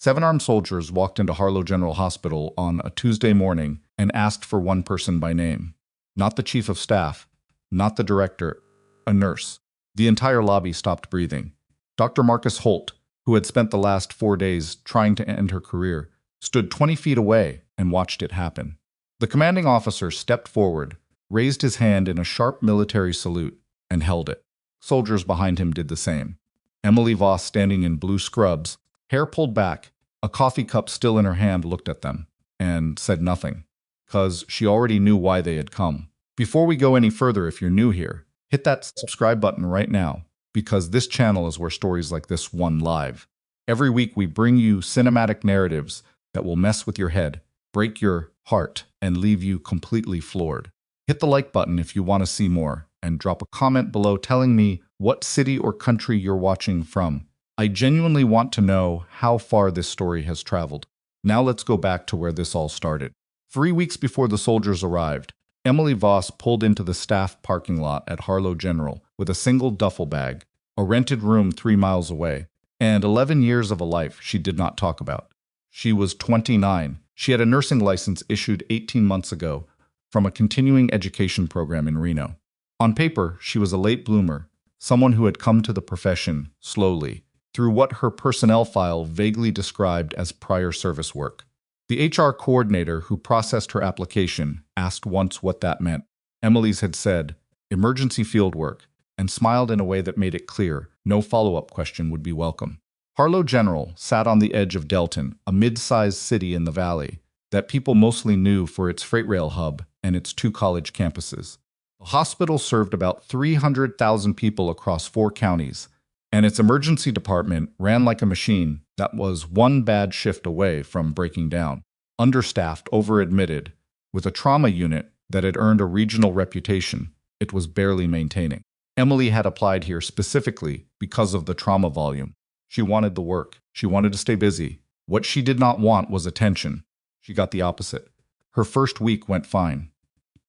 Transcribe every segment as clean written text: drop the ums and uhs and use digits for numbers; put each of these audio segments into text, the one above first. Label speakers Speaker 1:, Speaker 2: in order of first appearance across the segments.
Speaker 1: Seven armed soldiers walked into Harlow General Hospital on a Tuesday morning and asked for one person by name. Not the chief of staff, not the director, a nurse. The entire lobby stopped breathing. Dr. Marcus Holt, who had spent the last 4 days trying to end her career, stood 20 feet away and watched it happen. The commanding officer stepped forward, raised his hand in a sharp military salute, and held it. Soldiers behind him did the same. Emily Voss, standing in blue scrubs, hair pulled back, a coffee cup still in her hand, looked at them and said nothing, 'cause she already knew why they had come. Before we go any further, if you're new here, hit that subscribe button right now, because this channel is where stories like this one live. Every week we bring you cinematic narratives that will mess with your head, break your heart, and leave you completely floored. Hit the like button if you want to see more, and drop a comment below telling me what city or country you're watching from. I genuinely want to know how far this story has traveled. Now let's go back to where this all started. 3 weeks before the soldiers arrived, Emily Voss pulled into the staff parking lot at Harlow General with a single duffel bag, a rented room 3 miles away, and 11 years of a life she did not talk about. She was 29. She had a nursing license issued 18 months ago from a continuing education program in Reno. On paper, she was a late bloomer, someone who had come to the profession slowly, through what her personnel file vaguely described as prior service work. The HR coordinator who processed her application asked once what that meant. Emily's had said, "emergency field work," and smiled in a way that made it clear no follow-up question would be welcome. Harlow General sat on the edge of Delton, a mid-sized city in the valley that people mostly knew for its freight rail hub and its 2 college campuses. The hospital served about 300,000 people across 4 counties, and its emergency department ran like a machine that was one bad shift away from breaking down. Understaffed, overadmitted, with a trauma unit that had earned a regional reputation, it was barely maintaining. Emily had applied here specifically because of the trauma volume. She wanted the work. She wanted to stay busy. What she did not want was attention. She got the opposite. Her first week went fine.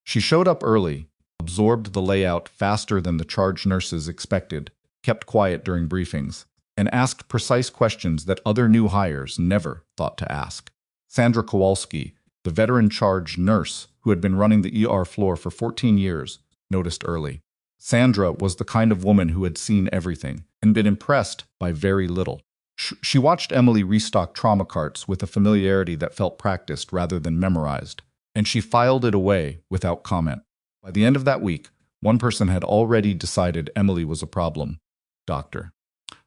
Speaker 1: She showed up early, absorbed the layout faster than the charge nurses expected, kept quiet during briefings, and asked precise questions that other new hires never thought to ask. Sandra Kowalski, the veteran charge nurse who had been running the ER floor for 14 years, noticed early. Sandra was the kind of woman who had seen everything and been impressed by very little. She watched Emily restock trauma carts with a familiarity that felt practiced rather than memorized, and she filed it away without comment. By the end of that week, one person had already decided Emily was a problem. Dr.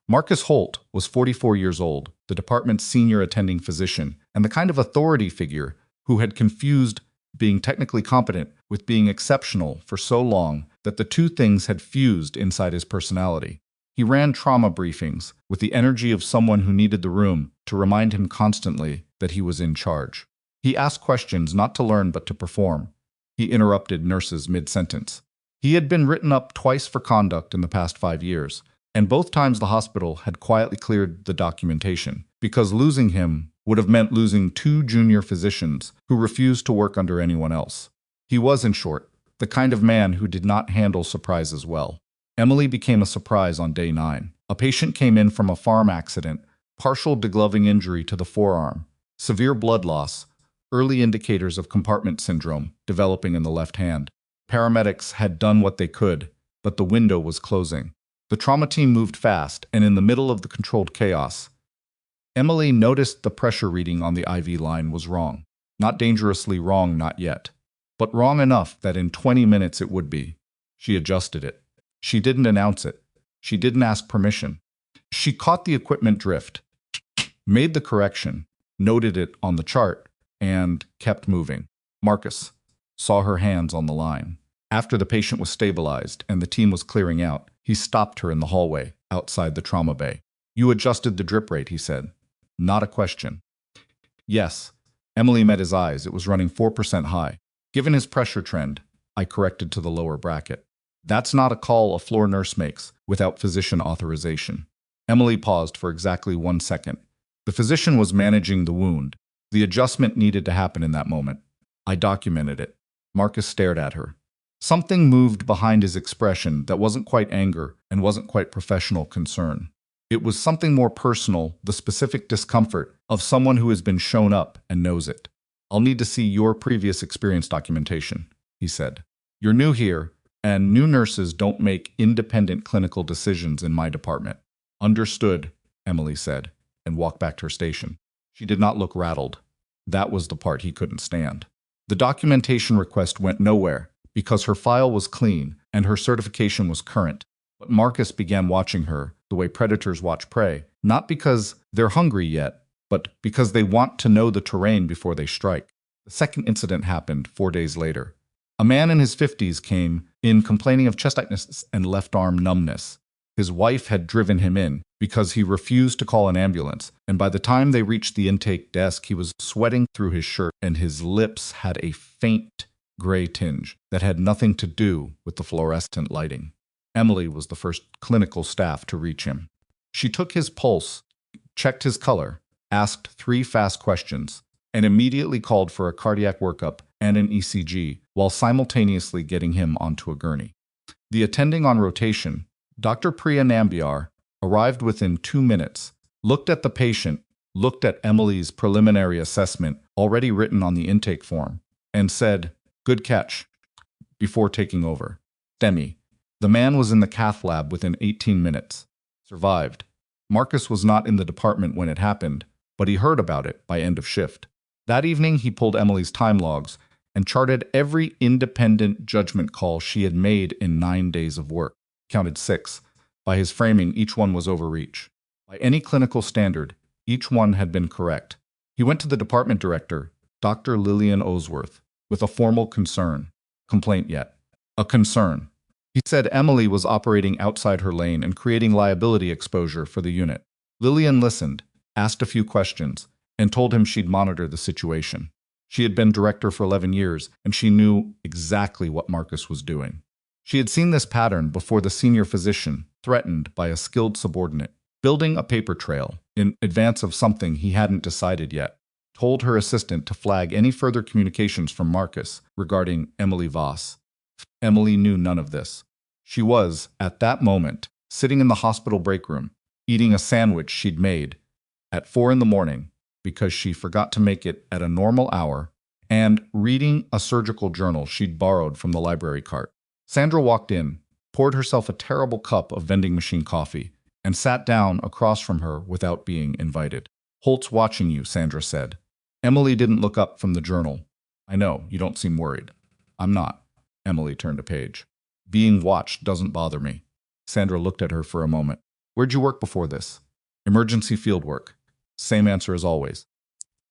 Speaker 1: Marcus Holt was 44 years old, the department's senior attending physician, and the kind of authority figure who had confused being technically competent with being exceptional for so long that the two things had fused inside his personality. He ran trauma briefings with the energy of someone who needed the room to remind him constantly that he was in charge. He asked questions not to learn but to perform. He interrupted nurses mid-sentence. He had been written up twice for conduct in the past 5 years, and both times the hospital had quietly cleared the documentation, because losing him would have meant losing 2 junior physicians who refused to work under anyone else. He was, in short, the kind of man who did not handle surprises well. Emily became a surprise on day 9. A patient came in from a farm accident, partial degloving injury to the forearm, severe blood loss, early indicators of compartment syndrome developing in the left hand. Paramedics had done what they could, but the window was closing. The trauma team moved fast, and in the middle of the controlled chaos, Emily noticed the pressure reading on the IV line was wrong. Not dangerously wrong, not yet, but wrong enough that in 20 minutes it would be. She adjusted it. She didn't announce it. She didn't ask permission. She caught the equipment drift, made the correction, noted it on the chart, and kept moving. Marcus saw her hands on the line. After the patient was stabilized and the team was clearing out, he stopped her in the hallway outside the trauma bay. "You adjusted the drip rate," he said. Not a question. Yes. Emily met his eyes. It was running 4% high. Given his pressure trend, I corrected to the lower bracket. That's not a call a floor nurse makes without physician authorization. Emily paused for exactly 1 second. The physician was managing the wound. The adjustment needed to happen in that moment. I documented it. Marcus stared at her. Something moved behind his expression that wasn't quite anger and wasn't quite professional concern. It was something more personal, the specific discomfort of someone who has been shown up and knows it. "I'll need to see your previous experience documentation," he said. "You're new here, and new nurses don't make independent clinical decisions in my department." "Understood," Emily said, and walked back to her station. She did not look rattled. That was the part he couldn't stand. The documentation request went nowhere because her file was clean and her certification was current. But Marcus began watching her the way predators watch prey, not because they're hungry yet, but because they want to know the terrain before they strike. The second incident happened 4 days later. A man in his 50s came in complaining of chest tightness and left arm numbness. His wife had driven him in because he refused to call an ambulance, and by the time they reached the intake desk, he was sweating through his shirt and his lips had a faint gray tinge that had nothing to do with the fluorescent lighting. Emily was the first clinical staff to reach him. She took his pulse, checked his color, asked 3 fast questions, and immediately called for a cardiac workup and an ECG while simultaneously getting him onto a gurney. The attending on rotation, Dr. Priya Nambiar, arrived within 2 minutes, looked at the patient, looked at Emily's preliminary assessment already written on the intake form, and said, "Good catch," before taking over. STEMI. The man was in the cath lab within 18 minutes. Survived. Marcus was not in the department when it happened, but he heard about it by end of shift. That evening, he pulled Emily's time logs and charted every independent judgment call she had made in 9 days of work. Counted 6. By his framing, each one was overreach. By any clinical standard, each one had been correct. He went to the department director, Dr. Lillian Osworth, with a formal concern. Complaint yet. A concern. He said Emily was operating outside her lane and creating liability exposure for the unit. Lillian listened, asked a few questions, and told him she'd monitor the situation. She had been director for 11 years, and she knew exactly what Marcus was doing. She had seen this pattern before the senior physician, threatened by a skilled subordinate, building a paper trail in advance of something he hadn't decided yet, told her assistant to flag any further communications from Marcus regarding Emily Voss. Emily knew none of this. She was, at that moment, sitting in the hospital break room, eating a sandwich she'd made at 4 in the morning because she forgot to make it at a normal hour, and reading a surgical journal she'd borrowed from the library cart. Sandra walked in, poured herself a terrible cup of vending machine coffee, and sat down across from her without being invited. "Holt's watching you," Sandra said. Emily didn't look up from the journal. "I know, you don't seem worried." "I'm not." Emily turned a page. "Being watched doesn't bother me." Sandra looked at her for a moment. "Where'd you work before this?" "Emergency field work." Same answer as always.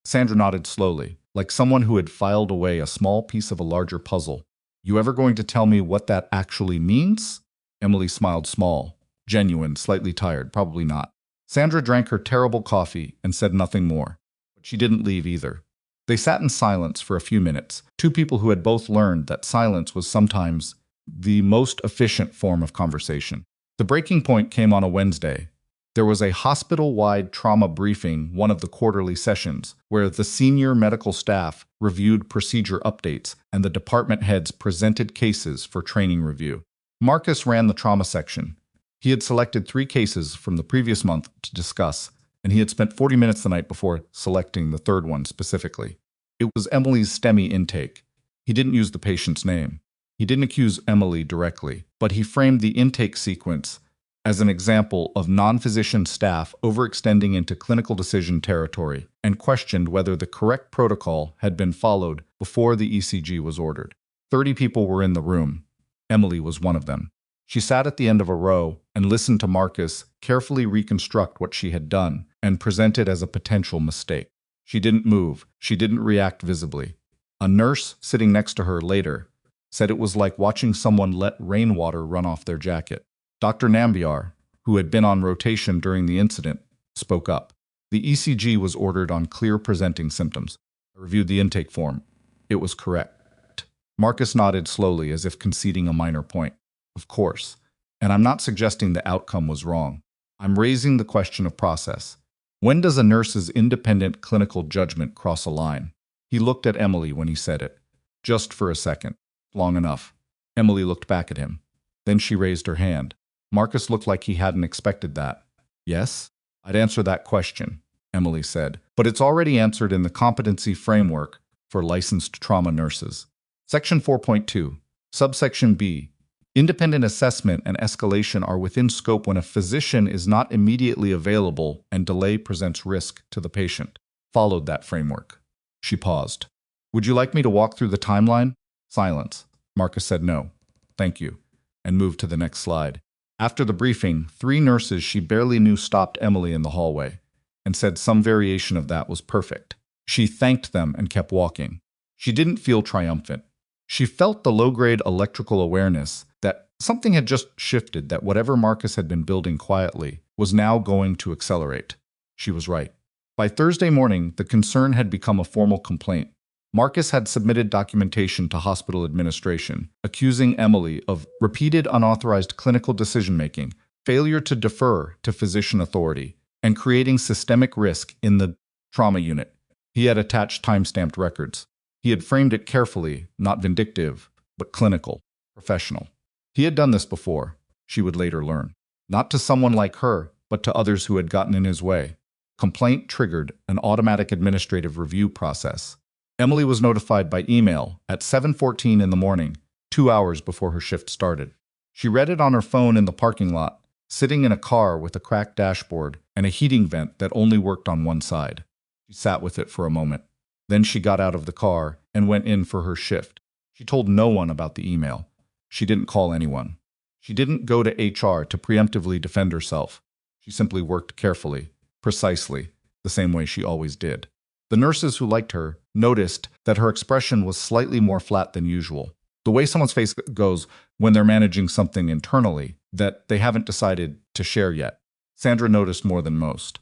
Speaker 1: Sandra nodded slowly, like someone who had filed away a small piece of a larger puzzle. "You ever going to tell me what that actually means?" Emily smiled small, genuine, slightly tired, probably not. Sandra drank her terrible coffee and said nothing more. But she didn't leave either. They sat in silence for a few minutes, two people who had both learned that silence was sometimes the most efficient form of conversation. The breaking point came on a Wednesday. There was a hospital-wide trauma briefing, one of the quarterly sessions, where the senior medical staff reviewed procedure updates and the department heads presented cases for training review. Marcus ran the trauma section. He had selected 3 cases from the previous month to discuss, and he had spent 40 minutes the night before selecting the 3rd one specifically. It was Emily's STEMI intake. He didn't use the patient's name. He didn't accuse Emily directly, but he framed the intake sequence as an example of non-physician staff overextending into clinical decision territory and questioned whether the correct protocol had been followed before the ECG was ordered. 30 people were in the room. Emily was one of them. She sat at the end of a row and listened to Marcus carefully reconstruct what she had done and present it as a potential mistake. She didn't move. She didn't react visibly. A nurse sitting next to her later said it was like watching someone let rainwater run off their jacket. Dr. Nambiar, who had been on rotation during the incident, spoke up. The ECG was ordered on clear presenting symptoms. I reviewed the intake form. It was correct. Marcus nodded slowly as if conceding a minor point. Of course. And I'm not suggesting the outcome was wrong. I'm raising the question of process. When does a nurse's independent clinical judgment cross a line? He looked at Emily when he said it. Just for a second. Long enough. Emily looked back at him. Then she raised her hand. Marcus looked like he hadn't expected that. Yes, I'd answer that question, Emily said, but it's already answered in the competency framework for licensed trauma nurses. Section 4.2, subsection B. Independent assessment and escalation are within scope when a physician is not immediately available and delay presents risk to the patient. Followed that framework. She paused. Would you like me to walk through the timeline? Silence. Marcus said no. Thank you, and moved to the next slide. After the briefing, 3 nurses she barely knew stopped Emily in the hallway and said some variation of that was perfect. She thanked them and kept walking. She didn't feel triumphant. She felt the low-grade electrical awareness that something had just shifted, that whatever Marcus had been building quietly was now going to accelerate. She was right. By Thursday morning, the concern had become a formal complaint. Marcus had submitted documentation to hospital administration, accusing Emily of repeated unauthorized clinical decision-making, failure to defer to physician authority, and creating systemic risk in the trauma unit. He had attached time-stamped records. He had framed it carefully, not vindictive, but clinical, professional. He had done this before, she would later learn. Not to someone like her, but to others who had gotten in his way. Complaint triggered an automatic administrative review process. Emily was notified by email at 7:14 in the morning, 2 hours before her shift started. She read it on her phone in the parking lot, sitting in a car with a cracked dashboard and a heating vent that only worked on one side. She sat with it for a moment. Then she got out of the car and went in for her shift. She told no one about the email. She didn't call anyone. She didn't go to HR to preemptively defend herself. She simply worked carefully, precisely, the same way she always did. The nurses who liked her noticed that her expression was slightly more flat than usual. The way someone's face goes when they're managing something internally that they haven't decided to share yet. Sandra noticed more than most.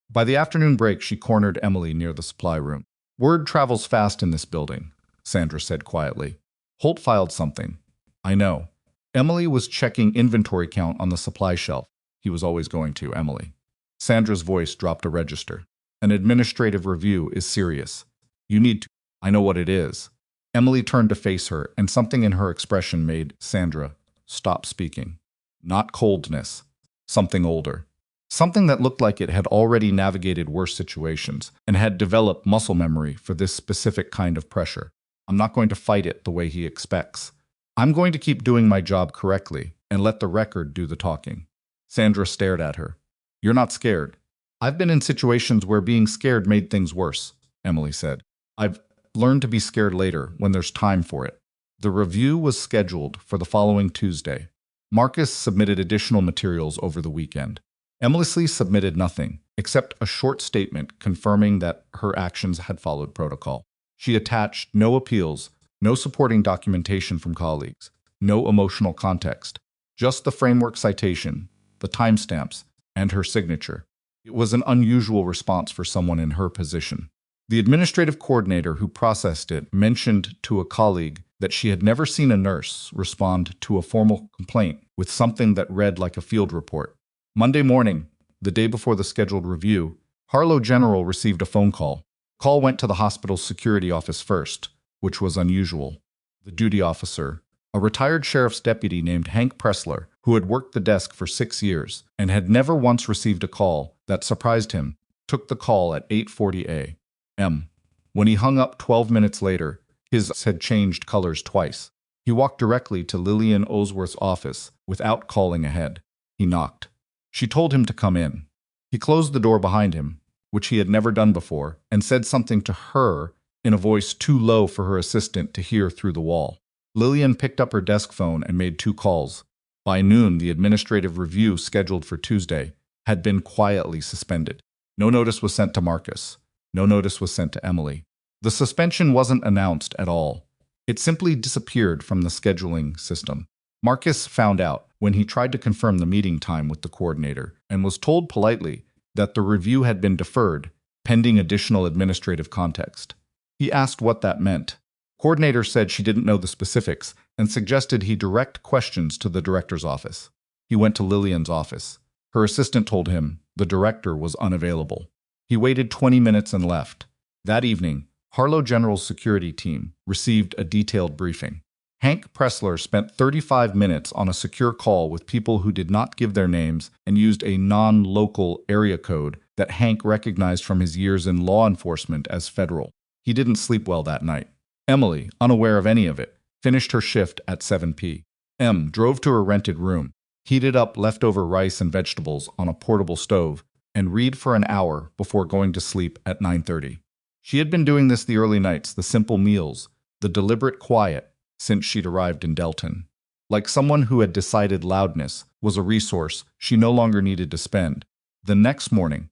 Speaker 1: By the afternoon break, she cornered Emily near the supply room. Word travels fast in this building, Sandra said quietly. Holt filed something. I know. Emily was checking inventory count on the supply shelf. He was always going to, Emily. Sandra's voice dropped a register. An administrative review is serious. You need to. I know what it is. Emily turned to face her, and something in her expression made Sandra stop speaking. Not coldness. Something older. Something that looked like it had already navigated worse situations and had developed muscle memory for this specific kind of pressure. I'm not going to fight it the way he expects. I'm going to keep doing my job correctly and let the record do the talking. Sandra stared at her. You're not scared. I've been in situations where being scared made things worse, Emily said. I've learned to be scared later when there's time for it. The review was scheduled for the following Tuesday. Marcus submitted additional materials over the weekend. Emily submitted nothing, except a short statement confirming that her actions had followed protocol. She attached no appeals, no supporting documentation from colleagues, no emotional context, just the framework citation, the timestamps, and her signature. It was an unusual response for someone in her position. The administrative coordinator who processed it mentioned to a colleague that she had never seen a nurse respond to a formal complaint with something that read like a field report. Monday morning, the day before the scheduled review, Harlow General received a phone call. Call went to the hospital's security office first, which was unusual. The duty officer, a retired sheriff's deputy named Hank Pressler, who had worked the desk for 6 years and had never once received a call that surprised him, took the call at 8:40 a.m. When he hung up 12 minutes later, his eyes had changed colors twice. He walked directly to Lillian Osworth's office without calling ahead. He knocked. She told him to come in. He closed the door behind him, which he had never done before, and said something to her in a voice too low for her assistant to hear through the wall. Lillian picked up her desk phone and made 2 calls. By noon, the administrative review scheduled for Tuesday had been quietly suspended. No notice was sent to Marcus. No notice was sent to Emily. The suspension wasn't announced at all. It simply disappeared from the scheduling system. Marcus found out when he tried to confirm the meeting time with the coordinator and was told politely that the review had been deferred, pending additional administrative context. He asked what that meant. Coordinator said she didn't know the specifics and suggested he direct questions to the director's office. He went to Lillian's office. Her assistant told him the director was unavailable. He waited 20 minutes and left. That evening, Harlow General's security team received a detailed briefing. Hank Pressler spent 35 minutes on a secure call with people who did not give their names and used a non-local area code that Hank recognized from his years in law enforcement as federal. He didn't sleep well that night. Emily, unaware of any of it, finished her shift at 7 p.m., drove to her rented room, heated up leftover rice and vegetables on a portable stove, and read for an hour before going to sleep at 9:30. She had been doing this the early nights, the simple meals, the deliberate quiet, since she'd arrived in Delton. Like someone who had decided loudness was a resource she no longer needed to spend. The next morning,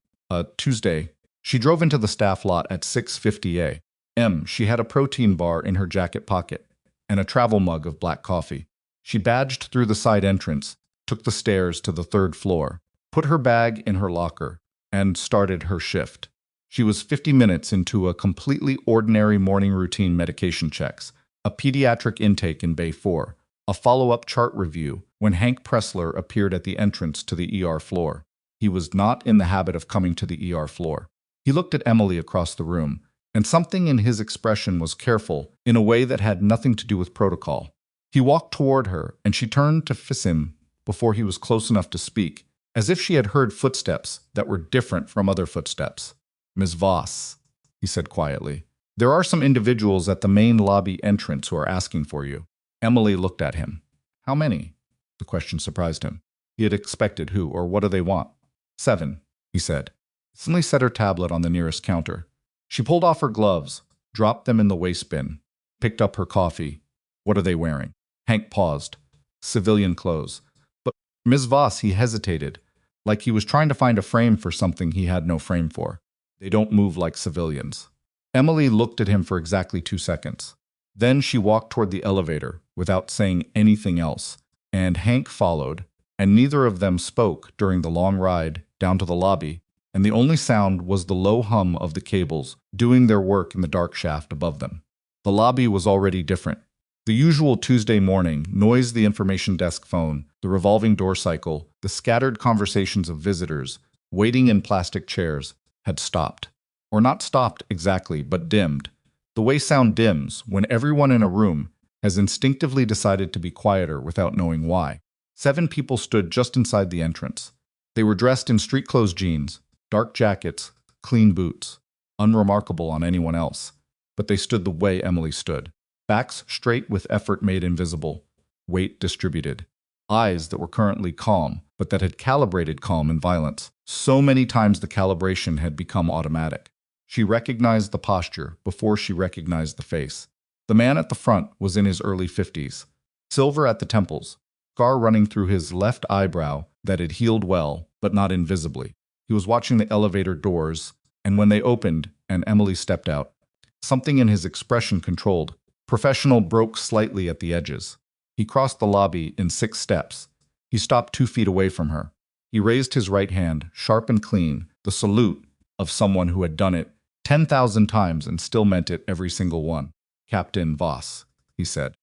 Speaker 1: Tuesday, she drove into the staff lot at 6:50 a.m. She had a protein bar in her jacket pocket and a travel mug of black coffee. She badged through the side entrance, took the stairs to the third floor, put her bag in her locker, and started her shift. She was 50 minutes into a completely ordinary morning routine: medication checks, a pediatric intake in Bay 4, a follow-up chart review, when Hank Pressler appeared at the entrance to the ER floor. He was not in the habit of coming to the ER floor. He looked at Emily across the room, and something in his expression was careful in a way that had nothing to do with protocol. He walked toward her, and she turned to face him before he was close enough to speak, as if she had heard footsteps that were different from other footsteps. "Ms. Voss," he said quietly, "there are some individuals at the main lobby entrance who are asking for you." Emily looked at him. "How many?" The question surprised him. He had expected who or what do they want? 7, he said. Suddenly set her tablet on the nearest counter. She pulled off her gloves, dropped them in the waste bin, picked up her coffee. "What are they wearing?" Hank paused. "Civilian clothes." "But Ms. Voss," he hesitated, like he was trying to find a frame for something he had no frame for. "They don't move like civilians." Emily looked at him for exactly 2 seconds. Then she walked toward the elevator without saying anything else, and Hank followed, and neither of them spoke during the long ride down to the lobby, and the only sound was the low hum of the cables doing their work in the dark shaft above them. The lobby was already different. The usual Tuesday morning noise, the information desk phone, the revolving door cycle, the scattered conversations of visitors waiting in plastic chairs had stopped. Or not stopped exactly, but dimmed. The way sound dims when everyone in a room has instinctively decided to be quieter without knowing why. 7 people stood just inside the entrance. They were dressed in street-clothes jeans, dark jackets, clean boots, unremarkable on anyone else. But they stood the way Emily stood. Backs straight with effort made invisible, weight distributed. Eyes that were currently calm, but that had calibrated calm and violence. So many times the calibration had become automatic. She recognized the posture before she recognized the face. The man at the front was in his early 50s, silver at the temples, scar running through his left eyebrow that had healed well, but not invisibly. He was watching the elevator doors, and when they opened and Emily stepped out, something in his expression controlled. Professional broke slightly at the edges. He crossed the lobby in 6 steps. He stopped 2 feet away from her. He raised his right hand, sharp and clean, the salute of someone who had done it 10,000 times and still meant it every single one. "Captain Voss," he said.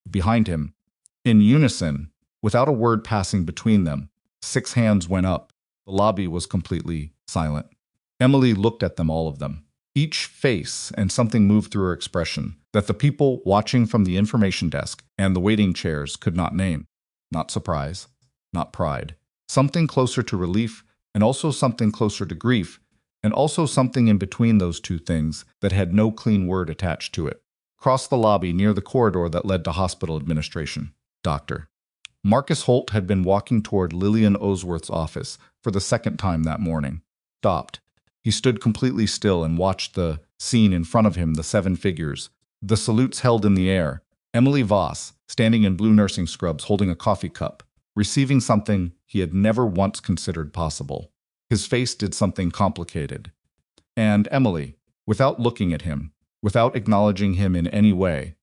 Speaker 1: Behind him, in unison, without a word passing between them, 6 hands went up. The lobby was completely silent. Emily looked at them, all of them. Each face, and something moved through her expression that the people watching from the information desk and the waiting chairs could not name. Not surprise, not pride. Something closer to relief, and also something closer to grief, and also something in between those two things that had no clean word attached to it. Across the lobby near the corridor that led to hospital administration, Dr. Marcus Holt had been walking toward Lillian Osworth's office for the 2nd time that morning. Stopped. He stood completely still and watched the scene in front of him, the 7 figures, the salutes held in the air. Emily Voss, standing in blue nursing scrubs holding a coffee cup, receiving something he had never once considered possible. His face did something complicated. And Emily, without looking at him, without acknowledging him in any way,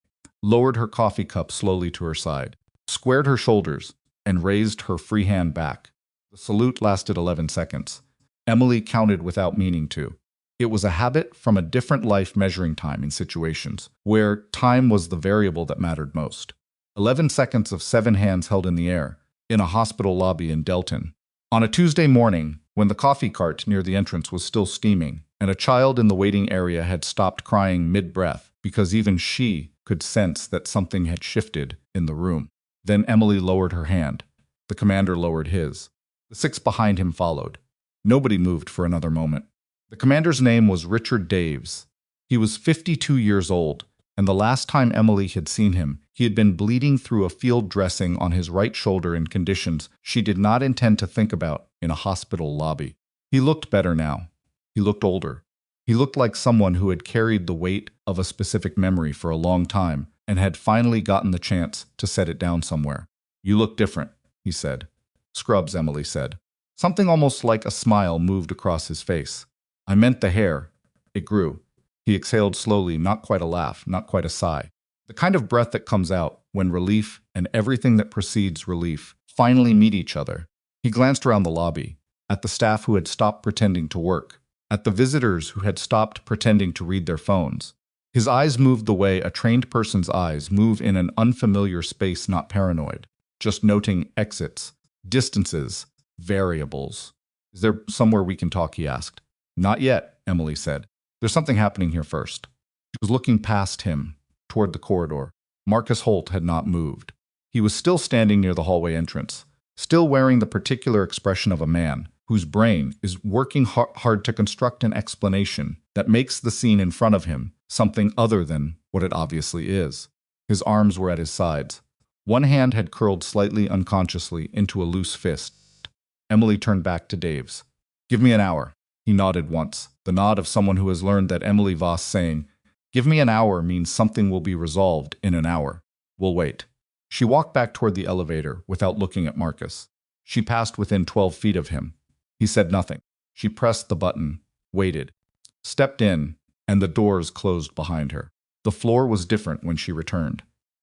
Speaker 1: lowered her coffee cup slowly to her side, squared her shoulders, and raised her free hand back. The salute lasted 11 seconds. Emily counted without meaning to. It was a habit from a different life measuring time in situations where time was the variable that mattered most. 11 seconds of 7 hands held in the air, in a hospital lobby in Delton. On a Tuesday morning, when the coffee cart near the entrance was still steaming, and a child in the waiting area had stopped crying mid-breath, because even she could sense that something had shifted in the room. Then Emily lowered her hand. The commander lowered his. The 6 behind him followed. Nobody moved for another moment. The commander's name was Richard Daves. He was 52 years old, and the last time Emily had seen him, he had been bleeding through a field dressing on his right shoulder in conditions she did not intend to think about in a hospital lobby. He looked better now. He looked older. He looked like someone who had carried the weight of a specific memory for a long time and had finally gotten the chance to set it down somewhere. "You look different," he said. "Scrubs," Emily said. Something almost like a smile moved across his face. "I meant the hair. It grew." He exhaled slowly, not quite a laugh, not quite a sigh. The kind of breath that comes out when relief and everything that precedes relief finally meet each other. He glanced around the lobby, at the staff who had stopped pretending to work, at the visitors who had stopped pretending to read their phones. His eyes moved the way a trained person's eyes move in an unfamiliar space, not paranoid, just noting exits, distances, variables. "Is there somewhere we can talk?" he asked. "Not yet," Emily said. "There's something happening here first." She was looking past him, toward the corridor. Marcus Holt had not moved. He was still standing near the hallway entrance, still wearing the particular expression of a man whose brain is working hard to construct an explanation that makes the scene in front of him something other than what it obviously is. His arms were at his sides. One hand had curled slightly unconsciously into a loose fist. Emily turned back to Daves. "Give me an hour." He nodded once, the nod of someone who has learned that Emily Voss saying, "Give me an hour," means something will be resolved in an hour. "We'll wait." She walked back toward the elevator without looking at Marcus. She passed within 12 feet of him. He said nothing. She pressed the button, waited, stepped in, and the doors closed behind her. The floor was different when she returned.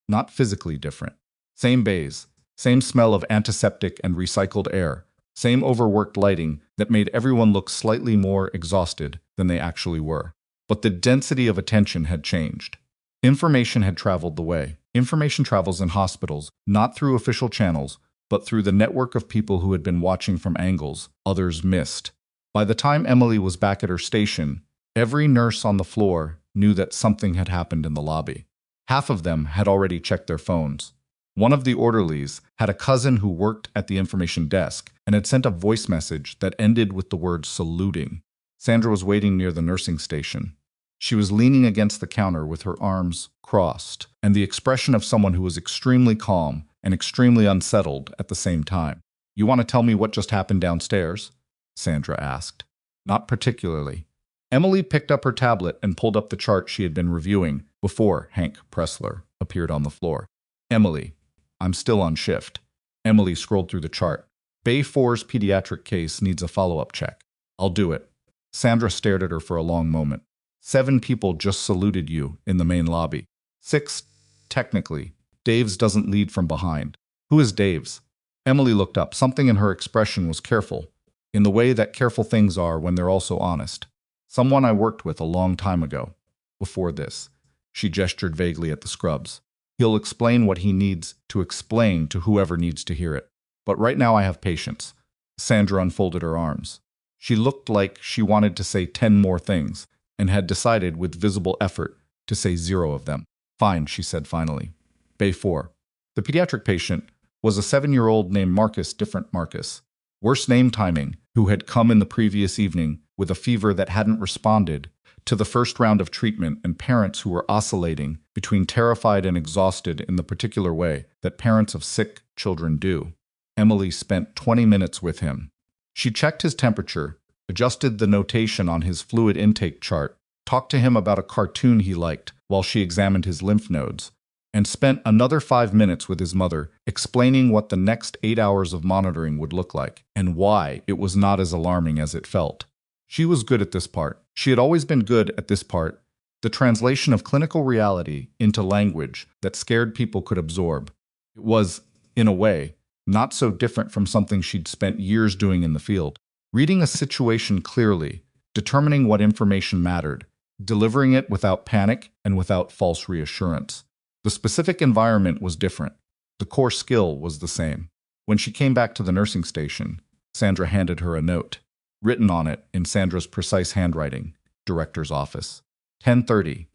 Speaker 1: Not physically different. Same bays, same smell of antiseptic and recycled air, same overworked lighting that made everyone look slightly more exhausted than they actually were. But the density of attention had changed. Information had traveled the way. Information travels in hospitals, not through official channels, but through the network of people who had been watching from angles others missed. By the time Emily was back at her station, every nurse on the floor knew that something had happened in the lobby. Half of them had already checked their phones. One of the orderlies had a cousin who worked at the information desk and had sent a voice message that ended with the word "saluting." Sandra was waiting near the nursing station. She was leaning against the counter with her arms crossed and the expression of someone who was extremely calm and extremely unsettled at the same time. "You want to tell me what just happened downstairs?" Sandra asked. "Not particularly." Emily picked up her tablet and pulled up the chart she had been reviewing before Hank Pressler appeared on the floor. "Emily, I'm still on shift." Emily scrolled through the chart. "Bay 4's pediatric case needs a follow-up check." "I'll do it." Sandra stared at her for a long moment. 7 people just saluted you in the main lobby. 6, technically. Daves doesn't lead from behind. Who is Daves? Emily looked up. Something in her expression was careful, in the way that careful things are when they're also honest. "Someone I worked with a long time ago. Before this." She gestured vaguely at the scrubs. "He'll explain what he needs to explain to whoever needs to hear it. But right now I have patience." Sandra unfolded her arms. She looked like she wanted to say 10 more things, and had decided with visible effort to say 0 of them. "Fine," she said finally. "Bay 4. The pediatric patient was a 7-year-old named Marcus, different Marcus. Worse name timing, who had come in the previous evening with a fever that hadn't responded to the first round of treatment, and parents who were oscillating between terrified and exhausted in the particular way that parents of sick children do. Emily spent 20 minutes with him. She checked his temperature, adjusted the notation on his fluid intake chart, talked to him about a cartoon he liked while she examined his lymph nodes, and spent another 5 minutes with his mother explaining what the next 8 hours of monitoring would look like and why it was not as alarming as it felt. She was good at this part. She had always been good at this part, the translation of clinical reality into language that scared people could absorb. It was, in a way, not so different from something she'd spent years doing in the field. Reading a situation clearly, determining what information mattered, delivering it without panic and without false reassurance. The specific environment was different. The core skill was the same. When she came back to the nursing station, Sandra handed her a note. Written on it, in Sandra's precise handwriting, "Director's office. 10:30.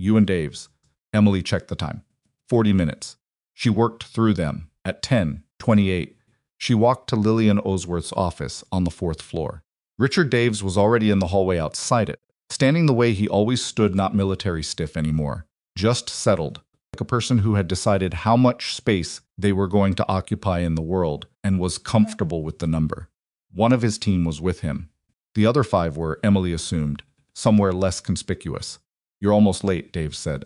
Speaker 1: You and Dave's. Emily checked the time. 40 minutes. She worked through them. At 10:28, she walked to Lillian Osworth's office on the 4th floor. Richard Daves was already in the hallway outside it, standing the way he always stood, not military stiff anymore, just settled, like a person who had decided how much space they were going to occupy in the world and was comfortable with the number. One of his team was with him. The other 5 were, Emily assumed, somewhere less conspicuous. You're almost late, Dave said.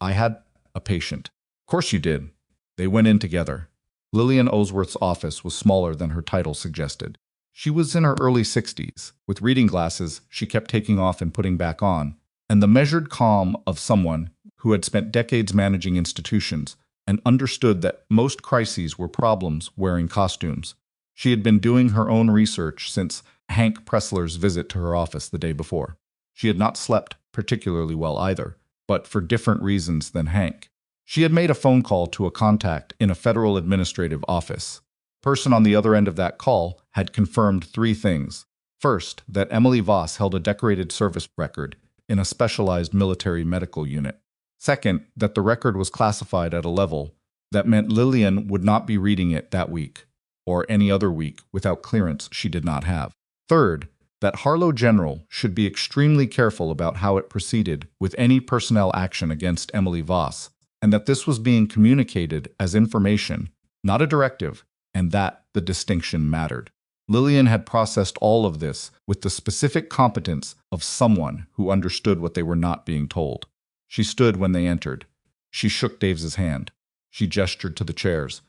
Speaker 1: I had a patient. Of course you did. They went in together. Lillian Osworth's office was smaller than her title suggested. She was in her early 60s. With reading glasses she kept taking off and putting back on, and the measured calm of someone who had spent decades managing institutions and understood that most crises were problems wearing costumes. She had been doing her own research since Hank Pressler's visit to her office the day before. She had not slept particularly well either, but for different reasons than Hank. She had made a phone call to a contact in a federal administrative office. The person on the other end of that call had confirmed 3 things. First, that Emily Voss held a decorated service record in a specialized military medical unit. Second, that the record was classified at a level that meant Lillian would not be reading it that week, or any other week, without clearance she did not have. Third, that Harlow General should be extremely careful about how it proceeded with any personnel action against Emily Voss, and that this was being communicated as information, not a directive, and that the distinction mattered. Lillian had processed all of this with the specific competence of someone who understood what they were not being told. She stood when they entered. She shook Dave's hand. She gestured to the chairs.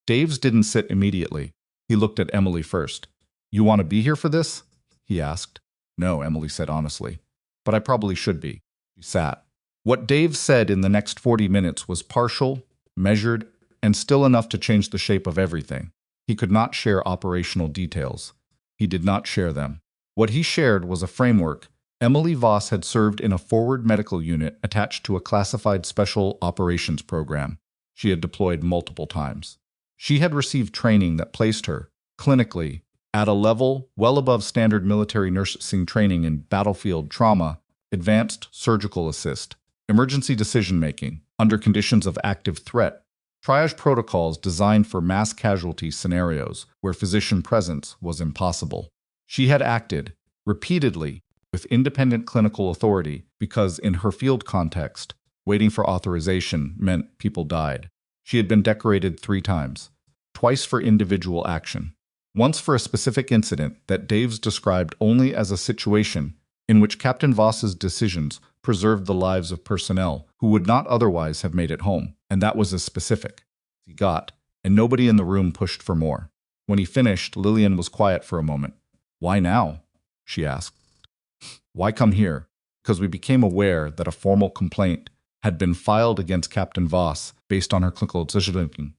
Speaker 1: Dave's didn't sit immediately. He looked at Emily first. You want to be here for this? He asked. No, Emily said honestly. But I probably should be. She sat. What Dave said in the next 40 minutes was partial, measured, and still enough to change the shape of everything. He could not share operational details. He did not share them. What he shared was a framework. Emily Voss had served in a forward medical unit attached to a classified special operations program. She had deployed multiple times. She had received training that placed her, clinically, at a level well above standard military nursing training in battlefield trauma, advanced surgical assist, emergency decision-making, under conditions of active threat, triage protocols designed for mass casualty scenarios where physician presence was impossible. She had acted, repeatedly, with independent clinical authority because, in her field context, waiting for authorization meant people died. She had been decorated 3 times, twice for individual action, once for a specific incident that Daves described only as a situation in which Captain Voss's decisions preserved the lives of personnel who would not otherwise have made it home, and that was as specific as he got, and nobody in the room pushed for more. When he finished, Lillian was quiet for a moment. Why now? She asked. Why come here? Because we became aware that a formal complaint had been filed against Captain Voss based on her clinical decision,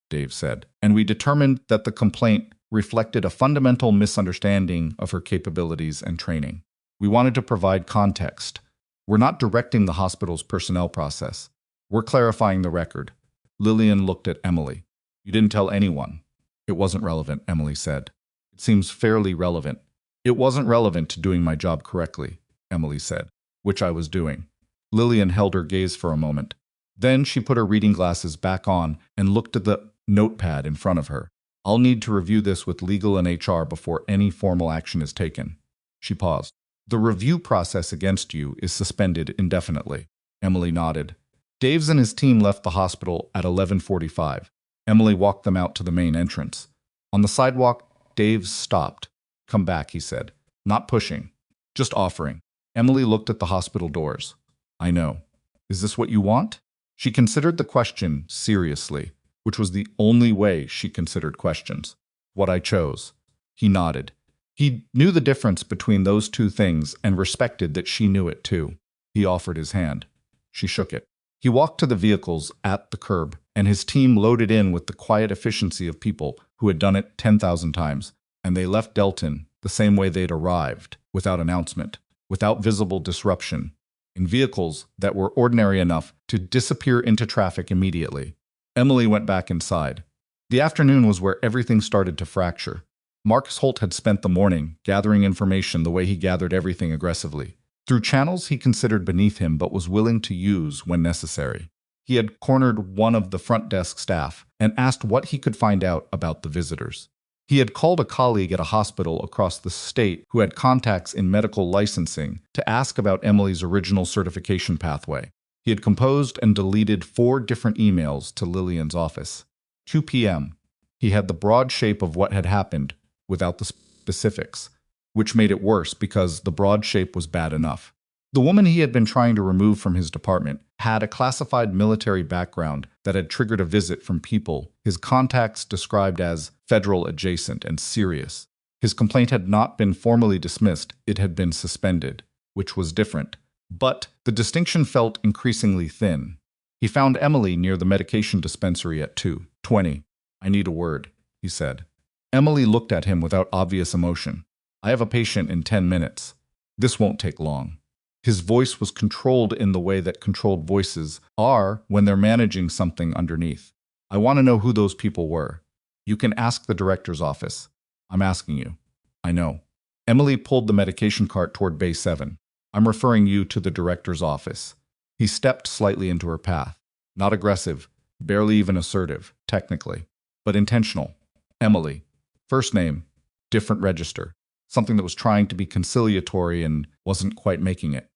Speaker 1: Dave said, and we determined that the complaint reflected a fundamental misunderstanding of her capabilities and training. We wanted to provide context. We're not directing the hospital's personnel process. We're clarifying the record. Lillian looked at Emily. You didn't tell anyone. It wasn't relevant, Emily said. It seems fairly relevant. It wasn't relevant to doing my job correctly, Emily said, which I was doing. Lillian held her gaze for a moment. Then she put her reading glasses back on and looked at the notepad in front of her. I'll need to review this with legal and HR before any formal action is taken. She paused. The review process against you is suspended indefinitely. Emily nodded. Daves and his team left the hospital at 11:45. Emily walked them out to the main entrance. On the sidewalk, Daves stopped. Come back, he said. Not pushing, just offering. Emily looked at the hospital doors. I know. Is this what you want? She considered the question seriously, which was the only way she considered questions. What I chose. He nodded. He knew the difference between those 2 things and respected that she knew it too. He offered his hand. She shook it. He walked to the vehicles at the curb, and his team loaded in with the quiet efficiency of people who had done it 10,000 times, and they left Delton the same way they'd arrived, without announcement, without visible disruption, in vehicles that were ordinary enough to disappear into traffic immediately. Emily went back inside. The afternoon was where everything started to fracture. Marcus Holt had spent the morning gathering information the way he gathered everything aggressively. through channels he considered beneath him but was willing to use when necessary. He had cornered one of the front desk staff and asked what he could find out about the visitors. He had called a colleague at a hospital across the state who had contacts in medical licensing to ask about Emily's original certification pathway. He had composed and deleted 4 different emails to Lillian's office. 2 p.m. He had the broad shape of what had happened without the specifics, which made it worse because the broad shape was bad enough. The woman he had been trying to remove from his department had a classified military background that had triggered a visit from people his contacts described as federal adjacent and serious. His complaint had not been formally dismissed, it had been suspended, which was different. But the distinction felt increasingly thin. He found Emily near the medication dispensary at 2:20. "I need a word," he said. Emily looked at him without obvious emotion. "I have a patient in 10 minutes. This won't take long." His voice was controlled in the way that controlled voices are when they're managing something underneath. "I want to know who those people were. You can ask the director's office. I'm asking you." "I know." Emily pulled the medication cart toward Bay 7. "I'm referring you to the director's office." He stepped slightly into her path. Not aggressive, barely even assertive, technically, but intentional. Emily. First name, different register. Something that was trying to be conciliatory and wasn't quite making it.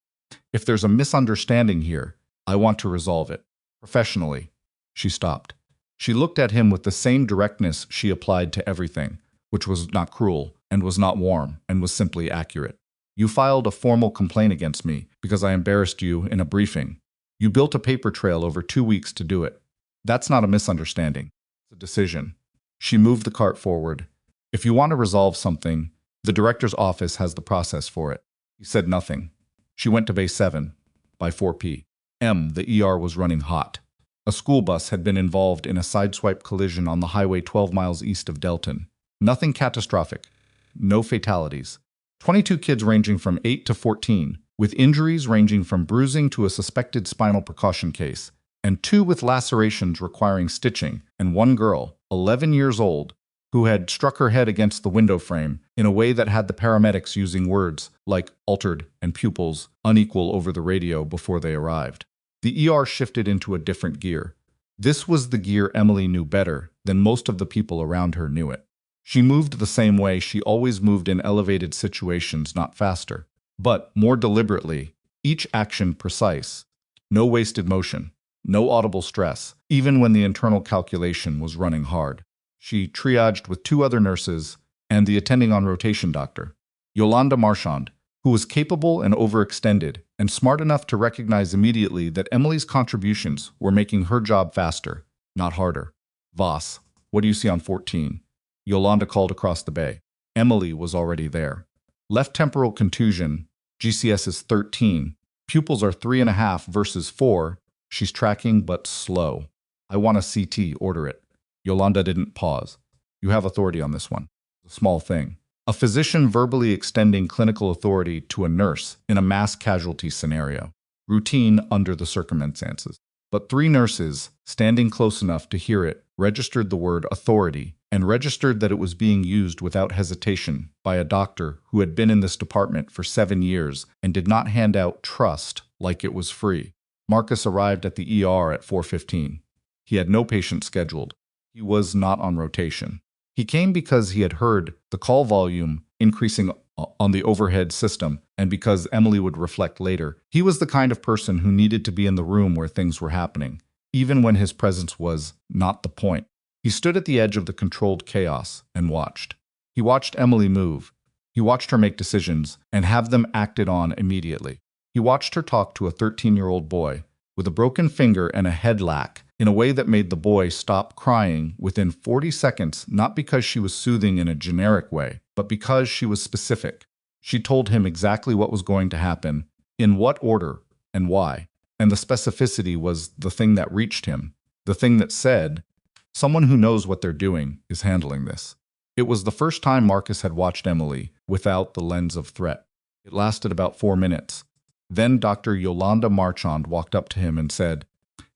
Speaker 1: "If there's a misunderstanding here, I want to resolve it. Professionally." She stopped. She looked at him with the same directness she applied to everything, which was not cruel, and was not warm, and was simply accurate. "You filed a formal complaint against me because I embarrassed you in a briefing. You built a paper trail over 2 weeks to do it. That's not a misunderstanding. It's a decision." She moved the cart forward. "If you want to resolve something, the director's office has the process for it." He said nothing. She went to Bay 7. By 4 p.m., the ER was running hot. A school bus had been involved in a sideswipe collision on the highway 12 miles east of Delton. Nothing catastrophic. No fatalities. 22 kids ranging from 8 to 14, with injuries ranging from bruising to a suspected spinal percussion case, and 2 with lacerations requiring stitching, and 1 girl, 11 years old, who had struck her head against the window frame in a way that had the paramedics using words like altered and pupils unequal over the radio before they arrived. The ER shifted into a different gear. This was the gear Emily knew better than most of the people around her knew it. She moved the same way she always moved in elevated situations, not faster, but more deliberately, each action precise. No wasted motion, no audible stress, even when the internal calculation was running hard. She triaged with 2 other nurses and the attending on rotation doctor, Yolanda Marchand, who was capable and overextended and smart enough to recognize immediately that Emily's contributions were making her job faster, not harder. "Voss, what do you see on 14? Yolanda called across the bay. Emily was already there. "Left temporal contusion, GCS is 13. Pupils are 3.5 versus 4. She's tracking but slow. I want a CT, order it." Yolanda didn't pause. "You have authority on this one." A small thing. A physician verbally extending clinical authority to a nurse in a mass casualty scenario. Routine under the circumstances. But 3 nurses, standing close enough to hear it, registered the word authority and registered that it was being used without hesitation by a doctor who had been in this department for 7 years and did not hand out trust like it was free. Marcus arrived at the ER at 4:15. He had no patient scheduled. He was not on rotation. He came because he had heard the call volume increasing on the overhead system, and because Emily would reflect later, he was the kind of person who needed to be in the room where things were happening, even when his presence was not the point. He stood at the edge of the controlled chaos and watched. He watched Emily move. He watched her make decisions and have them acted on immediately. He watched her talk to a 13-year-old boy with a broken finger and a head lack in a way that made the boy stop crying within 40 seconds, not because she was soothing in a generic way, but because she was specific. She told him exactly what was going to happen, in what order, and why. And the specificity was the thing that reached him, the thing that said, someone who knows what they're doing is handling this. It was the first time Marcus had watched Emily without the lens of threat. It lasted about 4 minutes. Then Dr. Yolanda Marchand walked up to him and said,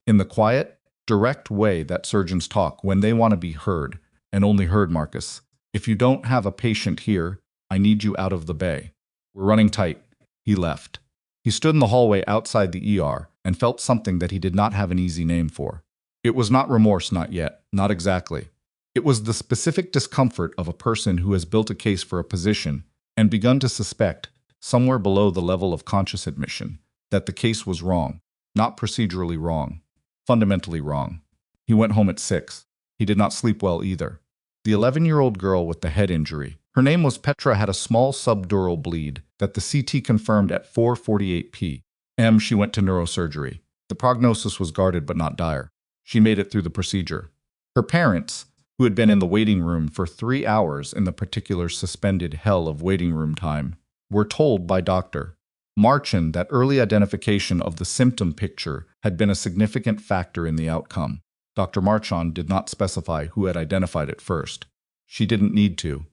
Speaker 1: in the quiet, direct way that surgeons talk when they want to be heard, and only heard, Marcus, if you don't have a patient here, I need you out of the bay. We're running tight. He left. He stood in the hallway outside the ER and felt something that he did not have an easy name for. It was not remorse, not yet, not exactly. It was the specific discomfort of a person who has built a case for a position and begun to suspect, somewhere below the level of conscious admission, that the case was wrong, not procedurally wrong, fundamentally wrong. He went home at 6. He did not sleep well either. The 11-year-old girl with the head injury, her name was Petra, had a small subdural bleed that the CT confirmed at 4:48 p.m. She went to neurosurgery. The prognosis was guarded but not dire. She made it through the procedure. Her parents, who had been in the waiting room for 3 hours in the particular suspended hell of waiting room time, were told by Dr. Marchand that early identification of the symptom picture had been a significant factor in the outcome. Dr. Marchand did not specify who had identified it first. She didn't need to.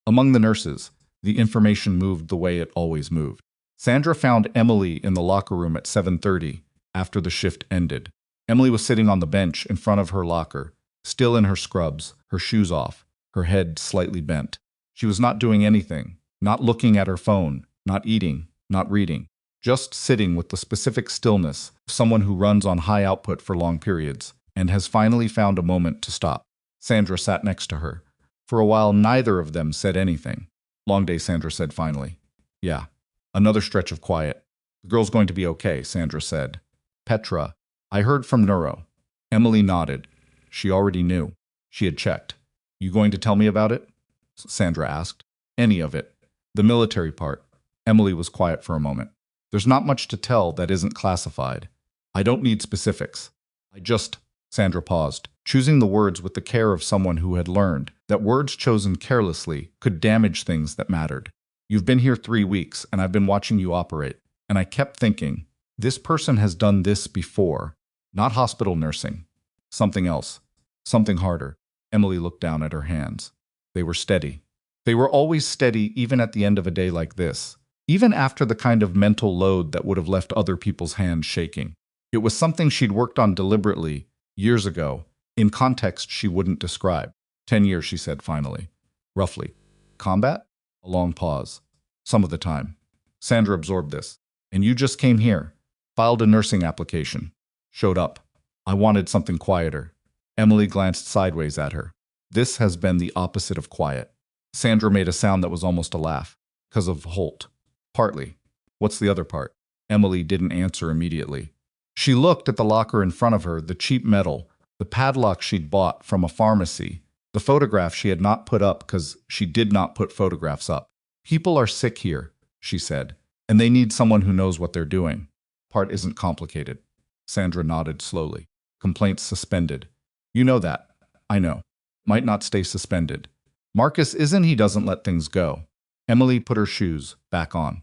Speaker 1: Among the nurses, the information moved the way it always moved. Sandra found Emily in the locker room at 7:30 after the shift ended. Emily was sitting on the bench in front of her locker, still in her scrubs, her shoes off, her head slightly bent. She was not doing anything, not looking at her phone, not eating, not reading, just sitting with the specific stillness of someone who runs on high output for long periods and has finally found a moment to stop. Sandra sat next to her. For a while, neither of them said anything. "Long day," Sandra said finally. "Yeah." Another stretch of quiet. "The girl's going to be okay," Sandra said. "Petra, I heard from neuro." Emily nodded. She already knew. She had checked. "You going to tell me about it?" Sandra asked. "Any of it. The military part." Emily was quiet for a moment. "There's not much to tell that isn't classified. I don't need specifics. I just—" Sandra paused, choosing the words with the care of someone who had learned that words chosen carelessly could damage things that mattered. "You've been here 3 weeks, and I've been watching you operate, and I kept thinking, this person has done this before. Not hospital nursing. Something else. Something harder." Emily looked down at her hands. They were steady. They were always steady even at the end of a day like this, even after the kind of mental load that would have left other people's hands shaking. It was something she'd worked on deliberately, years ago, in context she wouldn't describe. 10 years, she said finally. "Roughly." "Combat?" A long pause. "Some of the time." Sandra absorbed this. "And you just came here, filed a nursing application, showed up. I wanted something quieter." Emily glanced sideways at her. "This has been the opposite of quiet." Sandra made a sound that was almost a laugh. "'Cause of Holt." "Partly. What's the other part?" Emily didn't answer immediately. She looked at the locker in front of her, the cheap metal, the padlock she'd bought from a pharmacy, the photograph she had not put up because she did not put photographs up. "People are sick here," she said, "and they need someone who knows what they're doing. Part isn't complicated." Sandra nodded slowly. "Complaints suspended." "You know that." "I know. Might not stay suspended. Marcus isn't, he doesn't let things go." Emily put her shoes back on.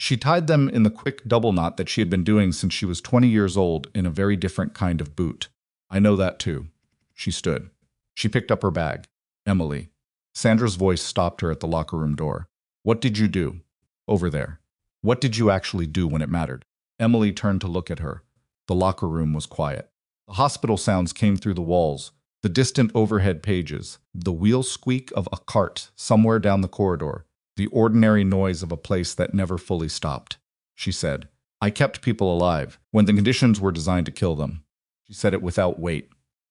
Speaker 1: She tied them in the quick double knot that she had been doing since she was 20 years old in a very different kind of boot. "I know that too." She stood. She picked up her bag. "Emily." Sandra's voice stopped her at the locker room door. "What did you do? Over there. What did you actually do when it mattered?" Emily turned to look at her. The locker room was quiet. The hospital sounds came through the walls, the distant overhead pages, the wheel squeak of a cart somewhere down the corridor, the ordinary noise of a place that never fully stopped. She said, "I kept people alive when the conditions were designed to kill them." She said it without weight,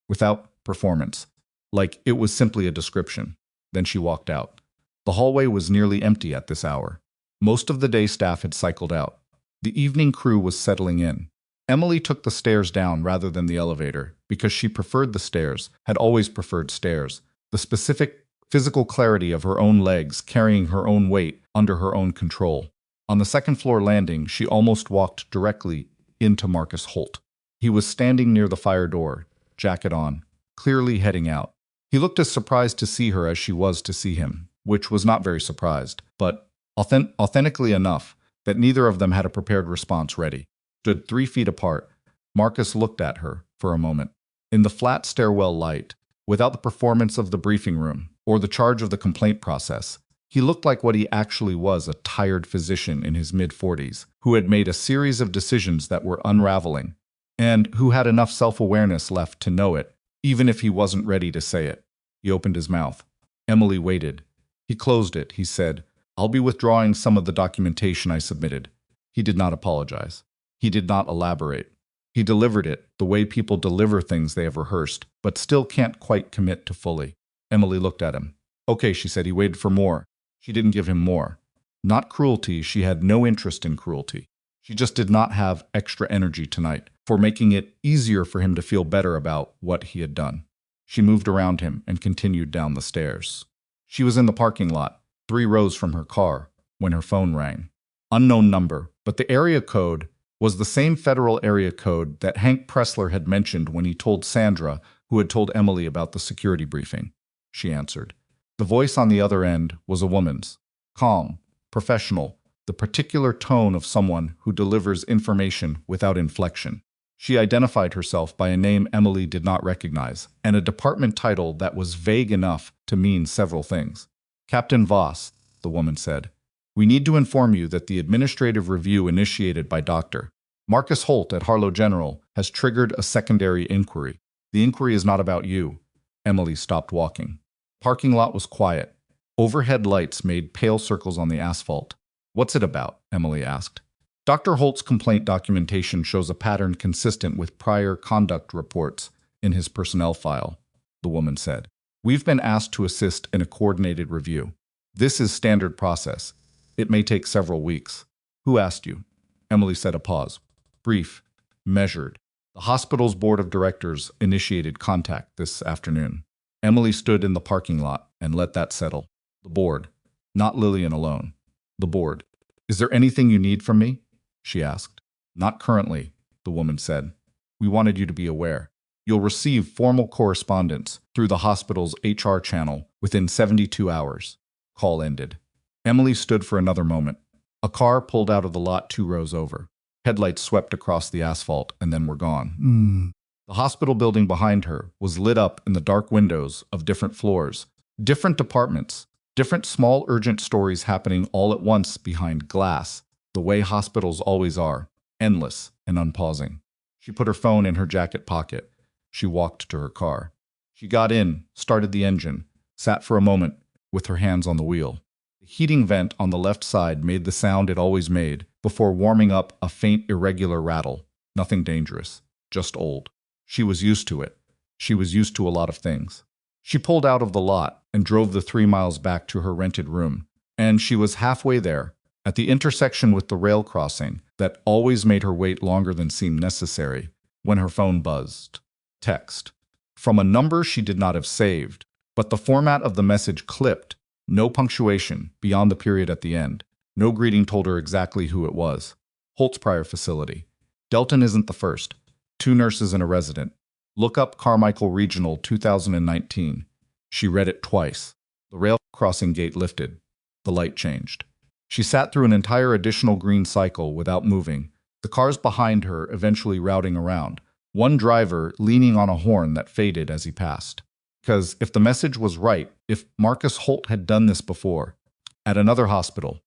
Speaker 1: without performance, like it was simply a description. Then she walked out. The hallway was nearly empty at this hour. Most of the day staff had cycled out. The evening crew was settling in. Emily took the stairs down rather than the elevator because she preferred the stairs, had always preferred stairs. The specific physical clarity of her own legs carrying her own weight under her own control. On the second-floor landing, she almost walked directly into Marcus Holt. He was standing near the fire door, jacket on, clearly heading out. He looked as surprised to see her as she was to see him, which was not very surprised, but authentically enough that neither of them had a prepared response ready. Stood 3 feet apart, Marcus looked at her for a moment. In the flat stairwell light, without the performance of the briefing room or the charge of the complaint process, he looked like what he actually was, a tired physician in his mid-40s who had made a series of decisions that were unraveling and who had enough self-awareness left to know it, even if he wasn't ready to say it. He opened his mouth. Emily waited. He closed it. He said, "I'll be withdrawing some of the documentation I submitted." He did not apologize. He did not elaborate. He delivered it the way people deliver things they have rehearsed, but still can't quite commit to fully. Emily looked at him. Okay, she said. He waited for more. She didn't give him more. Not cruelty. She had no interest in cruelty. She just did not have extra energy tonight for making it easier for him to feel better about what he had done. She moved around him and continued down the stairs. She was in the parking lot, 3 rows from her car, when her phone rang. Unknown number, but the area code was the same federal area code that Hank Pressler had mentioned when he told Sandra, who had told Emily about the security briefing. She answered. The voice on the other end was a woman's. Calm, professional, the particular tone of someone who delivers information without inflection. She identified herself by a name Emily did not recognize, and a department title that was vague enough to mean several things. Captain Voss, the woman said. We need to inform you that the administrative review initiated by Dr. Marcus Holt at Harlow General has triggered a secondary inquiry. The inquiry is not about you. Emily stopped walking. Parking lot was quiet. Overhead lights made pale circles on the asphalt. What's it about? Emily asked. Dr. Holt's complaint documentation shows a pattern consistent with prior conduct reports in his personnel file, the woman said. We've been asked to assist in a coordinated review. This is standard process. It may take several weeks. Who asked you? Emily said a pause. Brief. Measured. The hospital's board of directors initiated contact this afternoon. Emily stood in the parking lot and let that settle. The board. Not Lillian alone. The board. Is there anything you need from me? She asked. Not currently, the woman said. We wanted you to be aware. You'll receive formal correspondence through the hospital's HR channel within 72 hours. Call ended. Emily stood for another moment. A car pulled out of the lot 2 rows over. Headlights swept across the asphalt and then were gone. The hospital building behind her was lit up in the dark windows of different floors, different departments, different small urgent stories happening all at once behind glass, the way hospitals always are, endless and unpausing. She put her phone in her jacket pocket. She walked to her car. She got in, started the engine, sat for a moment with her hands on the wheel. The heating vent on the left side made the sound it always made before warming up a faint, irregular rattle. Nothing dangerous, just old. She was used to it. She was used to a lot of things. She pulled out of the lot and drove the 3 miles back to her rented room. And she was halfway there, at the intersection with the rail crossing that always made her wait longer than seemed necessary, when her phone buzzed. Text. From a number she did not have saved, but the format of the message clipped. No punctuation beyond the period at the end. No greeting told her exactly who it was. Holt's prior facility. Delton isn't the first. 2 nurses and a resident. Look up Carmichael Regional 2019. She read it twice. The rail crossing gate lifted. The light changed. She sat through an entire additional green cycle without moving, the cars behind her eventually routing around, one driver leaning on a horn that faded as he passed. Because if the message was right, if Marcus Holt had done this before, at another hospital,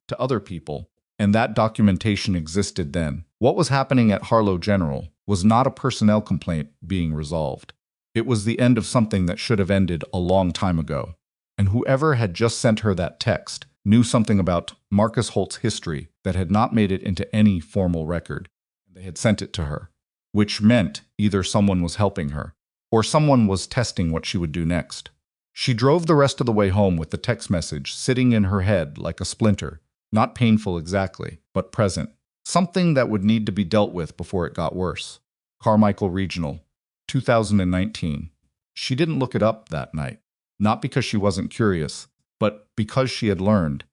Speaker 1: to other people, and that documentation existed then, what was happening at Harlow General was not a personnel complaint being resolved. It was the end of something that should have ended a long time ago. And whoever had just sent her that text knew something about Marcus Holt's history that had not made it into any formal record. They had sent it to her, which meant either someone was helping her, or someone was testing what she would do next. She drove the rest of the way home with the text message sitting in her head like a splinter, not painful exactly, but present, something that would need to be dealt with before it got worse. Carmichael Regional, 2019. She didn't look it up that night, not because she wasn't curious, but because she had learned,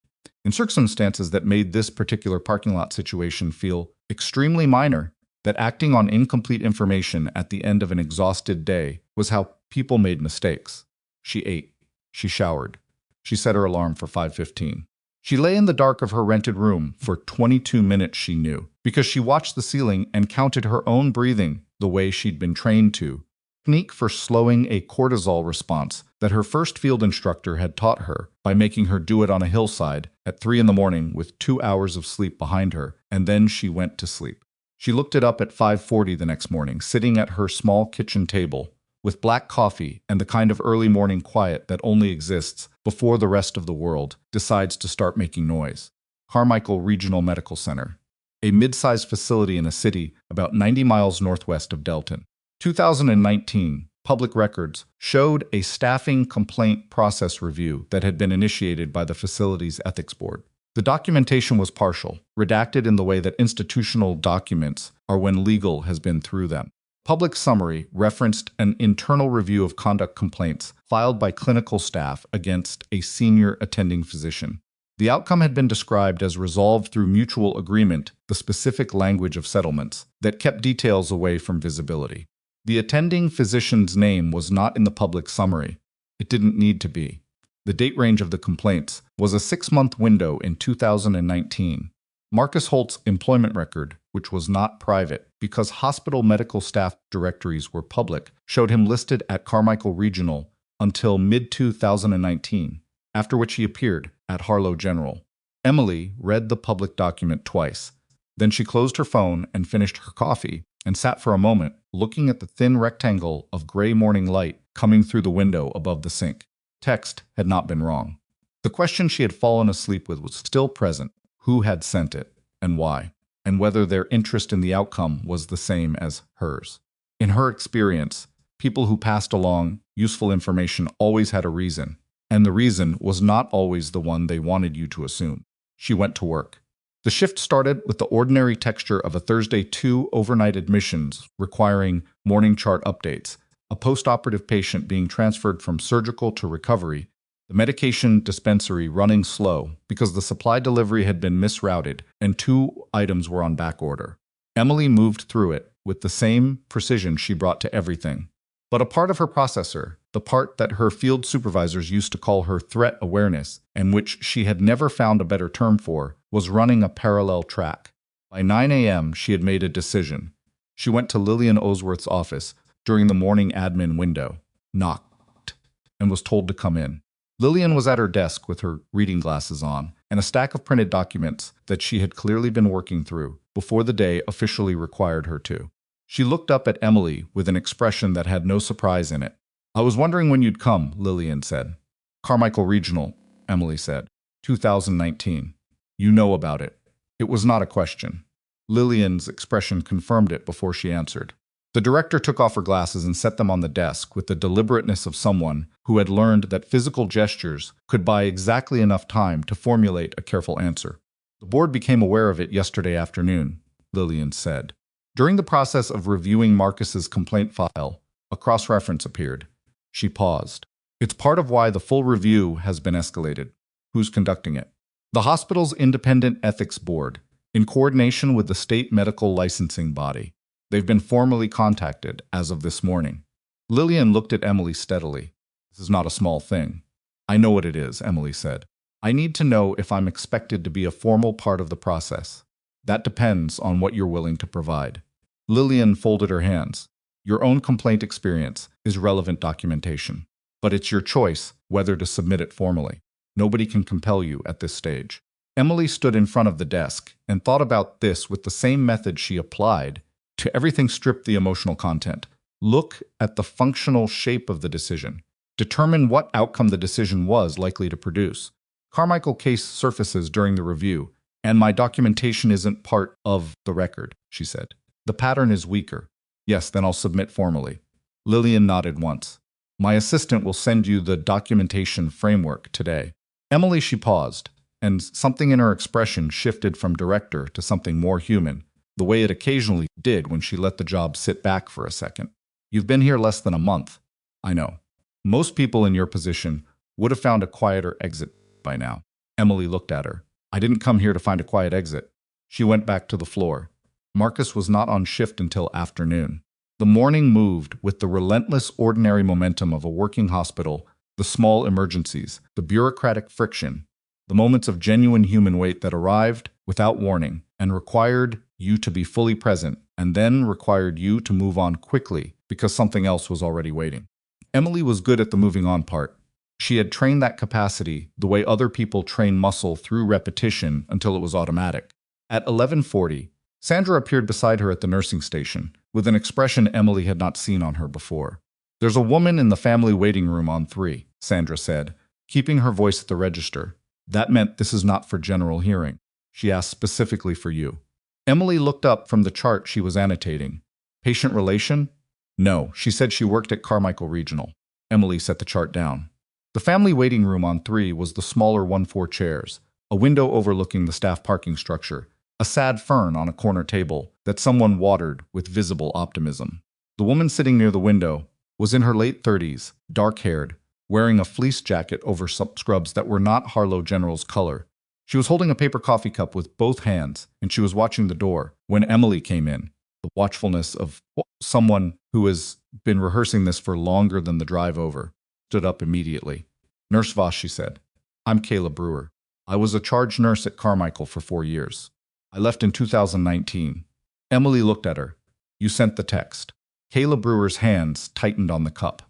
Speaker 1: in circumstances that made this particular parking lot situation feel extremely minor, that acting on incomplete information at the end of an exhausted day was how people made mistakes. She ate. She showered. She set her alarm for 5:15. She lay in the dark of her rented room for 22 minutes, she knew, because she watched the ceiling and counted her own breathing the way she'd been trained to, technique for slowing a cortisol response that her first field instructor had taught her by making her do it on a hillside at 3 in the morning with 2 hours of sleep behind her, and then she went to sleep. She looked it up at 5:40 the next morning, sitting at her small kitchen table, with black coffee and the kind of early morning quiet that only exists before the rest of the world decides to start making noise. Carmichael Regional Medical Center. a mid-sized facility in a city about 90 miles northwest of Delton. 2019 public records showed a staffing complaint process review that had been initiated by the facility's ethics board. The documentation was partial, redacted in the way that institutional documents are when legal has been through them. Public summary referenced an internal review of conduct complaints filed by clinical staff against a senior attending physician. The outcome had been described as resolved through mutual agreement, the specific language of settlements, that kept details away from visibility. The attending physician's name was not in the public summary. It didn't need to be. The date range of the complaints was a 6-month window in 2019. Marcus Holt's employment record, which was not private because hospital medical staff directories were public, showed him listed at Carmichael Regional until mid-2019, after which he appeared at Harlow General. Emily read the public document twice. Then she closed her phone and finished her coffee and sat for a moment looking at the thin rectangle of gray morning light coming through the window above the sink. Text had not been wrong. The question she had fallen asleep with was still present: who had sent it and why, and whether their interest in the outcome was the same as hers. In her experience, people who passed along useful information always had a reason, and the reason was not always the one they wanted you to assume. She went to work. The shift started with the ordinary texture of a Thursday 2 overnight admissions requiring morning chart updates, a post-operative patient being transferred from surgical to recovery, the medication dispensary running slow because the supply delivery had been misrouted and 2 items were on back order. Emily moved through it with the same precision she brought to everything. But a part of her processor, the part that her field supervisors used to call her threat awareness, and which she had never found a better term for, was running a parallel track. By 9 a.m., she had made a decision. She went to Lillian Osworth's office during the morning admin window, knocked, and was told to come in. Lillian was at her desk with her reading glasses on and a stack of printed documents that she had clearly been working through before the day officially required her to. She looked up at Emily with an expression that had no surprise in it. "I was wondering when you'd come," Lillian said. "Carmichael Regional," Emily said. 2019. "You know about it." It was not a question. Lillian's expression confirmed it before she answered. The director took off her glasses and set them on the desk with the deliberateness of someone who had learned that physical gestures could buy exactly enough time to formulate a careful answer. "The board became aware of it yesterday afternoon," Lillian said. During the process of reviewing Marcus's complaint file, a cross-reference appeared. She paused. "It's part of why the full review has been escalated." "Who's conducting it?" "The hospital's independent ethics board, in coordination with the state medical licensing body. They've been formally contacted as of this morning." Lillian looked at Emily steadily. "This is not a small thing." "I know what it is," Emily said. "I need to know if I'm expected to be a formal part of the process. That depends on what you're willing to provide." Lillian folded her hands. "Your own complaint experience is relevant documentation, but it's your choice whether to submit it formally. Nobody can compel you at this stage." Emily stood in front of the desk and thought about this with the same method she applied to everything stripped the emotional content. Look at the functional shape of the decision. Determine what outcome the decision was likely to produce. Carmichael case surfaces during the review, and my documentation isn't part of the record, she said. The pattern is weaker. Yes, then I'll submit formally. Lillian nodded once. My assistant will send you the documentation framework today. Emily, she paused, and something in her expression shifted from director to something more human, the way it occasionally did when she let the job sit back for a second. You've been here less than a month. I know. Most people in your position would have found a quieter exit by now. Emily looked at her. I didn't come here to find a quiet exit. She went back to the floor. Marcus was not on shift until afternoon. The morning moved with the relentless ordinary momentum of a working hospital, the small emergencies, the bureaucratic friction, the moments of genuine human weight that arrived without warning and required you to be fully present and then required you to move on quickly because something else was already waiting. Emily was good at the moving on part. She had trained that capacity the way other people train muscle through repetition until it was automatic. At 11:40, Sandra appeared beside her at the nursing station, with an expression Emily had not seen on her before. There's a woman in the family waiting room on 3, Sandra said, keeping her voice at the register. That meant this is not for general hearing. She asked specifically for you. Emily looked up from the chart she was annotating. Patient relation? No, she said she worked at Carmichael Regional. Emily set the chart down. The family waiting room on 3 was the smaller 1-4 chairs, a window overlooking the staff parking structure, a sad fern on a corner table that someone watered with visible optimism. The woman sitting near the window was in her late 30s, dark-haired, wearing a fleece jacket over some scrubs that were not Harlow General's color. She was holding a paper coffee cup with both hands, and she was watching the door when Emily came in. The watchfulness of someone who has been rehearsing this for longer than the drive over stood up immediately. Nurse Voss, she said. I'm Kayla Brewer. I was a charge nurse at Carmichael for 4 years. I left in 2019. Emily looked at her. You sent the text. Kayla Brewer's hands tightened on the cup.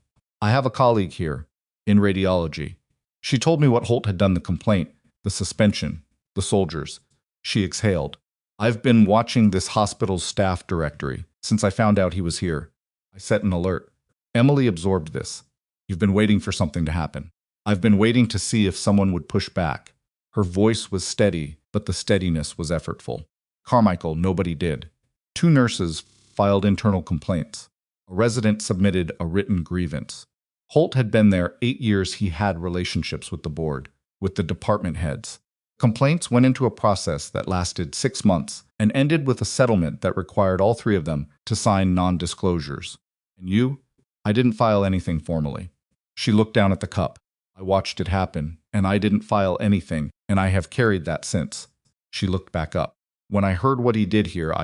Speaker 1: I have a colleague here, in radiology. She told me what Holt had done, the complaint, the suspension, the soldiers. She exhaled. I've been watching this hospital's staff directory since I found out he was here. I set an alert. Emily absorbed this. You've been waiting for something to happen. I've been waiting to see if someone would push back. Her voice was steady, but the steadiness was effortful. Carmichael, nobody did. 2 nurses filed internal complaints. A resident submitted a written grievance. Holt had been there 8 years. He had relationships with the board, with the department heads. Complaints went into a process that lasted 6 months and ended with a settlement that required all 3 of them to sign non-disclosures. And you? I didn't file anything formally. She looked down at the cup. I watched it happen, and I didn't file anything, and I have carried that since. She looked back up. When I heard what he did here,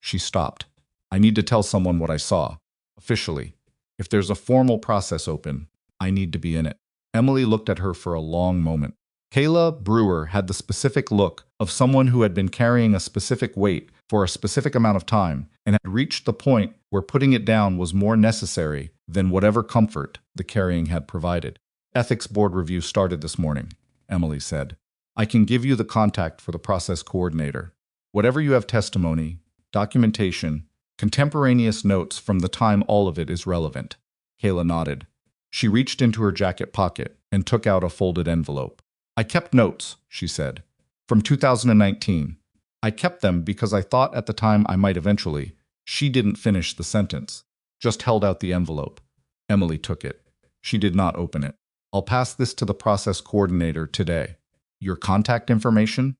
Speaker 1: She stopped. I need to tell someone what I saw. Officially. If there's a formal process open, I need to be in it. Emily looked at her for a long moment. Kayla Brewer had the specific look of someone who had been carrying a specific weight for a specific amount of time and had reached the point where putting it down was more necessary than whatever comfort the carrying had provided. Ethics board review started this morning, Emily said. I can give you the contact for the process coordinator. Whatever you have, testimony, documentation, contemporaneous notes from the time, all of it is relevant. Kayla nodded. She reached into her jacket pocket and took out a folded envelope. I kept notes, she said, from 2019. I kept them because I thought at the time I might eventually. She didn't finish the sentence, just held out the envelope. Emily took it. She did not open it. I'll pass this to the process coordinator today. Your contact information?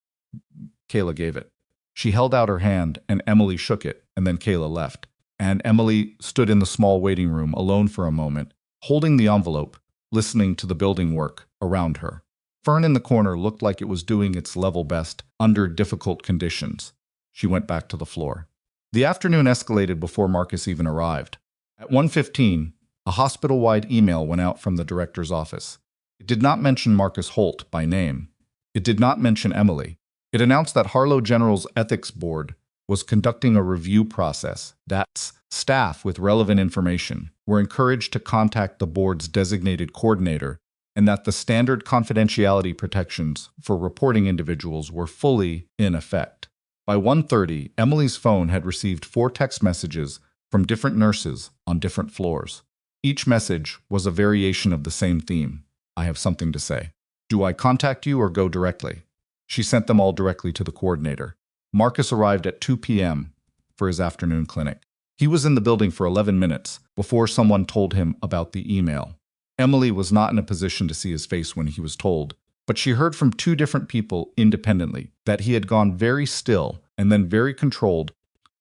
Speaker 1: Kayla gave it. She held out her hand and Emily shook it, and then Kayla left. And Emily stood in the small waiting room alone for a moment, holding the envelope, listening to the building work around her. Fern in the corner looked like it was doing its level best under difficult conditions. She went back to the floor. The afternoon escalated before Marcus even arrived. At 1:15, a hospital-wide email went out from the director's office. It did not mention Marcus Holt by name. It did not mention Emily. It announced that Harlow General's ethics board was conducting a review process. That staff with relevant information were encouraged to contact the board's designated coordinator, and that the standard confidentiality protections for reporting individuals were fully in effect. By 1:30, Emily's phone had received 4 text messages from different nurses on different floors. Each message was a variation of the same theme. I have something to say. Do I contact you or go directly? She sent them all directly to the coordinator. Marcus arrived at 2 p.m. for his afternoon clinic. He was in the building for 11 minutes before someone told him about the email. Emily was not in a position to see his face when he was told, but she heard from 2 different people independently that he had gone very still and then very controlled,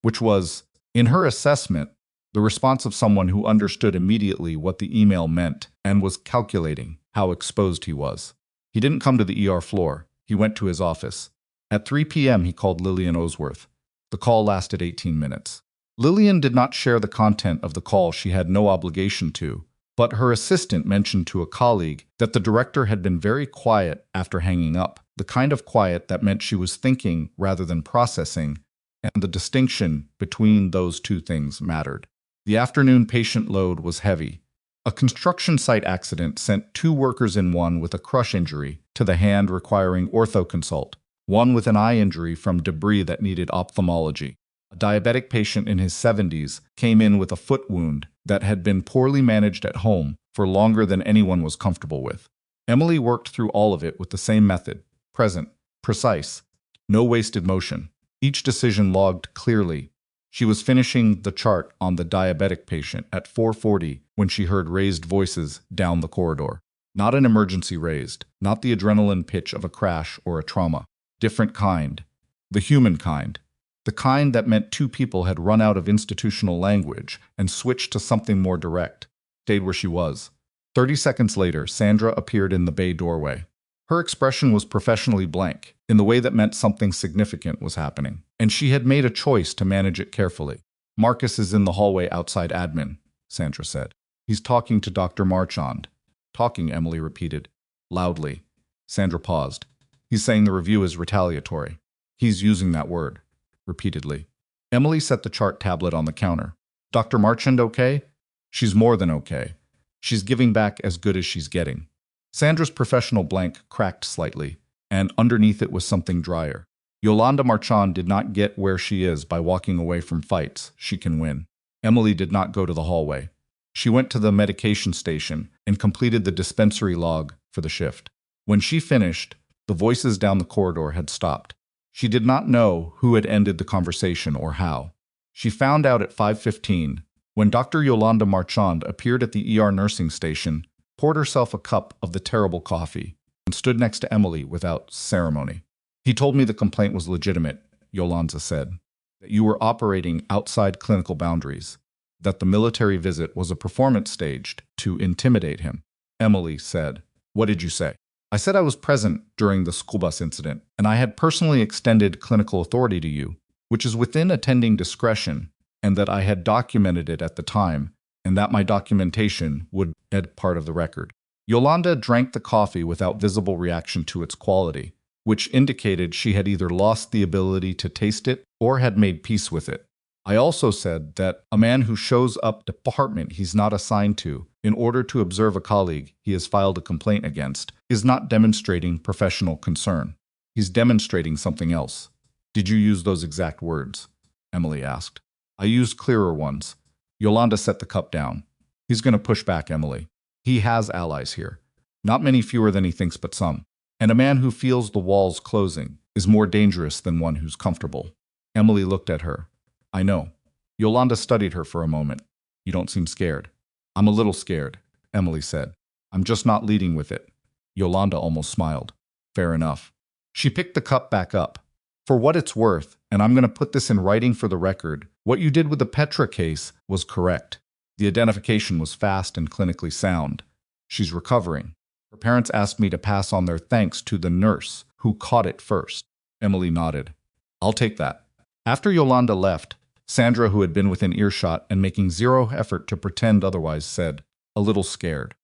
Speaker 1: which was, in her assessment, the response of someone who understood immediately what the email meant and was calculating how exposed he was. He didn't come to the ER floor. He went to his office. At 3 p.m., he called Lillian Osworth. The call lasted 18 minutes. Lillian did not share the content of the call. She had no obligation to, but her assistant mentioned to a colleague that the director had been very quiet after hanging up, the kind of quiet that meant she was thinking rather than processing, and the distinction between those 2 things mattered. The afternoon patient load was heavy. A construction site accident sent 2 workers in, one with a crush injury to the hand requiring ortho consult, one with an eye injury from debris that needed ophthalmology. A diabetic patient in his 70s came in with a foot wound that had been poorly managed at home for longer than anyone was comfortable with. Emily worked through all of it with the same method: present, precise, no wasted motion. each decision logged clearly. She was finishing the chart on the diabetic patient at 4:40 when she heard raised voices down the corridor. Not an emergency raised, not the adrenaline pitch of a crash or a trauma. Different kind. The human kind. The kind that meant two people had run out of institutional language and switched to something more direct. Stayed where she was. 30 seconds later, Sandra appeared in the bay doorway. Her expression was professionally blank, in the way that meant something significant was happening, and she had made a choice to manage it carefully. "Marcus is in the hallway outside admin," Sandra said. "He's talking to Dr. Marchand." "Talking," Emily repeated, loudly. Sandra paused. "He's saying the review is retaliatory." "He's using that word," repeatedly. Emily set the chart tablet on the counter. "Dr. Marchand okay?" "She's more than okay. She's giving back as good as she's getting." Sandra's professional blank cracked slightly, and underneath it was something drier. Yolanda Marchand did not get where she is by walking away from fights she can win. Emily did not go to the hallway. She went to the medication station and completed the dispensary log for the shift. When she finished, the voices down the corridor had stopped. She did not know who had ended the conversation or how. She found out at 5:15 when Dr. Yolanda Marchand appeared at the ER nursing station, poured herself a cup of the terrible coffee, and stood next to Emily without ceremony. "He told me the complaint was legitimate," Yolanda said, "that you were operating outside clinical boundaries, that the military visit was a performance staged to intimidate him." Emily said, "What did you say?" "I said I was present during the school bus incident, and I had personally extended clinical authority to you, which is within attending discretion, and that I had documented it at the time, and that my documentation would be part of the record." Yolanda drank the coffee without visible reaction to its quality, which indicated she had either lost the ability to taste it or had made peace with it. "I also said that a man who shows up at the department he's not assigned to in order to observe a colleague he has filed a complaint against is not demonstrating professional concern. He's demonstrating something else." "Did you use those exact words?" Emily asked. "I used clearer ones." Yolanda set the cup down. "He's going to push back, Emily. He has allies here. Not many fewer than he thinks, but some. And a man who feels the walls closing is more dangerous than one who's comfortable." Emily looked at her. "I know." Yolanda studied her for a moment. "You don't seem scared." "I'm a little scared," Emily said. "I'm just not leading with it." Yolanda almost smiled. "Fair enough." She picked the cup back up. "For what it's worth, and I'm going to put this in writing for the record, what you did with the Petra case was correct. The identification was fast and clinically sound. She's recovering. Her parents asked me to pass on their thanks to the nurse who caught it first." Emily nodded. "I'll take that." After Yolanda left, Sandra, who had been within earshot and making zero effort to pretend otherwise, said, "A little scared."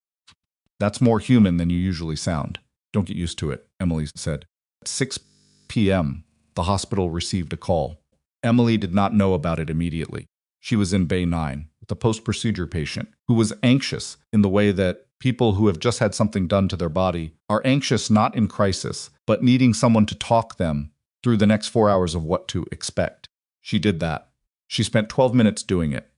Speaker 1: "That's more human than you usually sound. Don't get used to it," Emily said. At 6 p.m., the hospital received a call. Emily did not know about it immediately. She was in Bay 9 with a post-procedure patient who was anxious in the way that people who have just had something done to their body are anxious not in crisis, but needing someone to talk them through the next 4 hours of what to expect. She did that. She spent 12 minutes doing it.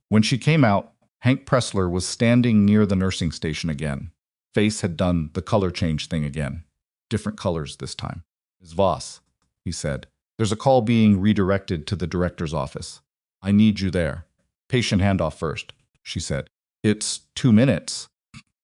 Speaker 1: When she came out, Hank Pressler was standing near the nursing station again. Face had done the color change thing again. Different colors this time. "Ms. Voss," he said, "there's a call being redirected to the director's office. I need you there." "Patient handoff first," she said. "It's 2 minutes,"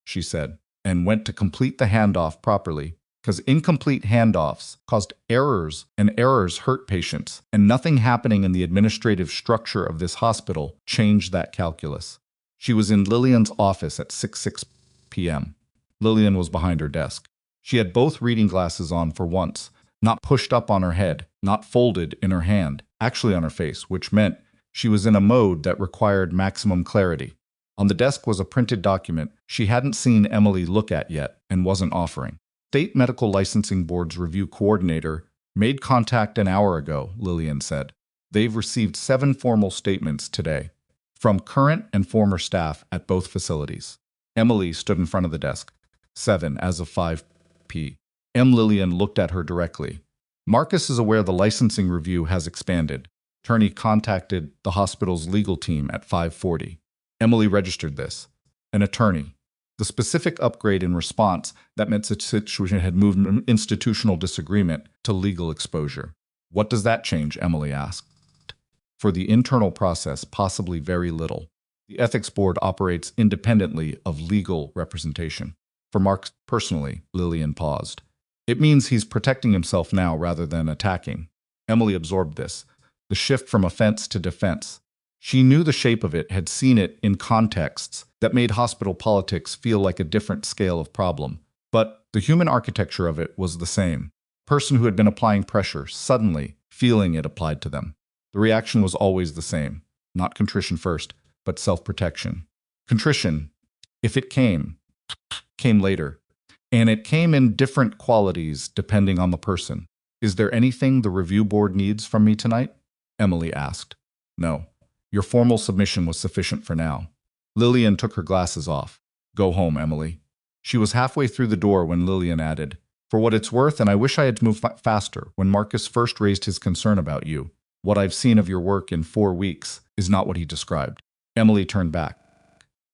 Speaker 1: she said, and went to complete the handoff properly, because incomplete handoffs caused errors, and errors hurt patients, and nothing happening in the administrative structure of this hospital changed that calculus. She was in Lillian's office at 6 p.m. Lillian was behind her desk. She had both reading glasses on for once, not pushed up on her head, not folded in her hand, actually on her face, which meant she was in a mode that required maximum clarity. On the desk was a printed document she hadn't seen Emily look at yet and wasn't offering. "State Medical Licensing Board's review coordinator made contact an hour ago," Lillian said. "They've received 7 formal statements today from current and former staff at both facilities." Emily stood in front of the desk. 7 as of 5 p.m. Lillian looked at her directly. "Marcus is aware the licensing review has expanded. Attorney contacted the hospital's legal team at 5:40. Emily registered this. An attorney. The specific upgrade in response that meant the situation had moved from institutional disagreement to legal exposure. What does that change? Emily asked. For the internal process, possibly very little. The ethics board operates independently of legal representation. For Mark personally, Lillian paused. It means he's protecting himself now rather than attacking. Emily absorbed this, the shift from offense to defense. She knew the shape of it, had seen it in contexts that made hospital politics feel like a different scale of problem. But the human architecture of it was the same. A person who had been applying pressure, suddenly feeling it applied to them. The reaction was always the same, not contrition first, but self-protection. Contrition, if it came later. And it came in different qualities depending on the person. Is there anything the review board needs from me tonight? Emily asked. No. Your formal submission was sufficient for now. Lillian took her glasses off. Go home, Emily. She was halfway through the door when Lillian added, for what it's worth, and I wish I had moved faster when Marcus first raised his concern about you. What I've seen of your work in 4 weeks is not what he described. Emily turned back.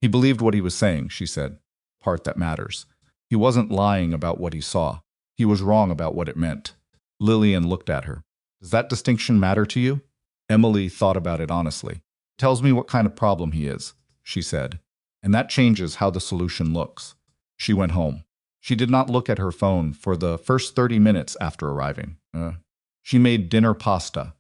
Speaker 1: He believed what he was saying, she said. Part that matters. He wasn't lying about what he saw. He was wrong about what it meant. Lillian looked at her. Does that distinction matter to you? Emily thought about it honestly. Tells me what kind of problem he is, she said. And that changes how the solution looks. She went home. She did not look at her phone for the first 30 minutes after arriving. She made dinner pasta.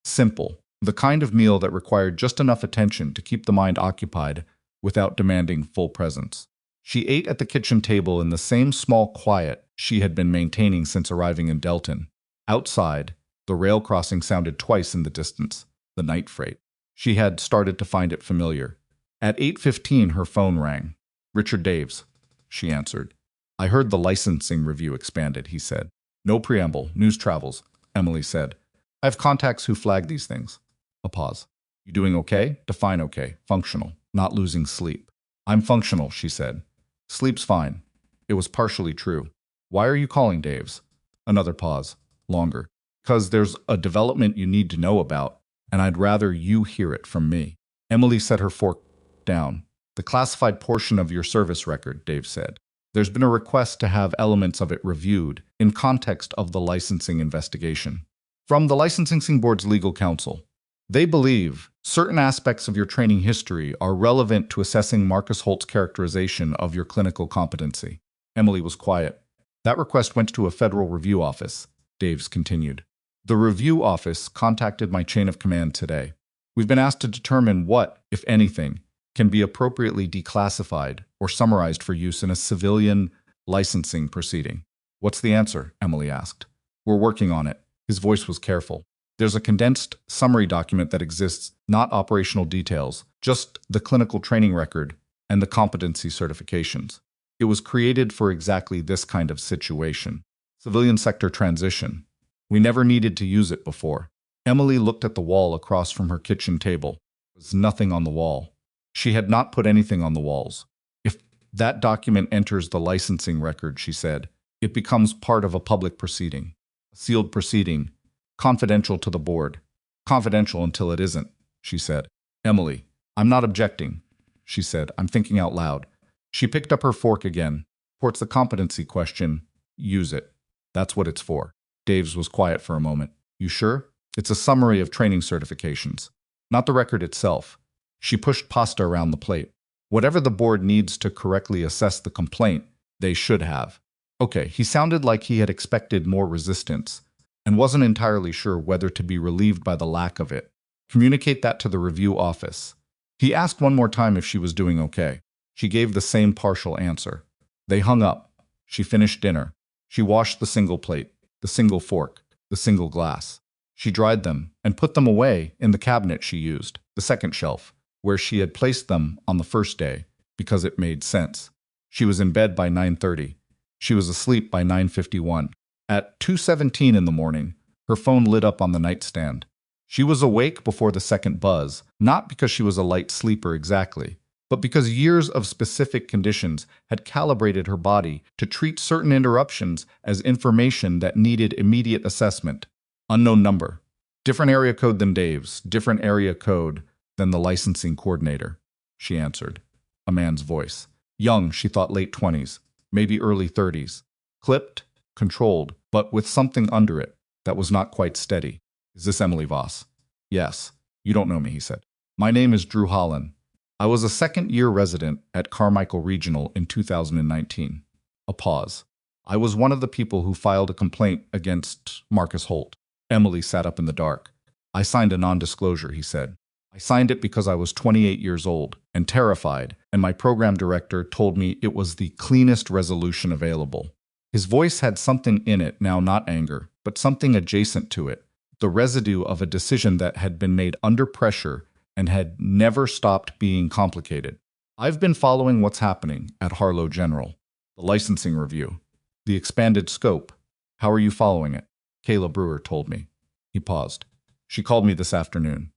Speaker 1: Simple. The kind of meal that required just enough attention to keep the mind occupied without demanding full presence. She ate at the kitchen table in the same small quiet she had been maintaining since arriving in Delton. Outside, the rail crossing sounded twice in the distance, the night freight. She had started to find it familiar. At 8:15, her phone rang. Richard Daves, she answered. I heard the licensing review expanded, he said. No preamble, news travels, Emily said. I have contacts who flag these things. A pause. You doing okay? Define okay. Functional, not losing sleep. I'm functional, she said. Sleep's fine. It was partially true. Why are you calling, Daves? Another pause. Longer. Because there's a development you need to know about, and I'd rather you hear it from me. Emily set her fork down. The classified portion of your service record, Dave said. There's been a request to have elements of it reviewed in context of the licensing investigation. From the Licensing Board's legal counsel. They believe certain aspects of your training history are relevant to assessing Marcus Holt's characterization of your clinical competency. Emily was quiet. That request went to a federal review office, Daves continued. The review office contacted my chain of command today. We've been asked to determine what, if anything, can be appropriately declassified or summarized for use in a civilian licensing proceeding. What's the answer? Emily asked. We're working on it. His voice was careful. There's a condensed summary document that exists, not operational details, just the clinical training record and the competency certifications. It was created for exactly this kind of situation. Civilian sector transition. We never needed to use it before. Emily looked at the wall across from her kitchen table. There was nothing on the wall. She had not put anything on the walls. If that document enters the licensing record, she said, it becomes part of a public proceeding. A sealed proceeding. Confidential to the board. Confidential until it isn't, she said. Emily, I'm not objecting, she said. I'm thinking out loud. She picked up her fork again. Ports the competency question. Use it. That's what it's for. Daves was quiet for a moment. You sure? It's a summary of training certifications, not the record itself. She pushed pasta around the plate. Whatever the board needs to correctly assess the complaint, they should have. Okay, he sounded like he had expected more resistance and wasn't entirely sure whether to be relieved by the lack of it. Communicate that to the review office. He asked one more time if she was doing okay. She gave the same partial answer. They hung up. She finished dinner. She washed the single plate, the single fork, the single glass. She dried them and put them away in the cabinet she used, the second shelf, where she had placed them on the first day, because it made sense. She was in bed by 9:30. She was asleep by 9:51. At 2:17 in the morning, her phone lit up on the nightstand. She was awake before the second buzz, not because she was a light sleeper exactly, but because years of specific conditions had calibrated her body to treat certain interruptions as information that needed immediate assessment. Unknown number. Different area code than Dave's, different area code than the licensing coordinator, she answered. A man's voice. Young, she thought late 20s, maybe early 30s. Clipped, controlled, but with something under it. that was not quite steady. Is this Emily Voss? Yes. You don't know me, he said. My name is Drew Holland. I was a second-year resident at Carmichael Regional in 2019. A pause. I was one of the people who filed a complaint against Marcus Holt. Emily sat up in the dark. I signed a non-disclosure, he said. I signed it because I was 28 years old and terrified, and my program director told me it was the cleanest resolution available. His voice had something in it, now not anger, but something adjacent to it, the residue of a decision that had been made under pressure and had never stopped being complicated. I've been following what's happening at Harlow General, the licensing review, the expanded scope. How are you following it? Kayla Brewer told me. He paused. She called me this afternoon.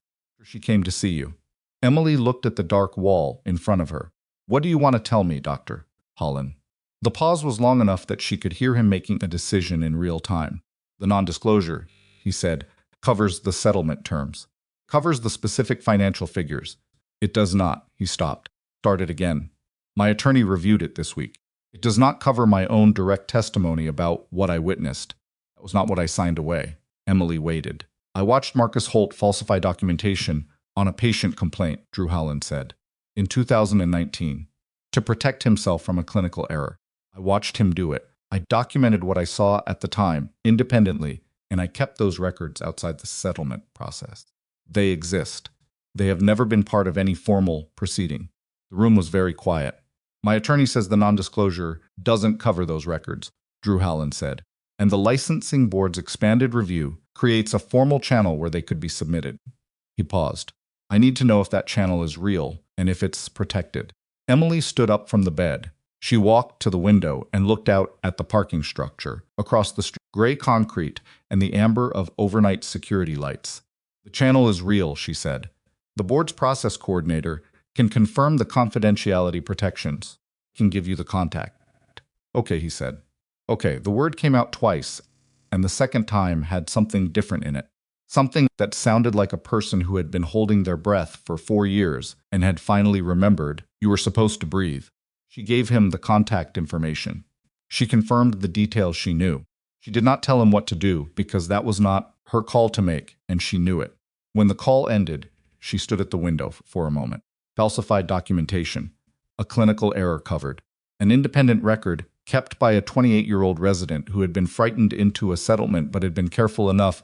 Speaker 1: She came to see you. Emily looked at the dark wall in front of her. What do you want to tell me, Dr. Holland? The pause was long enough that she could hear him making a decision in real time. The non-disclosure, he said, covers the settlement terms, covers the specific financial figures. It does not, he stopped, started again. My attorney reviewed it this week. It does not cover my own direct testimony about what I witnessed. That was not what I signed away. Emily waited. I watched Marcus Holt falsify documentation on a patient complaint, Drew Holland said, in 2019, to protect himself from a clinical error. I watched him do it. I documented what I saw at the time, independently, and I kept those records outside the settlement process. They exist. They have never been part of any formal proceeding. The room was very quiet. My attorney says the non-disclosure doesn't cover those records, Drew Holland said, and the licensing board's expanded review creates a formal channel where they could be submitted. He paused. I need to know if that channel is real and if it's protected. Emily stood up from the bed. She walked to the window and looked out at the parking structure, across the street, gray concrete and the amber of overnight security lights. The channel is real, she said. The board's process coordinator can confirm the confidentiality protections, can give you the contact. Okay, he said. Okay, the word came out twice, and the second time had something different in it. Something that sounded like a person who had been holding their breath for 4 years and had finally remembered, you were supposed to breathe. She gave him the contact information. She confirmed the details she knew. She did not tell him what to do because that was not her call to make, and she knew it. When the call ended, she stood at the window for a moment. Falsified documentation, a clinical error covered, an independent record kept by a 28-year-old resident who had been frightened into a settlement but had been careful enough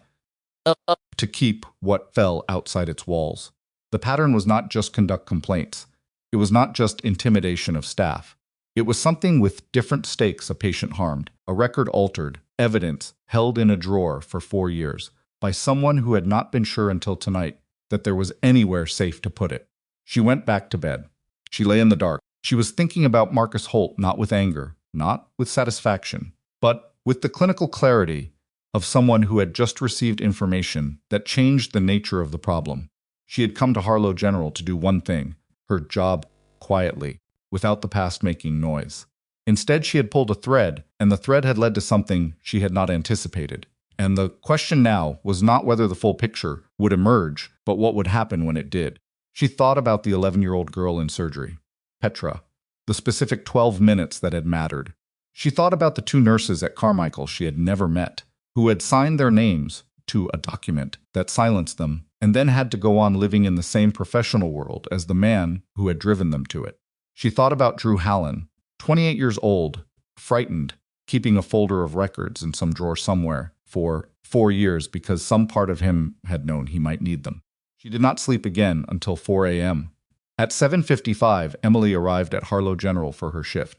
Speaker 1: to keep what fell outside its walls. The pattern was not just conduct complaints. It was not just intimidation of staff. It was something with different stakes: a patient harmed, a record altered, evidence held in a drawer for 4 years by someone who had not been sure until tonight that there was anywhere safe to put it. She went back to bed. She lay in the dark. She was thinking about Marcus Holt, not with anger, not with satisfaction, but with the clinical clarity of someone who had just received information that changed the nature of the problem. She had come to Harlow General to do one thing, her job quietly, without the past making noise. Instead, she had pulled a thread, and the thread had led to something she had not anticipated. And the question now was not whether the full picture would emerge, but what would happen when it did. She thought about the 11-year-old girl in surgery, Petra, the specific 12 minutes that had mattered. She thought about the 2 nurses at Carmichael she had never met, who had signed their names to a document that silenced them and then had to go on living in the same professional world as the man who had driven them to it. She thought about Drew Holland, 28 years old, frightened, keeping a folder of records in some drawer somewhere for 4 years because some part of him had known he might need them. She did not sleep again until 4 a.m. At 7:55, Emily arrived at Harlow General for her shift.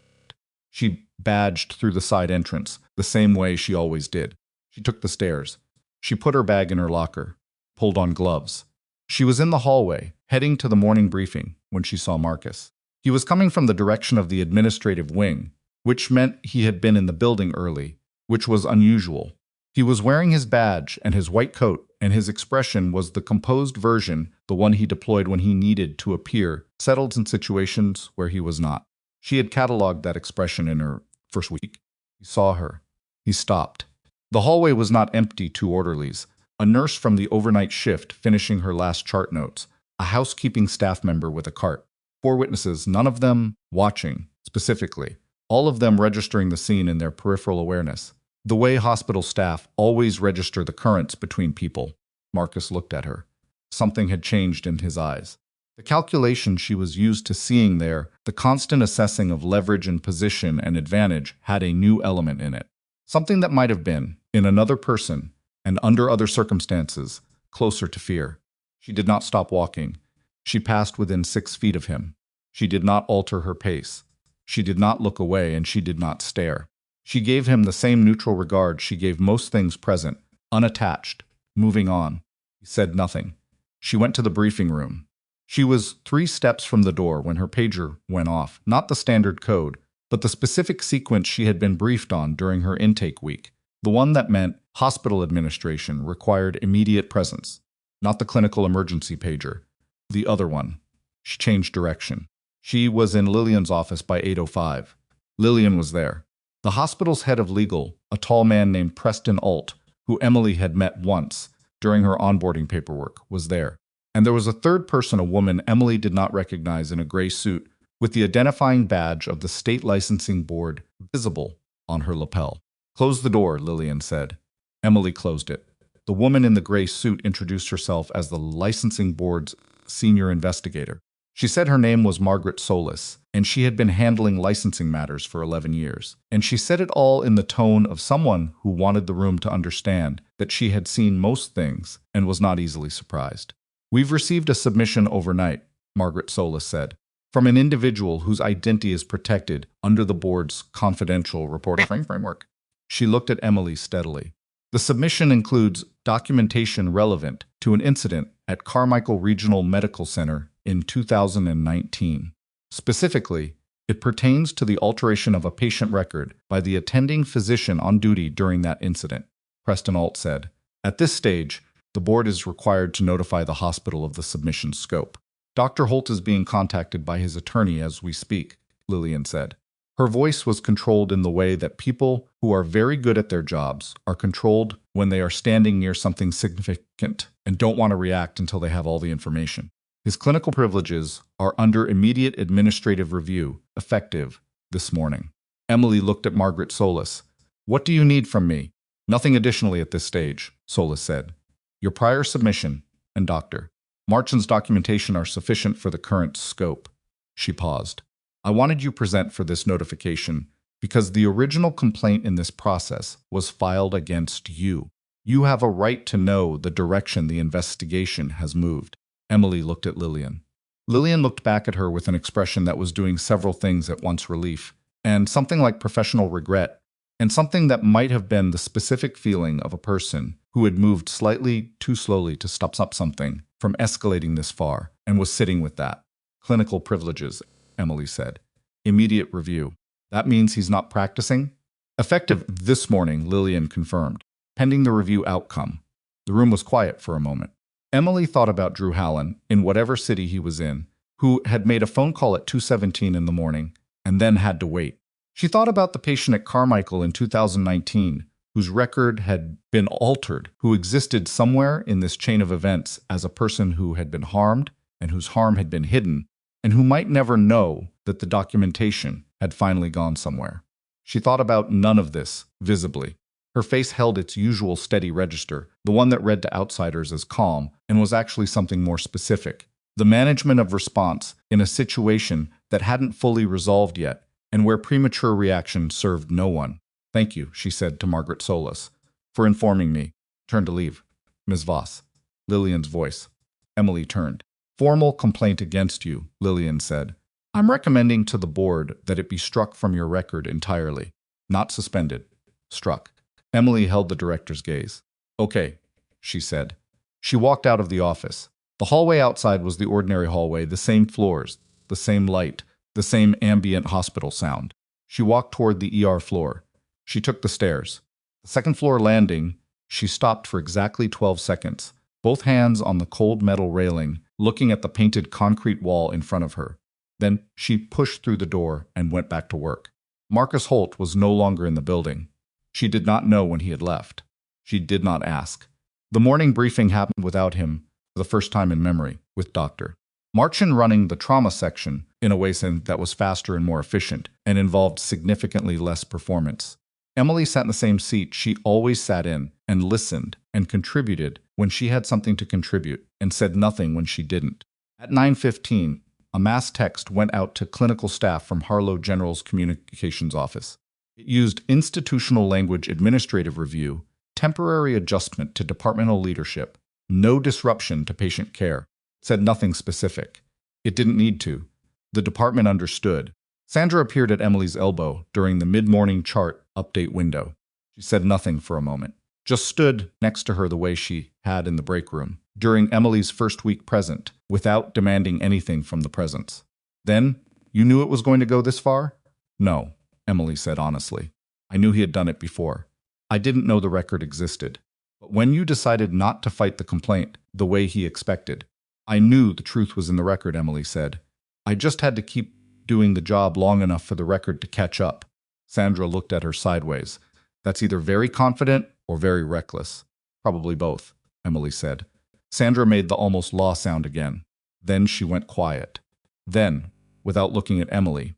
Speaker 1: She badged through the side entrance, the same way she always did. She took the stairs. She put her bag in her locker, pulled on gloves. She was in the hallway, heading to the morning briefing, when she saw Marcus. He was coming from the direction of the administrative wing, which meant he had been in the building early, which was unusual. He was wearing his badge and his white coat, and his expression was the composed version, the one he deployed when he needed to appear settled in situations where he was not. She had cataloged that expression in her first week. He saw her. He stopped. The hallway was not empty. 2 orderlies, a nurse from the overnight shift finishing her last chart notes, a housekeeping staff member with a cart, 4 witnesses, none of them watching specifically, all of them registering the scene in their peripheral awareness. The way hospital staff always register the currents between people. Marcus looked at her. Something had changed in his eyes. The calculation she was used to seeing there, the constant assessing of leverage and position and advantage, had a new element in it. Something that might have been, in another person, and under other circumstances, closer to fear. She did not stop walking. She passed within 6 feet of him. She did not alter her pace. She did not look away, and she did not stare. She gave him the same neutral regard she gave most things present, unattached, moving on. He said nothing. She went to the briefing room. She was 3 steps from the door when her pager went off, not the standard code, but the specific sequence she had been briefed on during her intake week, the one that meant hospital administration required immediate presence, not the clinical emergency pager, the other one. She changed direction. She was in Lillian's office by 8:05. Lillian was there. The hospital's head of legal, a tall man named Preston Holt, who Emily had met once during her onboarding paperwork, was there. And there was a third person, a woman Emily did not recognize, in a gray suit, with the identifying badge of the state licensing board visible on her lapel. "Close the door," Lillian said. Emily closed it. The woman in the gray suit introduced herself as the licensing board's senior investigator. She said her name was Margaret Solis, and she had been handling licensing matters for 11 years. And she said it all in the tone of someone who wanted the room to understand that she had seen most things and was not easily surprised. "We've received a submission overnight," Margaret Solis said, "from an individual whose identity is protected under the board's confidential reporting framework." She looked at Emily steadily. "The submission includes documentation relevant to an incident at Carmichael Regional Medical Center in 2019. Specifically, it pertains to the alteration of a patient record by the attending physician on duty during that incident," Preston Holt said. "At this stage, the board is required to notify the hospital of the submission scope. Dr. Holt is being contacted by his attorney as we speak," Lillian said. Her voice was controlled in the way that people who are very good at their jobs are controlled when they are standing near something significant and don't want to react until they have all the information. "His clinical privileges are under immediate administrative review, effective this morning." Emily looked at Margaret Solis. "What do you need from me?" "Nothing additionally at this stage," Solis said. "Your prior submission and Dr. Marchand's documentation are sufficient for the current scope." She paused. "I wanted you present for this notification because the original complaint in this process was filed against you. You have a right to know the direction the investigation has moved." Emily looked at Lillian. Lillian looked back at her with an expression that was doing several things at once: relief, and something like professional regret, and something that might have been the specific feeling of a person who had moved slightly too slowly to stop something from escalating this far, and was sitting with that. "Clinical privileges," Emily said. "Immediate review. That means he's not practicing?" "Effective this morning," Lillian confirmed. "Pending the review outcome." The room was quiet for a moment. Emily thought about Drew Hallen, in whatever city he was in, who had made a phone call at 2:17 in the morning and then had to wait. She thought about the patient at Carmichael in 2019, whose record had been altered, who existed somewhere in this chain of events as a person who had been harmed and whose harm had been hidden, and who might never know that the documentation had finally gone somewhere. She thought about none of this, visibly. Her face held its usual steady register, the one that read to outsiders as calm, and was actually something more specific. The management of response in a situation that hadn't fully resolved yet, and where premature reaction served no one. "Thank you," she said to Margaret Solis, "for informing me." "Turn to leave." "Ms. Voss." Lillian's voice. Emily turned. "Formal complaint against you," Lillian said. "I'm recommending to the board that it be struck from your record entirely. Not suspended. Struck." Emily held the director's gaze. "Okay," she said. She walked out of the office. The hallway outside was the ordinary hallway, the same floors, the same light, the same ambient hospital sound. She walked toward the ER floor. She took the stairs. The second floor landing, she stopped for exactly 12 seconds, both hands on the cold metal railing, looking at the painted concrete wall in front of her. Then she pushed through the door and went back to work. Marcus Holt was no longer in the building. She did not know when he had left. She did not ask. The morning briefing happened without him for the first time in memory, with Dr. Marchand running the trauma section in a way that was faster and more efficient and involved significantly less performance. Emily sat in the same seat she always sat in and listened and contributed when she had something to contribute and said nothing when she didn't. At 9:15, a mass text went out to clinical staff from Harlow General's communications office. It used institutional language administrative review, temporary adjustment to departmental leadership, no disruption to patient care. It said nothing specific. It didn't need to. The department understood. Sandra appeared at Emily's elbow during the mid-morning chart update window. She said nothing for a moment, just stood next to her the way she had in the break room during Emily's first week present, without demanding anything from the presence. Then, you knew it was going to go this far? No, Emily said honestly. I knew he had done it before. I didn't know the record existed. But when you decided not to fight the complaint the way he expected, I knew the truth was in the record, Emily said. I just had to keep doing the job long enough for the record to catch up. Sandra looked at her sideways. That's either very confident or very reckless. Probably both, Emily said. Sandra made the almost law sound again. Then she went quiet. Then, without looking at Emily,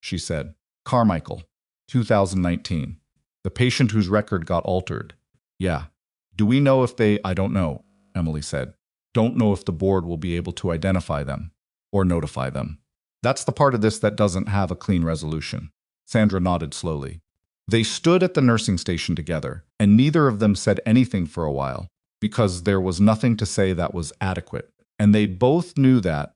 Speaker 1: she said, Carmichael, 2019. The patient whose record got altered. Yeah. Do we know if I don't know, Emily said. Don't know if the board will be able to identify them or notify them. That's the part of this that doesn't have a clean resolution. Sandra nodded slowly. They stood at the nursing station together, and neither of them said anything for a while, because there was nothing to say that was adequate. And they both knew that,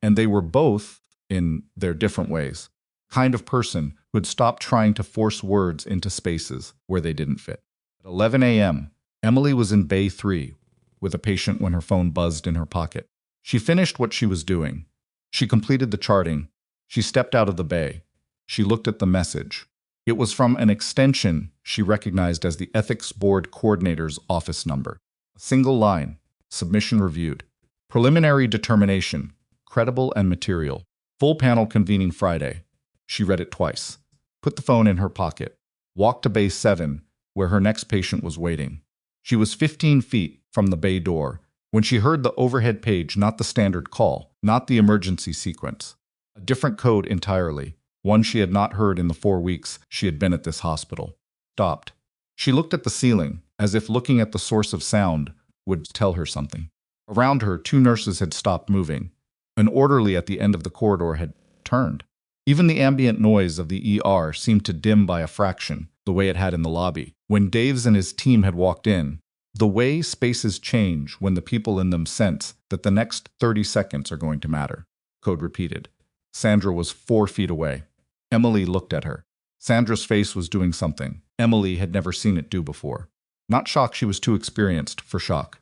Speaker 1: and they were both, in their different ways, kind of person who had stopped trying to force words into spaces where they didn't fit. At 11 a.m., Emily was in Bay 3 with a patient when her phone buzzed in her pocket. She finished what she was doing. She completed the charting. She stepped out of the bay. She looked at the message. It was from an extension she recognized as the Ethics Board Coordinator's office number. A single line, submission reviewed. Preliminary determination, credible and material. Full panel convening Friday. She read it twice. Put the phone in her pocket. Walked to Bay 7, where her next patient was waiting. She was 15 feet from the bay door when she heard the overhead page, not the standard call, not the emergency sequence. A different code entirely, one she had not heard in the 4 weeks she had been at this hospital. Stopped. She looked at the ceiling, as if looking at the source of sound would tell her something. Around her, 2 nurses had stopped moving. An orderly at the end of the corridor had turned. Even the ambient noise of the ER seemed to dim by a fraction, the way it had in the lobby. When Daves and his team had walked in, the way spaces change when the people in them sense that the next 30 seconds are going to matter. Code repeated. Sandra was 4 feet away. Emily looked at her. Sandra's face was doing something Emily had never seen it do before. Not shock, she was too experienced for shock.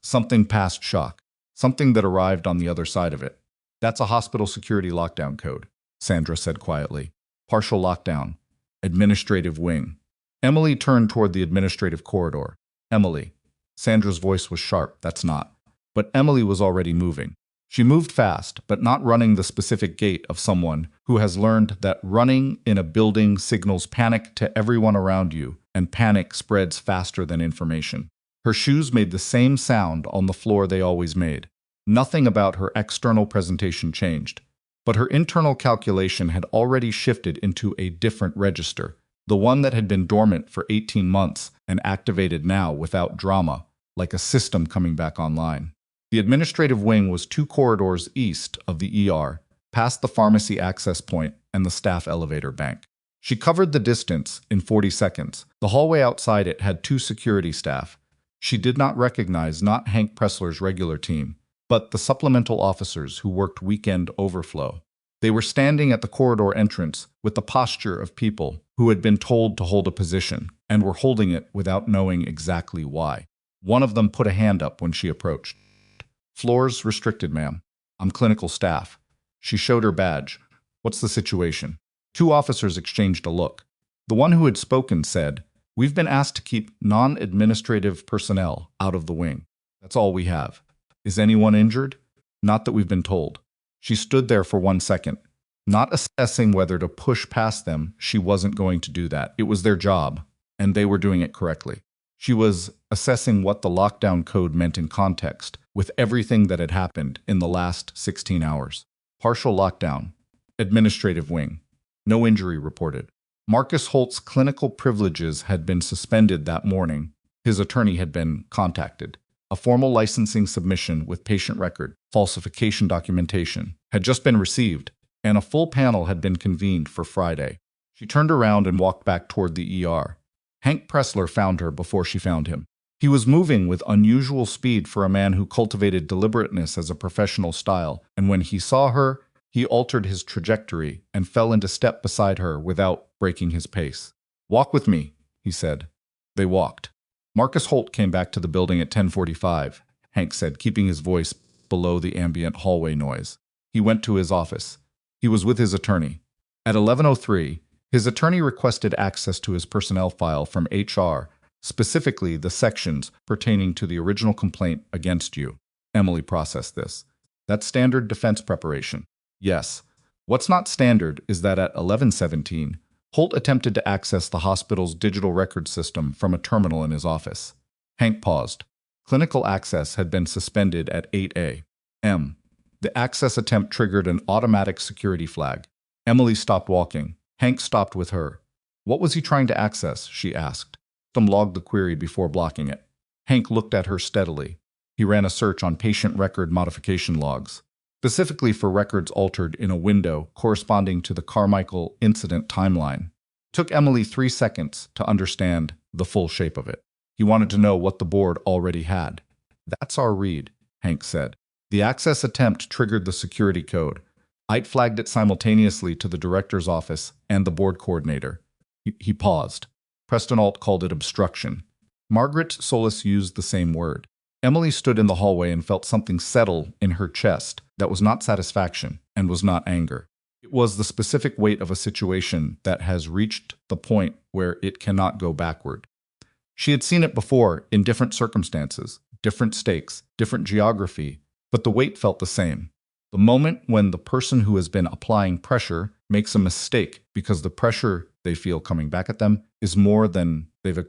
Speaker 1: Something past shock. Something that arrived on the other side of it. That's a hospital security lockdown code, Sandra said quietly. Partial lockdown. Administrative wing. Emily turned toward the administrative corridor. Emily. Sandra's voice was sharp, that's not. But Emily was already moving. She moved fast, but not running the specific gait of someone who has learned that running in a building signals panic to everyone around you, and panic spreads faster than information. Her shoes made the same sound on the floor they always made. Nothing about her external presentation changed, but her internal calculation had already shifted into a different register, the one that had been dormant for 18 months and activated now without drama, like a system coming back online. The administrative wing was 2 corridors east of the ER, past the pharmacy access point and the staff elevator bank. She covered the distance in 40 seconds. The hallway outside it had 2 security staff. She did not recognize not Hank Pressler's regular team, but the supplemental officers who worked weekend overflow. They were standing at the corridor entrance with the posture of people who had been told to hold a position and were holding it without knowing exactly why. One of them put a hand up when she approached. Floors restricted, ma'am. I'm clinical staff. She showed her badge. What's the situation? 2 officers exchanged a look. The one who had spoken said, "We've been asked to keep non-administrative personnel out of the wing. That's all we have. Is anyone injured? Not that we've been told." She stood there for 1 second, not assessing whether to push past them. She wasn't going to do that. It was their job, and they were doing it correctly. She was assessing what the lockdown code meant in context, with everything that had happened in the last 16 hours. Partial lockdown. Administrative wing. No injury reported. Marcus Holt's clinical privileges had been suspended that morning. His attorney had been contacted. A formal licensing submission with patient record, falsification documentation, had just been received, and a full panel had been convened for Friday. She turned around and walked back toward the ER. Hank Pressler found her before she found him. He was moving with unusual speed for a man who cultivated deliberateness as a professional style, and when he saw her, he altered his trajectory and fell into step beside her without breaking his pace. "Walk with me," he said. They walked. Marcus Holt came back to the building at 10:45, Hank said, keeping his voice below the ambient hallway noise. He went to his office. He was with his attorney. At 11:03, his attorney requested access to his personnel file from HR, specifically the sections pertaining to the original complaint against you. Emily processed this. That's standard defense preparation. Yes. What's not standard is that at 11:17, Holt attempted to access the hospital's digital record system from a terminal in his office. Hank paused. Clinical access had been suspended at 8 a.m. The access attempt triggered an automatic security flag. Emily stopped walking. Hank stopped with her. What was he trying to access? She asked. System logged the query before blocking it. Hank looked at her steadily. He ran a search on patient record modification logs, specifically for records altered in a window corresponding to the Carmichael incident timeline. It took Emily 3 seconds to understand the full shape of it. He wanted to know what the board already had. That's our read, Hank said. The access attempt triggered the security code. I'd flagged it simultaneously to the director's office and the board coordinator. He paused. Preston Alt called it obstruction. Margaret Solis used the same word. Emily stood in the hallway and felt something settle in her chest that was not satisfaction and was not anger. It was the specific weight of a situation that has reached the point where it cannot go backward. She had seen it before in different circumstances, different stakes, different geography, but the weight felt the same. The moment when the person who has been applying pressure makes a mistake because the pressure they feel coming back at them is more than they've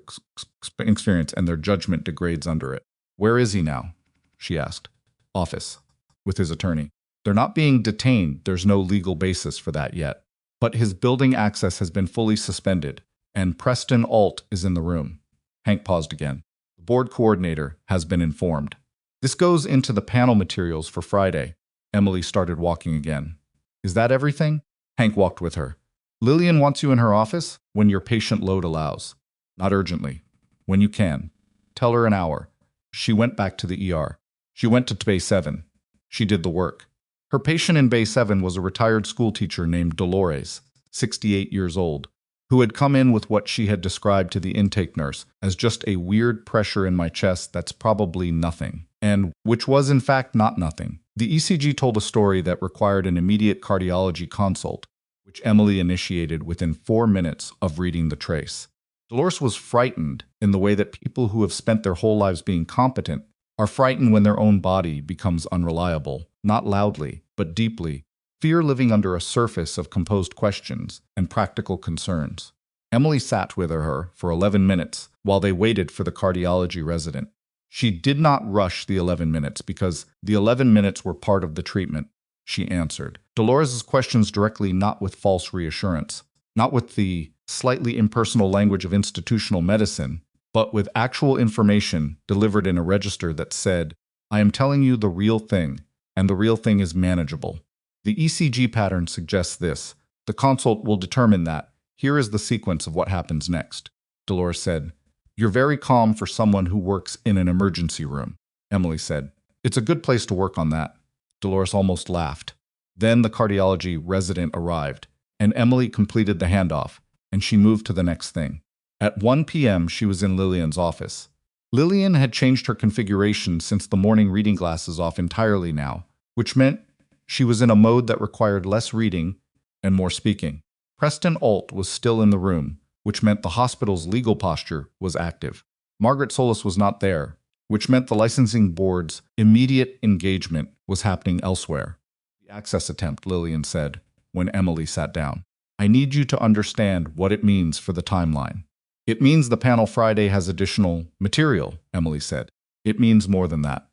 Speaker 1: experienced and their judgment degrades under it. Where is he now? She asked. Office. With his attorney. They're not being detained. There's no legal basis for that yet. But his building access has been fully suspended, and Preston Alt is in the room. Hank paused again. The board coordinator has been informed. This goes into the panel materials for Friday. Emily started walking again. Is that everything? Hank walked with her. Lillian wants you in her office when your patient load allows. Not urgently. When you can. Tell her an hour. She went back to the ER. She went to Bay 7. She did the work. Her patient in Bay 7 was a retired schoolteacher named Dolores, 68 years old, who had come in with what she had described to the intake nurse as just a weird pressure in my chest that's probably nothing, and which was in fact not nothing. The ECG told a story that required an immediate cardiology consult, which Emily initiated within 4 minutes of reading the trace. Dolores was frightened in the way that people who have spent their whole lives being competent are frightened when their own body becomes unreliable, not loudly, but deeply, fear living under a surface of composed questions and practical concerns. Emily sat with her for 11 minutes while they waited for the cardiology resident. She did not rush the 11 minutes because the 11 minutes were part of the treatment, she answered. Dolores' questions directly, not with false reassurance, not with the slightly impersonal language of institutional medicine, but with actual information delivered in a register that said, I am telling you the real thing, and the real thing is manageable. The ECG pattern suggests this. The consult will determine that. Here is the sequence of what happens next. Dolores said, You're very calm for someone who works in an emergency room. Emily said, It's a good place to work on that. Dolores almost laughed. Then the cardiology resident arrived, and Emily completed the handoff, and she moved to the next thing. At 1 p.m., she was in Lillian's office. Lillian had changed her configuration since the morning reading glasses off entirely now, which meant she was in a mode that required less reading and more speaking. Preston Alt was still in the room, which meant the hospital's legal posture was active. Margaret Solis was not there, which meant the licensing board's immediate engagement was happening elsewhere. The access attempt, Lillian said, when Emily sat down. I need you to understand what it means for the timeline. It means the panel Friday has additional material, Emily said. It means more than that.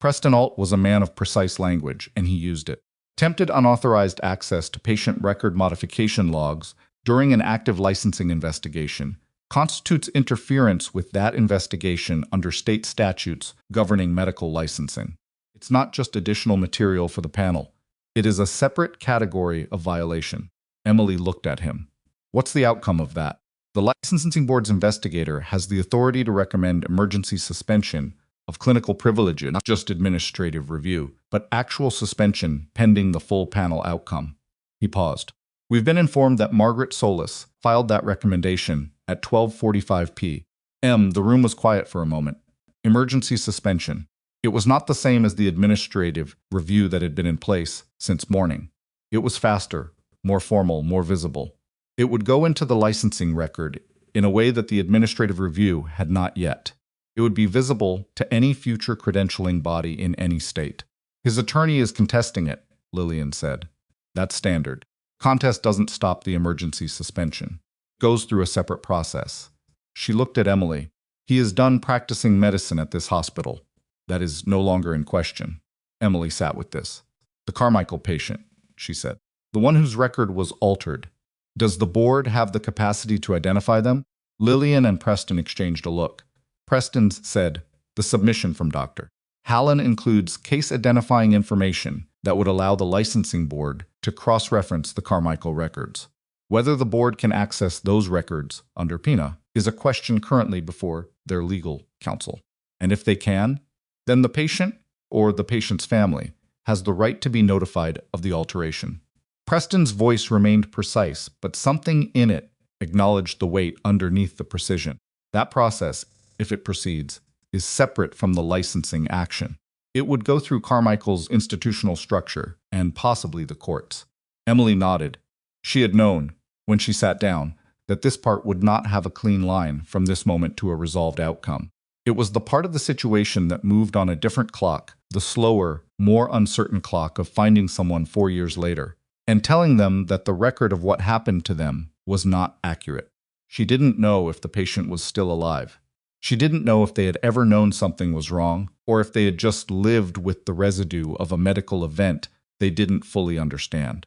Speaker 1: Preston Alt was a man of precise language, and he used it. Attempted unauthorized access to patient record modification logs during an active licensing investigation constitutes interference with that investigation under state statutes governing medical licensing. It's not just additional material for the panel. It is a separate category of violation. Emily looked at him. What's the outcome of that? The licensing board's investigator has the authority to recommend emergency suspension of clinical privilege, not just administrative review, but actual suspension pending the full panel outcome. He paused. We've been informed that Margaret Solis filed that recommendation at 12:45 p.m. The room was quiet for a moment. Emergency suspension. It was not the same as the administrative review that had been in place since morning. It was faster, more formal, more visible. It would go into the licensing record in a way that the administrative review had not yet. It would be visible to any future credentialing body in any state. His attorney is contesting it, Lillian said. That's standard. Contest doesn't stop the emergency suspension. It goes through a separate process. She looked at Emily. He is done practicing medicine at this hospital. That is no longer in question. Emily sat with this. The Carmichael patient, she said. The one whose record was altered. Does the board have the capacity to identify them? Lillian and Preston exchanged a look. Preston said, the submission from Dr. Hallen includes case-identifying information that would allow the licensing board to cross-reference the Carmichael records. Whether the board can access those records under PINA is a question currently before their legal counsel. And if they can, then the patient or the patient's family has the right to be notified of the alteration. Preston's voice remained precise, but something in it acknowledged the weight underneath the precision. That process, if it proceeds, is separate from the licensing action. It would go through Carmichael's institutional structure and possibly the courts. Emily nodded. She had known, when she sat down, that this part would not have a clean line from this moment to a resolved outcome. It was the part of the situation that moved on a different clock, the slower, more uncertain clock of finding someone 4 years later, and telling them that the record of what happened to them was not accurate. She didn't know if the patient was still alive. She didn't know if they had ever known something was wrong, or if they had just lived with the residue of a medical event they didn't fully understand.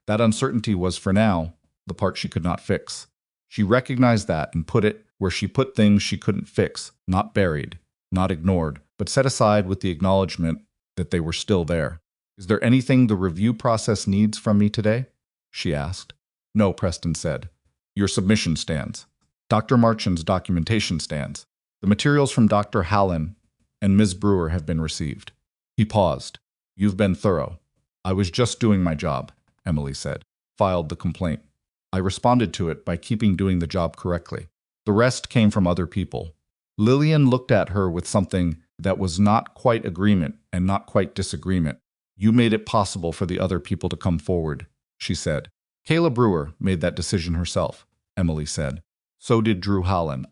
Speaker 1: That uncertainty was, for now, the part she could not fix. She recognized that and put it where she put things she couldn't fix, not buried, not ignored, but set aside with the acknowledgement that they were still there. Is there anything the review process needs from me today? She asked. No, Preston said. Your submission stands. Dr. Marchand's documentation stands. The materials from Dr. Hallen and Ms. Brewer have been received. He paused. You've been thorough. I was just doing my job, Emily said. Filed the complaint. I responded to it by keeping doing the job correctly. The rest came from other people. Lillian looked at her with something that was not quite agreement and not quite disagreement. You made it possible for the other people to come forward, she said. Kayla Brewer made that decision herself, Emily said. So did Drew Hallen.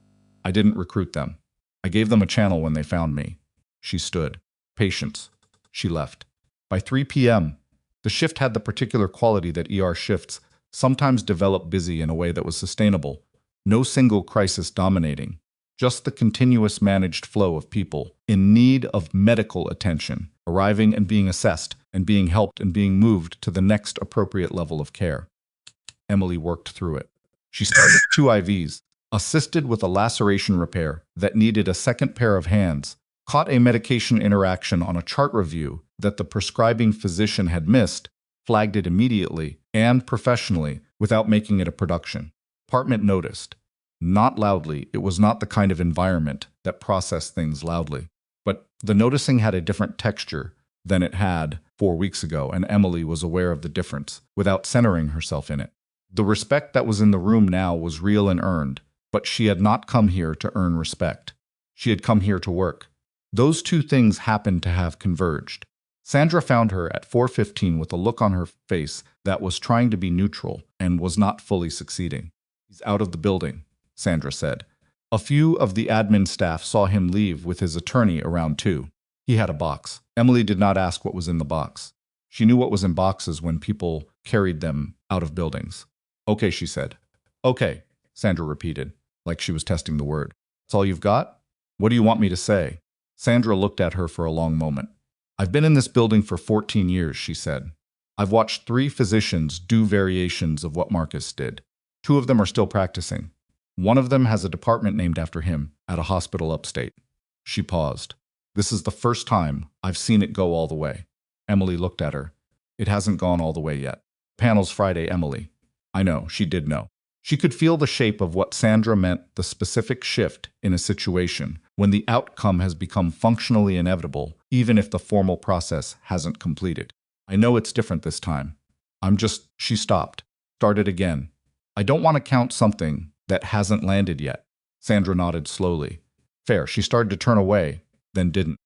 Speaker 1: I didn't recruit them. I gave them a channel when they found me. She stood. Patience. She left. By 3 p.m., the shift had the particular quality that ER shifts sometimes develop busy in a way that was sustainable. No single crisis dominating. Just the continuous managed flow of people in need of medical attention, arriving and being assessed, and being helped and being moved to the next appropriate level of care. Emily worked through it. She started 2 IVs, assisted with a laceration repair that needed a second pair of hands, caught a medication interaction on a chart review that the prescribing physician had missed, flagged it immediately and professionally without making it a production. Department noticed. Not loudly, it was not the kind of environment that processed things loudly. But the noticing had a different texture than it had 4 weeks ago, and Emily was aware of the difference without centering herself in it. The respect that was in the room now was real and earned, but she had not come here to earn respect. She had come here to work. Those two things happened to have converged. Sandra found her at 4:15 with a look on her face that was trying to be neutral and was not fully succeeding. He's out of the building, Sandra said. A few of the admin staff saw him leave with his attorney around 2. He had a box. Emily did not ask what was in the box. She knew what was in boxes when people carried them out of buildings. Okay, she said. Okay, Sandra repeated, like she was testing the word. That's all you've got? What do you want me to say? Sandra looked at her for a long moment. I've been in this building for 14 years, she said. I've watched 3 physicians do variations of what Marcus did. Two of them are still practicing. One of them has a department named after him at a hospital upstate. She paused. This is the first time I've seen it go all the way. Emily looked at her. It hasn't gone all the way yet. Panel's Friday, Emily. I know, she did know. She could feel the shape of what Sandra meant, the specific shift in a situation when the outcome has become functionally inevitable, even if the formal process hasn't completed. I know it's different this time. She stopped, started again. I don't want to count something that hasn't landed yet. Sandra nodded slowly. Fair. She started to turn away, then didn't.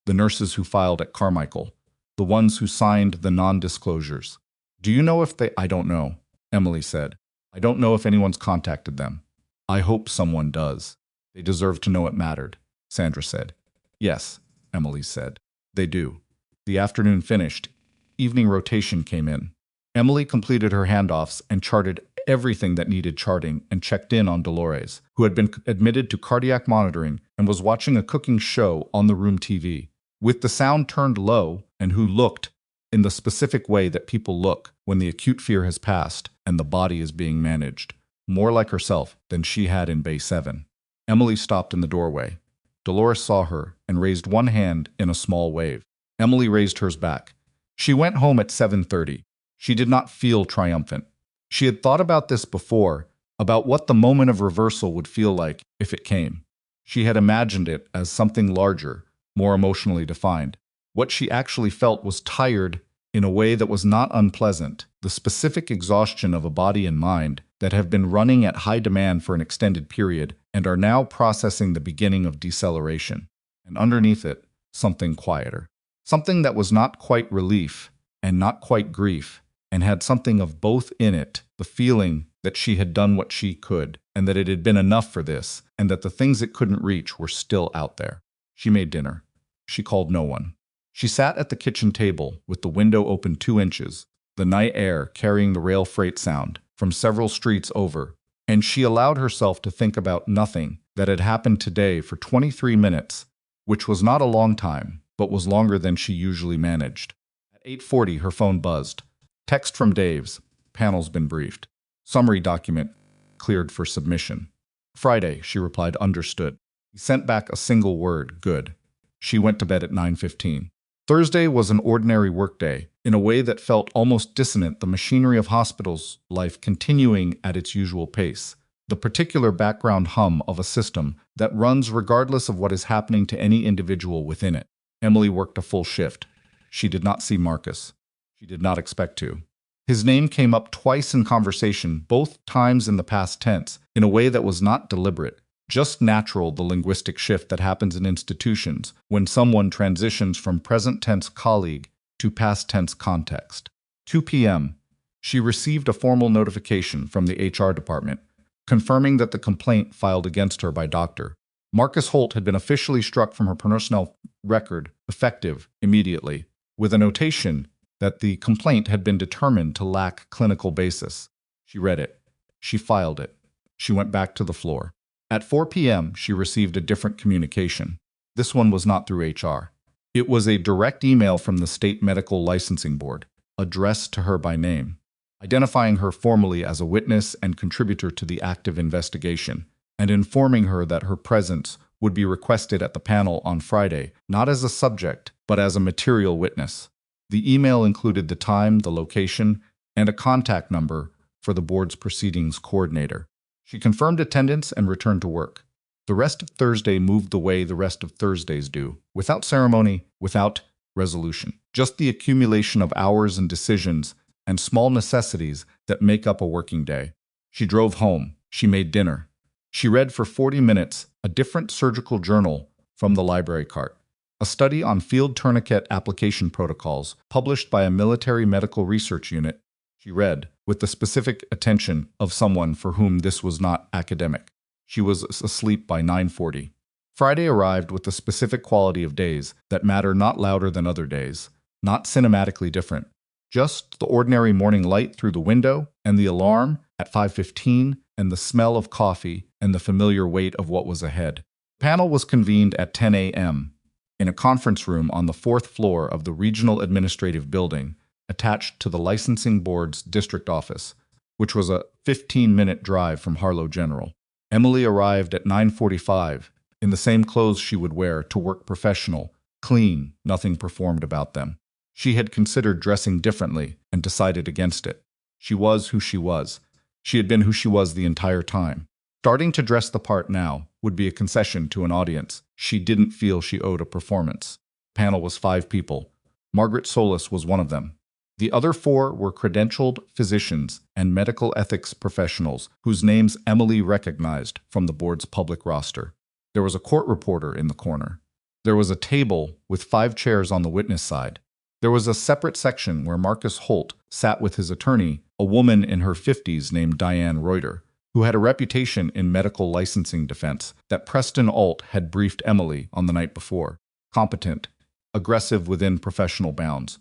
Speaker 1: The nurses who filed at Carmichael. The ones who signed the non-disclosures. Do you know if they— I don't know, Emily said. I don't know if anyone's contacted them. I hope someone does. They deserve to know it mattered, Sandra said. Yes, Emily said. They do. The afternoon finished. Evening rotation came in. Emily completed her handoffs and charted everything that needed charting and checked in on Dolores, who had been admitted to cardiac monitoring and was watching a cooking show on the room TV, with the sound turned low, and who looked in the specific way that people look when the acute fear has passed and the body is being managed, more like herself than she had in Bay 7. Emily stopped in the doorway. Dolores saw her and raised one hand in a small wave. Emily raised hers back. She went home at 7:30. She did not feel triumphant. She had thought about this before, about what the moment of reversal would feel like if it came. She had imagined it as something larger, more emotionally defined. What she actually felt was tired in a way that was not unpleasant, the specific exhaustion of a body and mind that have been running at high demand for an extended period and are now processing the beginning of deceleration. And underneath it, something quieter. Something that was not quite relief and not quite grief, and had something of both in it, the feeling that she had done what she could, and that it had been enough for this, and that the things it couldn't reach were still out there. She made dinner. She called no one. She sat at the kitchen table with the window open 2 inches, the night air carrying the rail freight sound from several streets over, and she allowed herself to think about nothing that had happened today for 23 minutes, which was not a long time, but was longer than she usually managed. At 8:40, her phone buzzed. Text from Dave's. Panel's been briefed. Summary document cleared for submission. Friday, she replied, understood. He sent back a single word, good. She went to bed at 9:15. Thursday was an ordinary workday, in a way that felt almost dissonant, the machinery of hospital's life continuing at its usual pace, the particular background hum of a system that runs regardless of what is happening to any individual within it. Emily worked a full shift. She did not see Marcus. She did not expect to. His name came up twice in conversation, both times in the past tense, in a way that was not deliberate, just natural, the linguistic shift that happens in institutions when someone transitions from present tense colleague to past tense context. 2 p.m. She received a formal notification from the HR department, confirming that the complaint filed against her by Dr. Marcus Holt had been officially struck from her personnel record, effective immediately, with a notation that the complaint had been determined to lack clinical basis. She read it. She filed it. She went back to the floor. At 4 p.m., she received a different communication. This one was not through HR. It was a direct email from the State Medical Licensing Board, addressed to her by name, identifying her formally as a witness and contributor to the active investigation, and informing her that her presence would be requested at the panel on Friday, not as a subject, but as a material witness. The email included the time, the location, and a contact number for the board's proceedings coordinator. She confirmed attendance and returned to work. The rest of Thursday moved the way the rest of Thursdays do, without ceremony, without resolution. Just the accumulation of hours and decisions and small necessities that make up a working day. She drove home. She made dinner. She read for 40 minutes a different surgical journal from the library cart. A study on field tourniquet application protocols published by a military medical research unit. She read, with the specific attention of someone for whom this was not academic. She was asleep by 9:40. Friday arrived with the specific quality of days that matter, not louder than other days, not cinematically different. Just the ordinary morning light through the window, and the alarm at 5:15, and the smell of coffee, and the familiar weight of what was ahead. The panel was convened at 10 a.m. in a conference room on the 4th floor of the Regional Administrative Building, attached to the Licensing Board's district office. which was a 15-minute drive from Harlow General. Emily arrived at 9:45 in the same clothes she would wear to work, professional, clean, nothing performed about them. She had considered dressing differently and decided against it. She was who she was. She had been who she was the entire time. Starting to dress the part now would be a concession to an audience she didn't feel she owed a performance. The panel was 5 people. Margaret Solis was one of them. The other 4 were credentialed physicians and medical ethics professionals whose names Emily recognized from the board's public roster. There was a court reporter in the corner. There was a table with 5 chairs on the witness side. There was a separate section where Marcus Holt sat with his attorney, a woman in her 50s named Diane Reuter, who had a reputation in medical licensing defense that Preston Alt had briefed Emily on the night before. Competent, aggressive within professional bounds,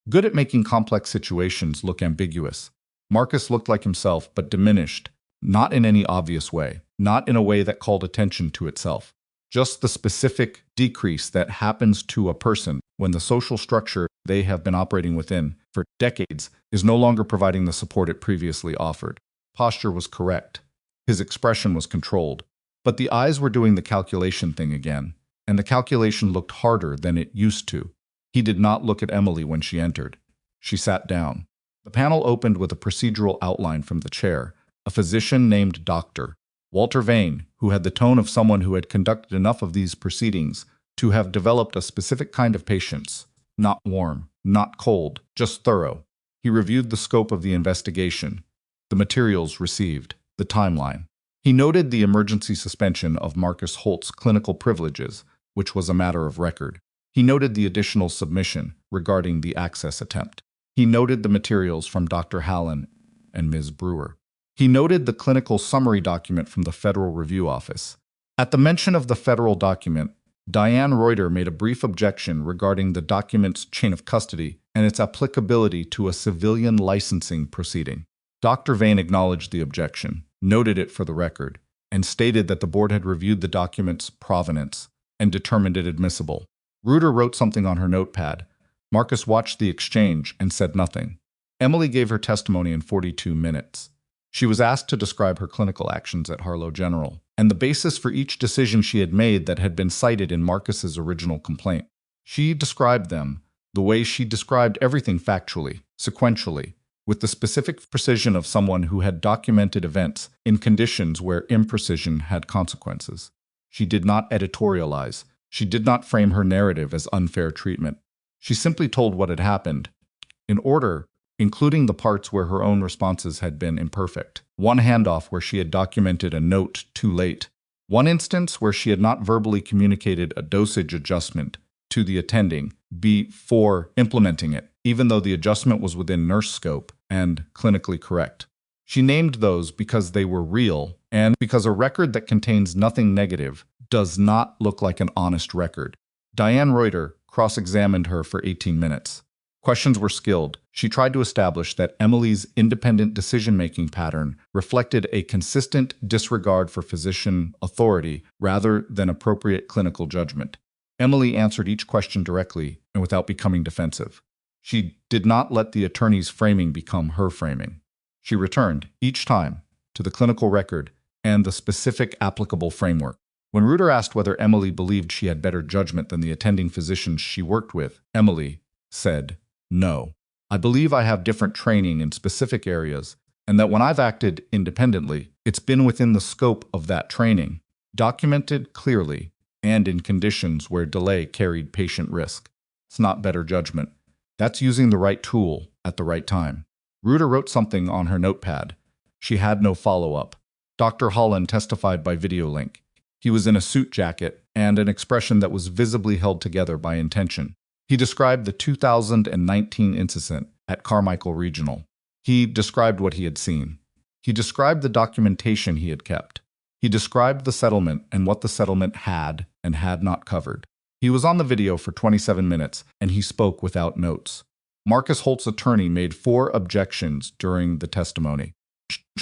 Speaker 1: good at making complex situations look ambiguous. Marcus looked like himself, but diminished, not in any obvious way, not in a way that called attention to itself. Just the specific decrease that happens to a person when the social structure they have been operating within for decades is no longer providing the support it previously offered. Posture was correct. His expression was controlled. But the eyes were doing the calculation thing again, and the calculation looked harder than it used to. He did not look at Emily when she entered. She sat down. The panel opened with a procedural outline from the chair, a physician named Dr. Walter Vane, who had the tone of someone who had conducted enough of these proceedings to have developed a specific kind of patience. Not warm, not cold, just thorough. He reviewed the scope of the investigation, the materials received, the timeline. He noted the emergency suspension of Marcus Holt's clinical privileges, which was a matter of record. He noted the additional submission regarding the access attempt. He noted the materials from Dr. Hallen and Ms. Brewer. He noted the clinical summary document from the Federal Review Office. At the mention of the federal document, Diane Reuter made a brief objection regarding the document's chain of custody and its applicability to a civilian licensing proceeding. Dr. Vane acknowledged the objection, noted it for the record, and stated that the board had reviewed the document's provenance and determined it admissible. Reuter wrote something on her notepad. Marcus watched the exchange and said nothing. Emily gave her testimony in 42 minutes. She was asked to describe her clinical actions at Harlow General and the basis for each decision she had made that had been cited in Marcus's original complaint. She described them the way she described everything factually, sequentially, with the specific precision of someone who had documented events in conditions where imprecision had consequences. She did not editorialize. She did not frame her narrative as unfair treatment. She simply told what had happened, in order, including the parts where her own responses had been imperfect. One handoff where she had documented a note too late. One instance where she had not verbally communicated a dosage adjustment to the attending before implementing it, even though the adjustment was within nurse scope and clinically correct. She named those because they were real and because a record that contains nothing negative does not look like an honest record. Diane Reuter cross-examined her for 18 minutes. Questions were skilled. She tried to establish that Emily's independent decision-making pattern reflected a consistent disregard for physician authority rather than appropriate clinical judgment. Emily answered each question directly and without becoming defensive. She did not let the attorney's framing become her framing. She returned, each time, to the clinical record and the specific applicable framework. When Reuter asked whether Emily believed she had better judgment than the attending physicians she worked with, Emily said, "No. I believe I have different training in specific areas, and that when I've acted independently, it's been within the scope of that training, documented clearly, and in conditions where delay carried patient risk. It's not better judgment. That's using the right tool at the right time." Reuter wrote something on her notepad. She had no follow-up. Dr. Holland testified by video link. He was in a suit jacket and an expression that was visibly held together by intention. He described the 2019 incident at Carmichael Regional. He described what he had seen. He described the documentation he had kept. He described the settlement and what the settlement had and had not covered. He was on the video for 27 minutes, and he spoke without notes. Marcus Holt's attorney made 4 objections during the testimony.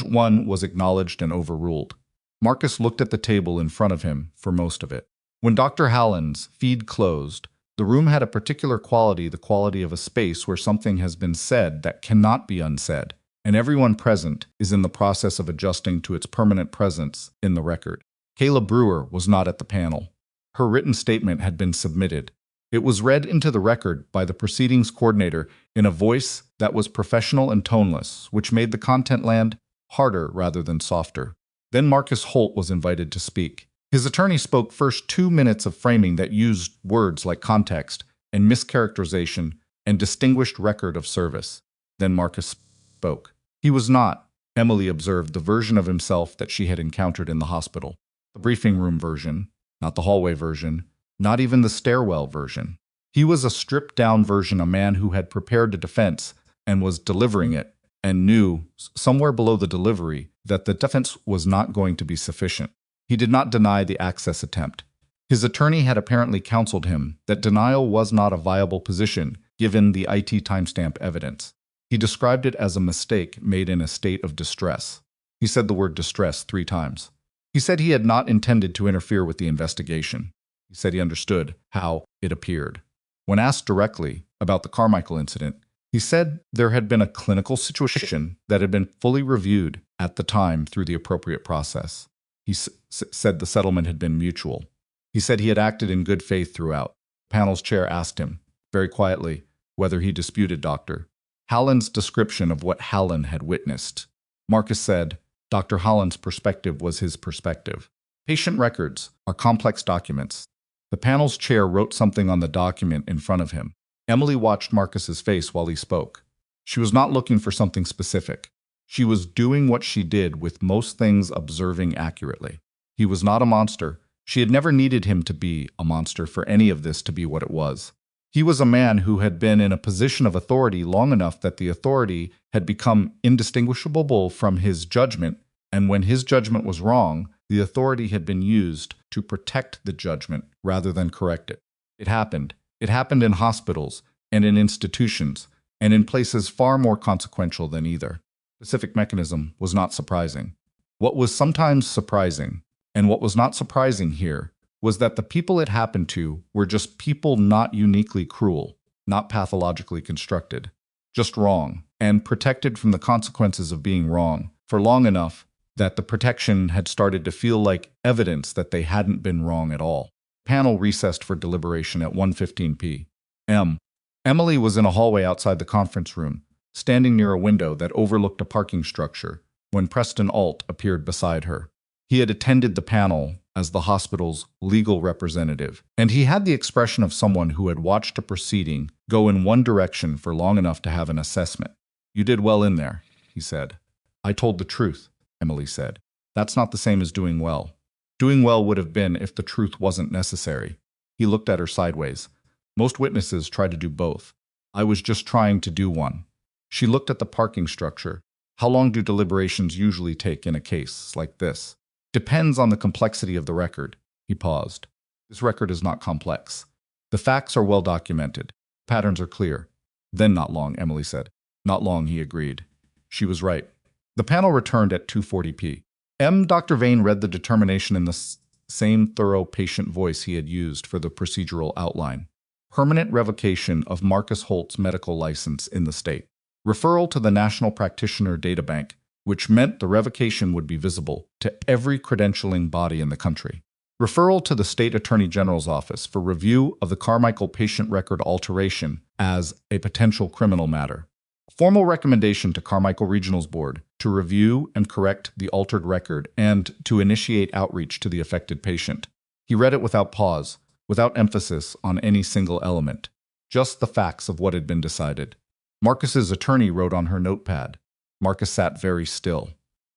Speaker 1: One was acknowledged and overruled. Marcus looked at the table in front of him for most of it. When Dr. Hallen's feed closed, the room had a particular quality, the quality of a space where something has been said that cannot be unsaid. and everyone present is in the process of adjusting to its permanent presence in the record. Kayla Brewer was not at the panel. Her written statement had been submitted. It was read into the record by the proceedings coordinator in a voice that was professional and toneless, which made the content land harder rather than softer. Then Marcus Holt was invited to speak. His attorney spoke first 2 minutes of framing that used words like context and mischaracterization and distinguished record of service. Then Marcus spoke. He was not, Emily observed, the version of himself that she had encountered in the hospital. The briefing room version, not the hallway version, not even the stairwell version. He was a stripped-down version, a man who had prepared a defense and was delivering it, and knew, somewhere below the delivery, that the defense was not going to be sufficient. He did not deny the access attempt. His attorney had apparently counseled him that denial was not a viable position given the IT timestamp evidence. He described it as a mistake made in a state of distress. He said the word distress 3 times. He said he had not intended to interfere with the investigation. He said he understood how it appeared. When asked directly about the Carmichael incident, he said there had been a clinical situation that had been fully reviewed at the time through the appropriate process. He said the settlement had been mutual. He said he had acted in good faith throughout. The panel's chair asked him, very quietly, whether he disputed Dr. Hallen's description of what Hallen had witnessed. Marcus said Dr. Hallen's perspective was his perspective. Patient records are complex documents. The panel's chair wrote something on the document in front of him. Emily watched Marcus's face while he spoke. She was not looking for something specific. She was doing what she did with most things, observing accurately. He was not a monster. She had never needed him to be a monster for any of this to be what it was. He was a man who had been in a position of authority long enough that the authority had become indistinguishable from his judgment, and when his judgment was wrong, the authority had been used to protect the judgment rather than correct it. It happened. It happened in hospitals and in institutions and in places far more consequential than either. Specific mechanism was not surprising. What was sometimes surprising, and what was not surprising here, was that the people it happened to were just people not uniquely cruel, not pathologically constructed, just wrong, and protected from the consequences of being wrong for long enough that the protection had started to feel like evidence that they hadn't been wrong at all. Panel recessed for deliberation at 1:15 p.m. Emily was in a hallway outside the conference room, standing near a window that overlooked a parking structure, when Preston Alt appeared beside her. He had attended the panel as the hospital's legal representative, and he had the expression of someone who had watched a proceeding go in one direction for long enough to have an assessment. "You did well in there," he said. "I told the truth," Emily said. "That's not the same as doing well. Doing well would have been if the truth wasn't necessary." He looked at her sideways. "Most witnesses try to do both. I was just trying to do one." She looked at the parking structure. "How long do deliberations usually take in a case like this?" "Depends on the complexity of the record." He paused. "This record is not complex. The facts are well documented. Patterns are clear." "Then not long," Emily said. "Not long," he agreed. She was right. The panel returned at 2:40 p.m. Dr. Vane read the determination in the same thorough, patient voice he had used for the procedural outline. Permanent revocation of Marcus Holt's medical license in the state. Referral to the National Practitioner Data Bank, which meant the revocation would be visible to every credentialing body in the country. Referral to the State Attorney General's office for review of the Carmichael patient record alteration as a potential criminal matter. Formal recommendation to Carmichael Regional's Board to review and correct the altered record and to initiate outreach to the affected patient. He read it without pause, without emphasis on any single element, just the facts of what had been decided. Marcus's attorney wrote on her notepad. Marcus sat very still.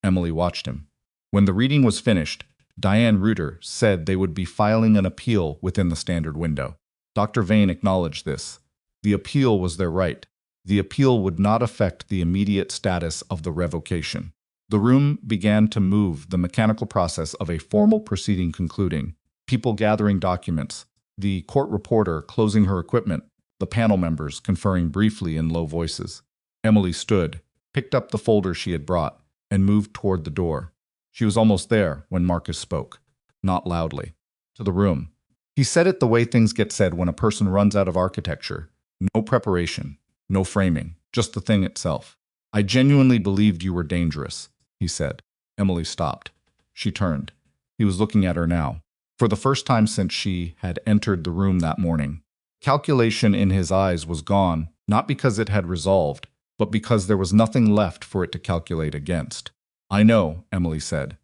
Speaker 1: Emily watched him. When the reading was finished, Diane Reuter said they would be filing an appeal within the standard window. Dr. Vane acknowledged this. The appeal was their right. The appeal would not affect the immediate status of the revocation. The room began to move, the mechanical process of a formal proceeding concluding, people gathering documents, the court reporter closing her equipment, the panel members conferring briefly in low voices. Emily stood, picked up the folder she had brought, and moved toward the door. She was almost there when Marcus spoke, not loudly, to the room. He said it the way things get said when a person runs out of architecture. No preparation, no framing, just the thing itself. I genuinely believed you were dangerous, he said. Emily stopped. She turned. He was looking at her now. For the first time since she had entered the room that morning. Calculation in his eyes was gone, not because it had resolved, but because there was nothing left for it to calculate against. I know, Emily said.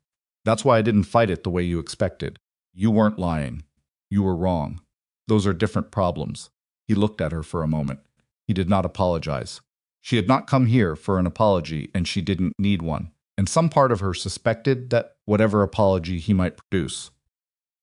Speaker 1: That's why I didn't fight it the way you expected. You weren't lying. You were wrong. Those are different problems. He looked at her for a moment. He did not apologize. She had not come here for an apology, and she didn't need one. And some part of her suspected that whatever apology he might produce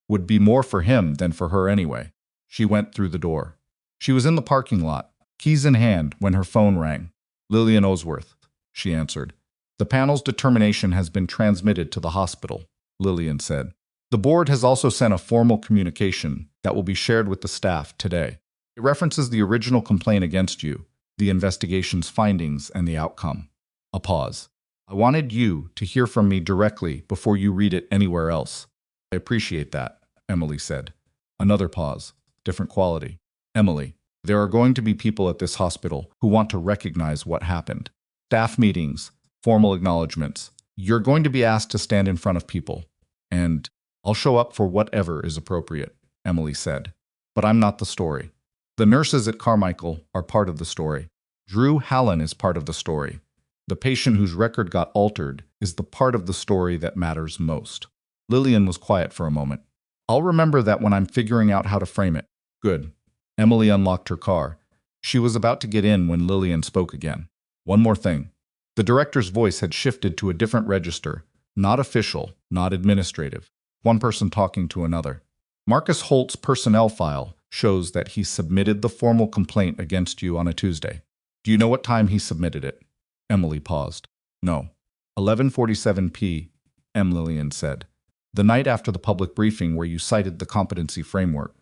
Speaker 1: would be more for him than for her anyway. She went through the door. She was in the parking lot, keys in hand, when her phone rang. Lillian Osworth, she answered. The panel's determination has been transmitted to the hospital, Lillian said. The board has also sent a formal communication that will be shared with the staff today. It references the original complaint against you, the investigation's findings, and the outcome. A pause. I wanted you to hear from me directly before you read it anywhere else. I appreciate that, Emily said. Another pause. Different quality. Emily, there are going to be people at this hospital who want to recognize what happened. Staff meetings, formal acknowledgments. You're going to be asked to stand in front of people. And I'll show up for whatever is appropriate, Emily said. But I'm not the story. The nurses at Carmichael are part of the story. Drew Hallen is part of the story. The patient whose record got altered is the part of the story that matters most. Lillian was quiet for a moment. I'll remember that when I'm figuring out how to frame it. Good. Emily unlocked her car. She was about to get in when Lillian spoke again. One more thing. The director's voice had shifted to a different register, not official, not administrative. One person talking to another. Marcus Holt's personnel file shows that he submitted the formal complaint against you on a Tuesday. Do you know what time he submitted it? Emily paused. No. 11:47 p.m., Lillian said. The night after the public briefing where you cited the competency framework.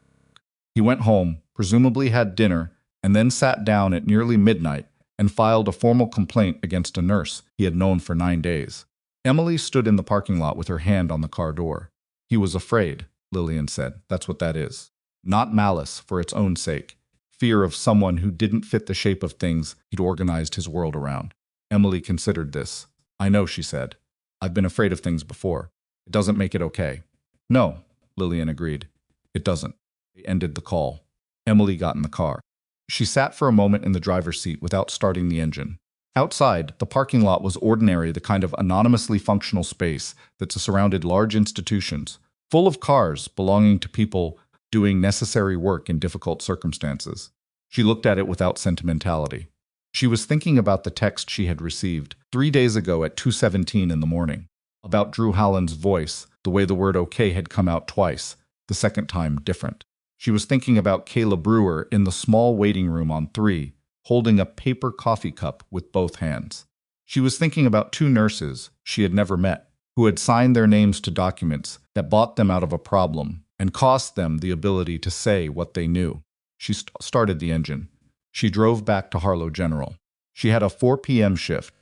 Speaker 1: He went home, presumably had dinner, and then sat down at nearly midnight and filed a formal complaint against a nurse he had known for 9 days. Emily stood in the parking lot with her hand on the car door. He was afraid, Lillian said. That's what that is. Not malice for its own sake. Fear of someone who didn't fit the shape of things he'd organized his world around. Emily considered this. I know, she said. I've been afraid of things before. It doesn't make it okay. No, Lillian agreed. It doesn't. They ended the call. Emily got in the car. She sat for a moment in the driver's seat without starting the engine. Outside, the parking lot was ordinary, the kind of anonymously functional space that surrounded large institutions, full of cars belonging to people doing necessary work in difficult circumstances. She looked at it without sentimentality. She was thinking about the text she had received 3 days ago at 2:17 in the morning, about Drew Hallen's voice, the way the word okay had come out twice, the second time different. She was thinking about Kayla Brewer in the small waiting room on 3, holding a paper coffee cup with both hands. She was thinking about 2 nurses she had never met, who had signed their names to documents that bought them out of a problem and cost them the ability to say what they knew. She started the engine. She drove back to Harlow General. She had a 4 p.m. shift.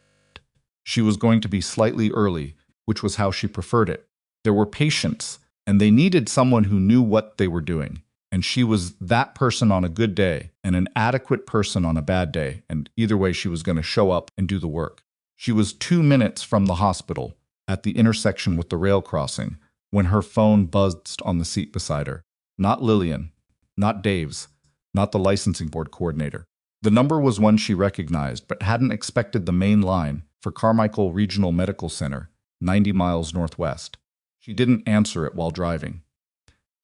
Speaker 1: She was going to be slightly early, which was how she preferred it. There were patients, and they needed someone who knew what they were doing. And she was that person on a good day and an adequate person on a bad day, and either way she was going to show up and do the work. She was 2 minutes from the hospital, at the intersection with the rail crossing, when her phone buzzed on the seat beside her. Not Lillian, not Dave's, not the licensing board coordinator. The number was one she recognized, but hadn't expected the main line for Carmichael Regional Medical Center, 90 miles northwest. She didn't answer it while driving.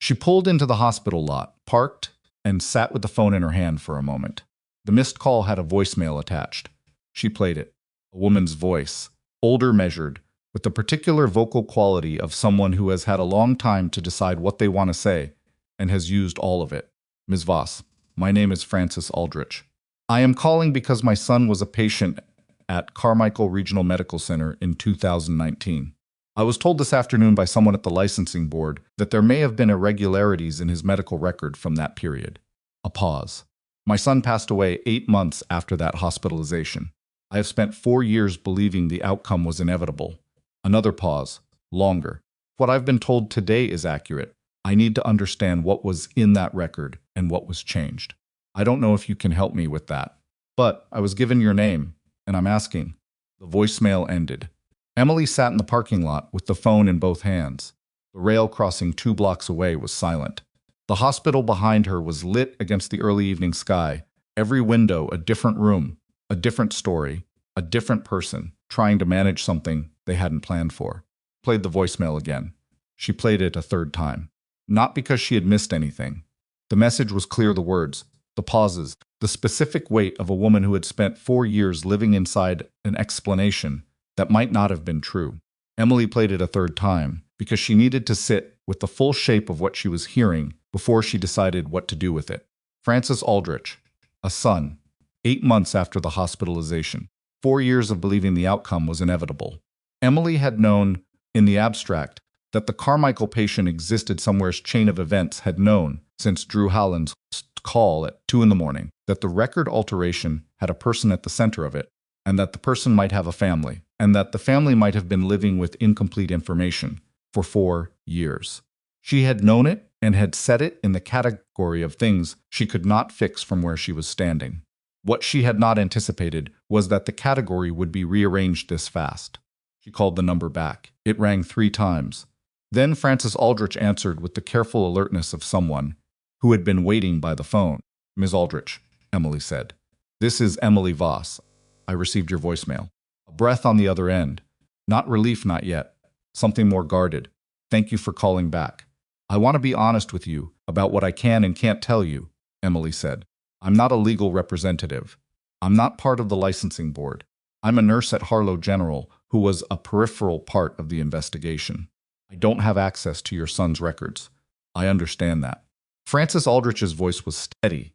Speaker 1: She pulled into the hospital lot, parked, and sat with the phone in her hand for a moment. The missed call had a voicemail attached. She played it. A woman's voice, older measured, with the particular vocal quality of someone who has had a long time to decide what they want to say and has used all of it. Ms. Voss, my name is Francis Aldrich. I am calling because my son was a patient at Carmichael Regional Medical Center in 2019. I was told this afternoon by someone at the licensing board that there may have been irregularities in his medical record from that period. A pause. My son passed away 8 months after that hospitalization. I have spent 4 years believing the outcome was inevitable. Another pause. Longer. What I've been told today is accurate. I need to understand what was in that record and what was changed. I don't know if you can help me with that. But I was given your name, and I'm asking, The voicemail ended. Emily sat in the parking lot with the phone in both hands. The rail crossing 2 blocks away was silent. The hospital behind her was lit against the early evening sky. Every window a different room, a different story, a different person, trying to manage something they hadn't planned for. Played the voicemail again. She played it a third time. Not because she had missed anything. The message was clear, the words, the pauses, the specific weight of a woman who had spent 4 years living inside an explanation that might not have been true. Emily played it a third time because she needed to sit with the full shape of what she was hearing before she decided what to do with it. Francis Aldrich, a son, 8 months after the hospitalization, 4 years of believing the outcome was inevitable. Emily had known, in the abstract, that the Carmichael patient existed somewhere's chain of events, had known, since Drew Howland's call at 2 a.m, that the record alteration had a person at the center of it, and that the person might have a family, and that the family might have been living with incomplete information for 4 years. She had known it and had set it in the category of things she could not fix from where she was standing. What she had not anticipated was that the category would be rearranged this fast. She called the number back. It rang 3 times. Then Francis Aldrich answered with the careful alertness of someone who had been waiting by the phone. "Ms. Aldrich," Emily said. "This is Emily Voss. I received your voicemail." A breath on the other end. Not relief, not yet. Something more guarded. "Thank you for calling back. I want to be honest with you about what I can and can't tell you," Emily said. "I'm not a legal representative. I'm not part of the licensing board. I'm a nurse at Harlow General who was a peripheral part of the investigation. I don't have access to your son's records. I understand that." Francis Aldrich's voice was steady,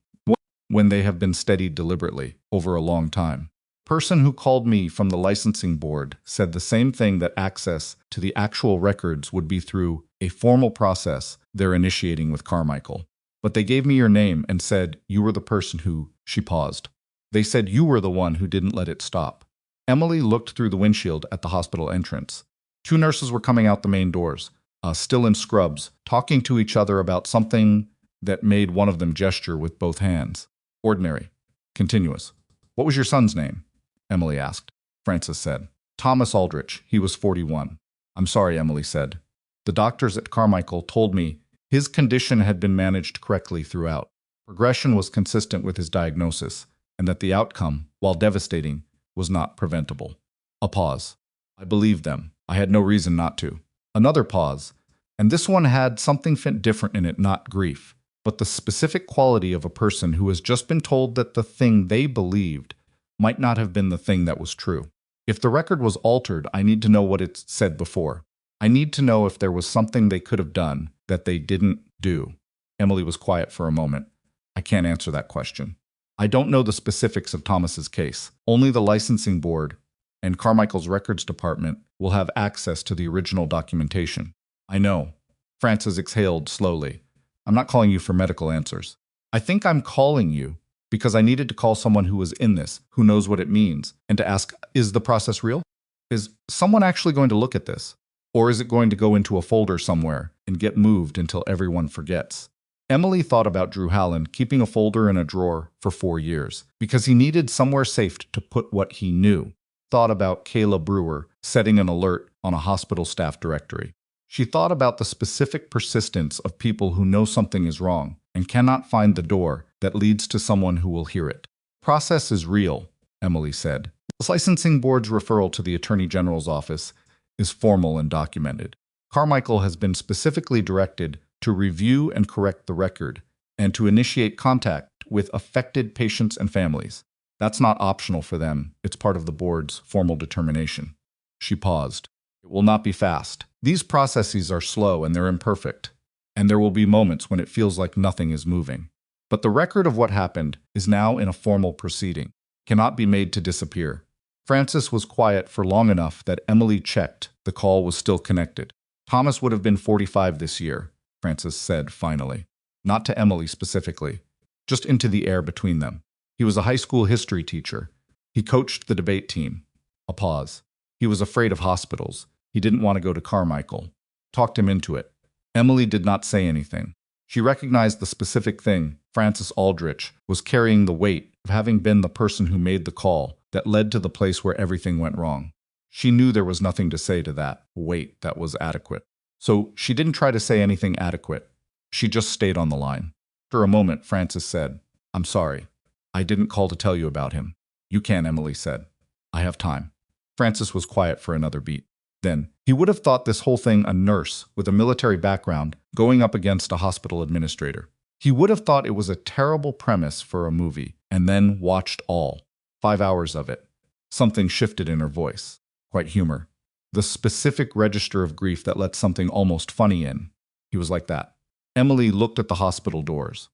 Speaker 1: when they have been steadied deliberately over a long time. "Person who called me from the licensing board said the same thing, that access to the actual records would be through a formal process they're initiating with Carmichael. But they gave me your name and said you were the person who—" She paused. "They said you were the one who didn't let it stop." Emily looked through the windshield at the hospital entrance. 2 nurses were coming out the main doors, still in scrubs, talking to each other about something that made one of them gesture with both hands. Ordinary. Continuous. "What was your son's name?" Emily asked. Francis said. "Thomas Aldrich. He was 41. "I'm sorry," Emily said. "The doctors at Carmichael told me his condition had been managed correctly throughout. Progression was consistent with his diagnosis, and that the outcome, while devastating, was not preventable." A pause. "I believed them. I had no reason not to." Another pause, and this one had something different in it, not grief, but the specific quality of a person who has just been told that the thing they believed might not have been the thing that was true. "If the record was altered, I need to know what it said before. I need to know if there was something they could have done that they didn't do." Emily was quiet for a moment. "I can't answer that question. I don't know the specifics of Thomas's case. Only the licensing board and Carmichael's records department will have access to the original documentation." "I know." Francis exhaled slowly. "I'm not calling you for medical answers. I think I'm calling you because I needed to call someone who was in this, who knows what it means, and to ask, is the process real? Is someone actually going to look at this? Or is it going to go into a folder somewhere and get moved until everyone forgets?" Emily thought about Drew Howland keeping a folder in a drawer for 4 years because he needed somewhere safe to put what he knew. Thought about Kayla Brewer setting an alert on a hospital staff directory. She thought about the specific persistence of people who know something is wrong and cannot find the door that leads to someone who will hear it. "Process is real," Emily said. "The licensing board's referral to the Attorney General's office is formal and documented. Carmichael has been specifically directed to review and correct the record and to initiate contact with affected patients and families. That's not optional for them. It's part of the board's formal determination." She paused. "It will not be fast. These processes are slow and they're imperfect, and there will be moments when it feels like nothing is moving. But the record of what happened is now in a formal proceeding, cannot be made to disappear." Francis was quiet for long enough that Emily checked the call was still connected. "Thomas would have been 45 this year," Francis said finally. Not to Emily specifically, just into the air between them. "He was a high school history teacher. He coached the debate team." A pause. "He was afraid of hospitals. He didn't want to go to Carmichael. Talked him into it." Emily did not say anything. She recognized the specific thing. Francis Aldrich was carrying the weight of having been the person who made the call that led to the place where everything went wrong. She knew there was nothing to say to that wait that was adequate. So she didn't try to say anything adequate. She just stayed on the line. After a moment, Frances said, "I'm sorry. I didn't call to tell you about him." "You can," Emily said. "I have time." Frances was quiet for another beat. Then, he would have thought this whole thing a nurse with a military background going up against a hospital administrator. He would have thought it was a terrible premise for a movie, and then watched all 5 hours of it. Something shifted in her voice. Quite humor. The specific register of grief that lets something almost funny in. He was like that. Emily looked at the hospital doors.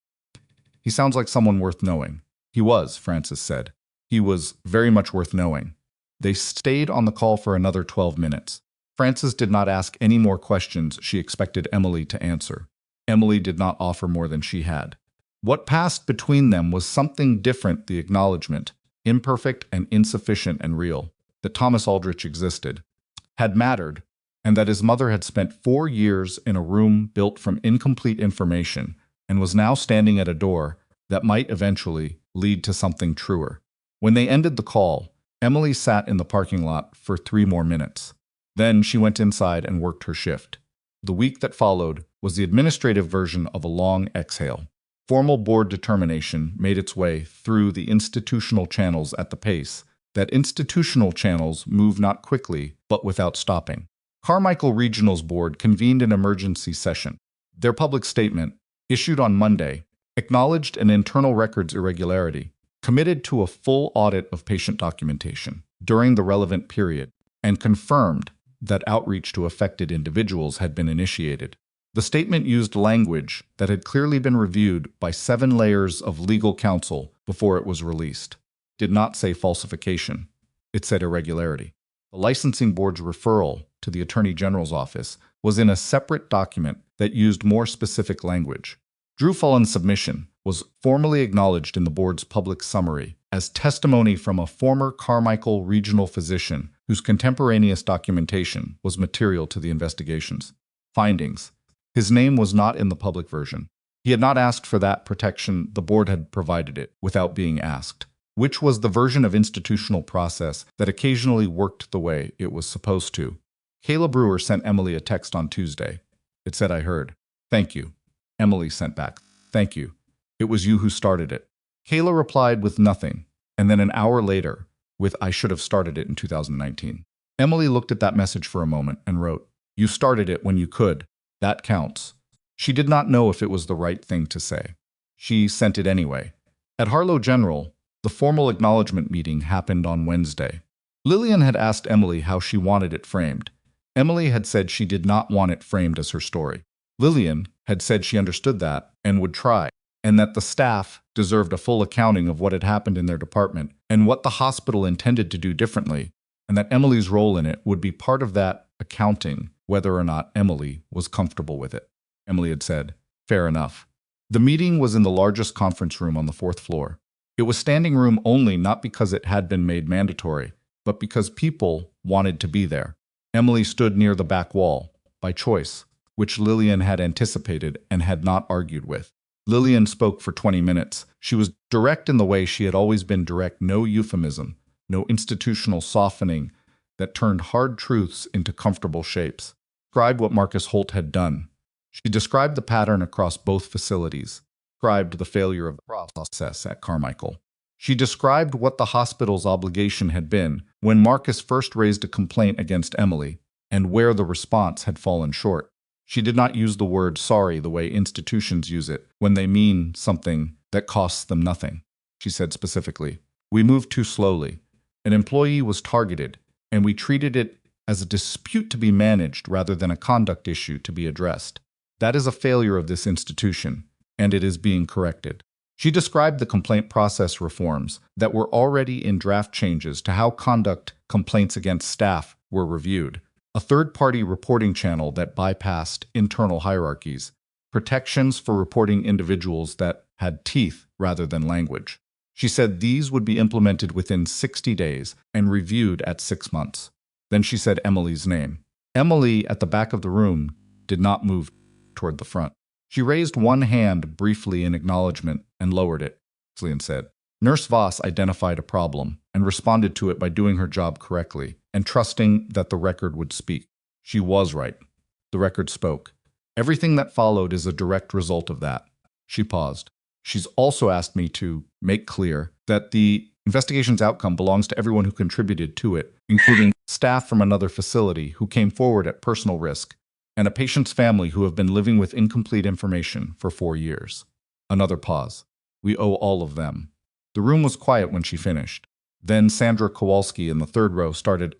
Speaker 1: "He sounds like someone worth knowing." He was, Frances said. He was very much worth knowing. They stayed on the call for another 12 minutes. Frances did not ask any more questions she expected Emily to answer. Emily did not offer more than she had. What passed between them was something different, the acknowledgement, imperfect and insufficient and real, that Thomas Aldrich existed, had mattered, and that his mother had spent 4 years in a room built from incomplete information and was now standing at a door that might eventually lead to something truer. When they ended the call, Emily sat in the parking lot for 3 more minutes. Then she went inside and worked her shift. The week that followed was the administrative version of a long exhale. Formal board determination made its way through the institutional channels at the pace that institutional channels move not quickly, but without stopping. Carmichael Regional's board convened an emergency session. Their public statement, issued on Monday, acknowledged an internal records irregularity, committed to a full audit of patient documentation during the relevant period, and confirmed that outreach to affected individuals had been initiated. The statement used language that had clearly been reviewed by 7 layers of legal counsel before it was released. It did not say falsification. It said irregularity. The licensing board's referral to the Attorney General's office was in a separate document that used more specific language. Drew Fullen's submission was formally acknowledged in the board's public summary as testimony from a former Carmichael regional physician whose contemporaneous documentation was material to the investigations. Findings. His name was not in the public version. He had not asked for that protection, the board had provided it without being asked, which was the version of institutional process that occasionally worked the way it was supposed to. Kayla Brewer sent Emily a text on Tuesday. It said, "I heard. Thank you." Emily sent back, "Thank you. It was you who started it." Kayla replied with nothing, and then an hour later with, "I should have started it in 2019. Emily looked at that message for a moment and wrote, "You started it when you could. That counts." She did not know if it was the right thing to say. She sent it anyway. At Harlow General, the formal acknowledgement meeting happened on Wednesday. Lillian had asked Emily how she wanted it framed. Emily had said she did not want it framed as her story. Lillian had said she understood that and would try, and that the staff deserved a full accounting of what had happened in their department and what the hospital intended to do differently, and that Emily's role in it would be part of that accounting, whether or not Emily was comfortable with it. Emily had said, "Fair enough." The meeting was in the largest conference room on the 4th floor. It was standing room only, not because it had been made mandatory, but because people wanted to be there. Emily stood near the back wall, by choice, which Lillian had anticipated and had not argued with. Lillian spoke for 20 minutes. She was direct in the way she had always been direct, no euphemism, no institutional softening that turned hard truths into comfortable shapes. Described what Marcus Holt had done. She described the pattern across both facilities, described the failure of the process at Carmichael. She described what the hospital's obligation had been when Marcus first raised a complaint against Emily, and where the response had fallen short. She did not use the word sorry the way institutions use it when they mean something that costs them nothing. She said specifically, "We moved too slowly. An employee was targeted, and we treated it as a dispute to be managed rather than a conduct issue to be addressed. That is a failure of this institution, and it is being corrected." She described the complaint process reforms that were already in draft changes to how conduct complaints against staff were reviewed, a third-party reporting channel that bypassed internal hierarchies, protections for reporting individuals that had teeth rather than language. She said these would be implemented within 60 days and reviewed at 6 months. Then she said Emily's name. Emily, at the back of the room, did not move toward the front. She raised one hand briefly in acknowledgement and lowered it, and said, "Nurse Voss identified a problem. and responded to it by doing her job correctly and trusting that the record would speak. She was right. The record spoke. Everything that followed is a direct result of that. She paused. She's also asked me to make clear that the investigation's outcome belongs to everyone who contributed to it, including staff from another facility who came forward at personal risk, and a patient's family who have been living with incomplete information for 4 years. Another pause. We owe all of them. The room was quiet when she finished. Then Sandra Kowalski in the third row started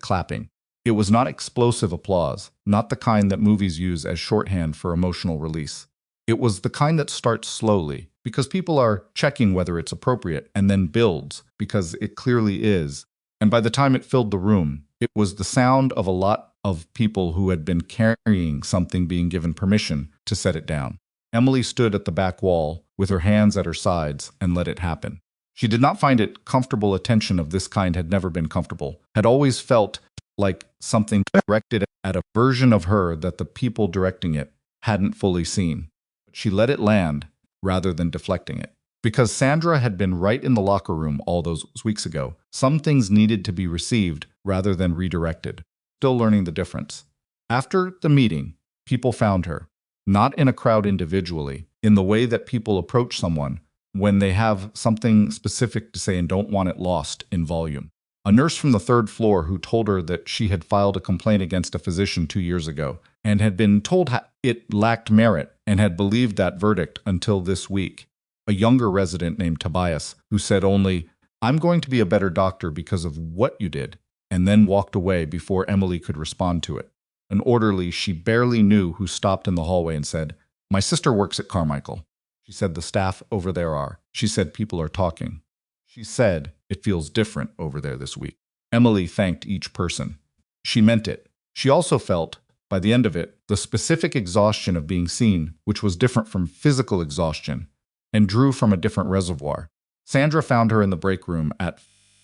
Speaker 1: clapping. It was not explosive applause, not the kind that movies use as shorthand for emotional release. It was the kind that starts slowly, because people are checking whether it's appropriate, and then builds, because it clearly is. And by the time it filled the room, it was the sound of a lot of people who had been carrying something being given permission to set it down. Emily stood at the back wall, with her hands at her sides, and let it happen. She did not find it comfortable. Attention of this kind had never been comfortable, had always felt like something directed at a version of her that the people directing it hadn't fully seen. But she let it land rather than deflecting it. Because Sandra had been right in the locker room all those weeks ago, some things needed to be received rather than redirected. Still learning the difference. After the meeting, people found her, not in a crowd individually, in the way that people approach someone when they have something specific to say and don't want it lost in volume. A nurse from the third floor who told her that she had filed a complaint against a physician 2 years ago and had been told it lacked merit and had believed that verdict until this week. A younger resident named Tobias who said only, "I'm going to be a better doctor because of what you did," and then walked away before Emily could respond to it. An orderly she barely knew who stopped in the hallway and said, "My sister works at Carmichael." She said, "The staff over there are." She said, "People are talking." She said, "It feels different over there this week." Emily thanked each person. She meant it. She also felt, by the end of it, the specific exhaustion of being seen, which was different from physical exhaustion, and drew from a different reservoir. Sandra found her in the break room at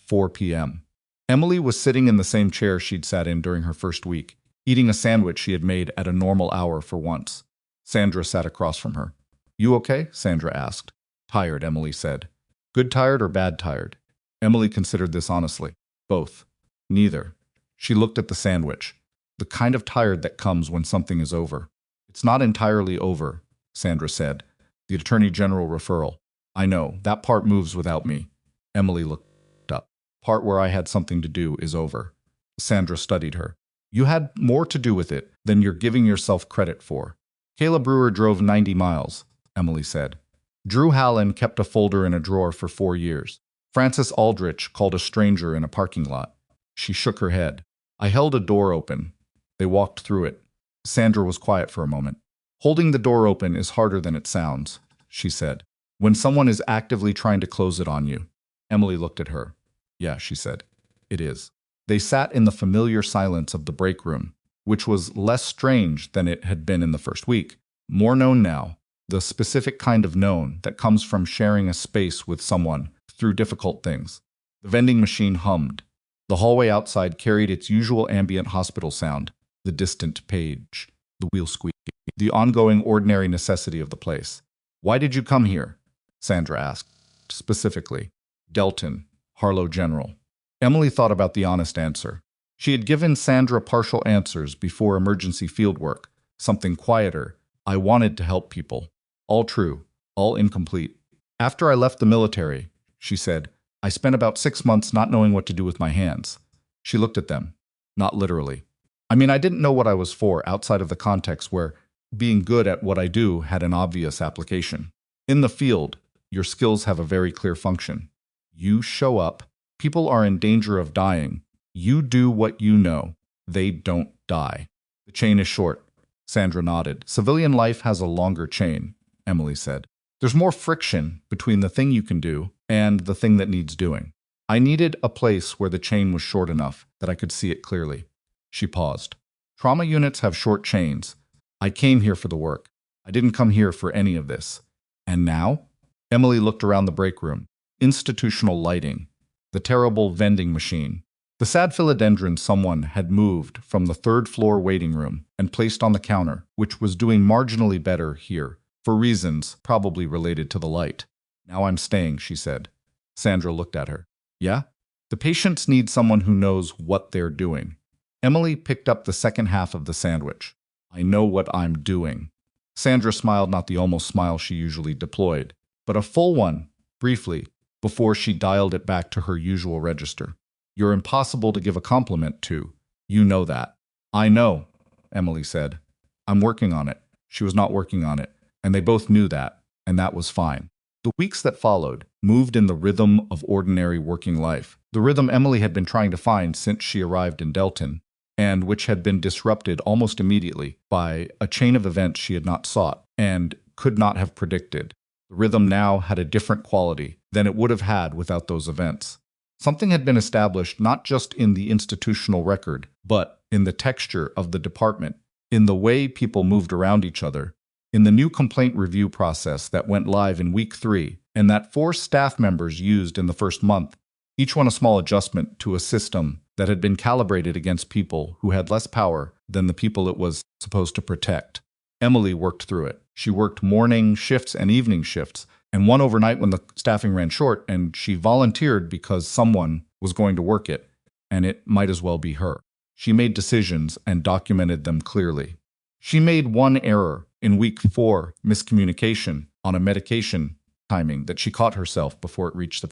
Speaker 1: 4 p.m. Emily was sitting in the same chair she'd sat in during her first week, eating a sandwich she had made at a normal hour for once. Sandra sat across from her. "You okay?" Sandra asked. "Tired," Emily said. "Good tired or bad tired?" Emily considered this honestly. Both. Neither. She looked at the sandwich. The kind of tired that comes when something is over. "It's not entirely over," Sandra said. "The Attorney General referral. I know, that part moves without me." Emily looked up. "Part where I had something to do is over." Sandra studied her. "You had more to do with it than you're giving yourself credit for." "Kayla Brewer drove 90 miles, Emily said. "Drew Hallen kept a folder in a drawer for 4 years. Francis Aldrich called a stranger in a parking lot." She shook her head. "I held a door open. They walked through it." Sandra was quiet for a moment. "Holding the door open is harder than it sounds," she said. "When someone is actively trying to close it on you." Emily looked at her. "Yeah," she said. "It is." They sat in the familiar silence of the break room, which was less strange than it had been in the first week. More known now, the specific kind of known that comes from sharing a space with someone through difficult things. The vending machine hummed. The hallway outside carried its usual ambient hospital sound, the distant page, the wheel squeaking, the ongoing ordinary necessity of the place. "Why did you come here?" Sandra asked, specifically. "Delton, Harlow General." Emily thought about the honest answer. She had given Sandra partial answers before emergency fieldwork, something quieter. "I wanted to help people." All true, all incomplete. "After I left the military," she said, "I spent about 6 months not knowing what to do with my hands." She looked at them. "Not literally. I mean, I didn't know what I was for outside of the context where being good at what I do had an obvious application. In the field, your skills have a very clear function. You show up. People are in danger of dying. You do what you know. They don't die. The chain is short." Sandra nodded. "Civilian life has a longer chain," Emily said. "There's more friction between the thing you can do and the thing that needs doing. I needed a place where the chain was short enough that I could see it clearly." She paused. "Trauma units have short chains. I came here for the work. I didn't come here for any of this. And now?" Emily looked around the break room. Institutional lighting. The terrible vending machine. The sad philodendron someone had moved from the third-floor waiting room and placed on the counter, which was doing marginally better here, for reasons probably related to the light. "Now I'm staying," she said. Sandra looked at her. "Yeah?" The patients need someone who knows what they're doing. Emily picked up the second half of the sandwich. I know what I'm doing. Sandra smiled, not the almost smile she usually deployed, but a full one, briefly, before she dialed it back to her usual register. You're impossible to give a compliment to. You know that. I know, Emily said. I'm working on it. She was not working on it, and they both knew that, and that was fine. The weeks that followed moved in the rhythm of ordinary working life, the rhythm Emily had been trying to find since she arrived in Delton, and which had been disrupted almost immediately by a chain of events she had not sought and could not have predicted. The rhythm now had a different quality than it would have had without those events. Something had been established not just in the institutional record, but in the texture of the department, in the way people moved around each other, in the new complaint review process that went live in week 3 and that 4 staff members used in the first month, each one a small adjustment to a system that had been calibrated against people who had less power than the people it was supposed to protect. Emily worked through it. She worked morning shifts and evening shifts, and one overnight when the staffing ran short, and she volunteered because someone was going to work it, and it might as well be her. She made decisions and documented them clearly. She made one error in week 4, miscommunication on a medication timing that she caught herself before it reached the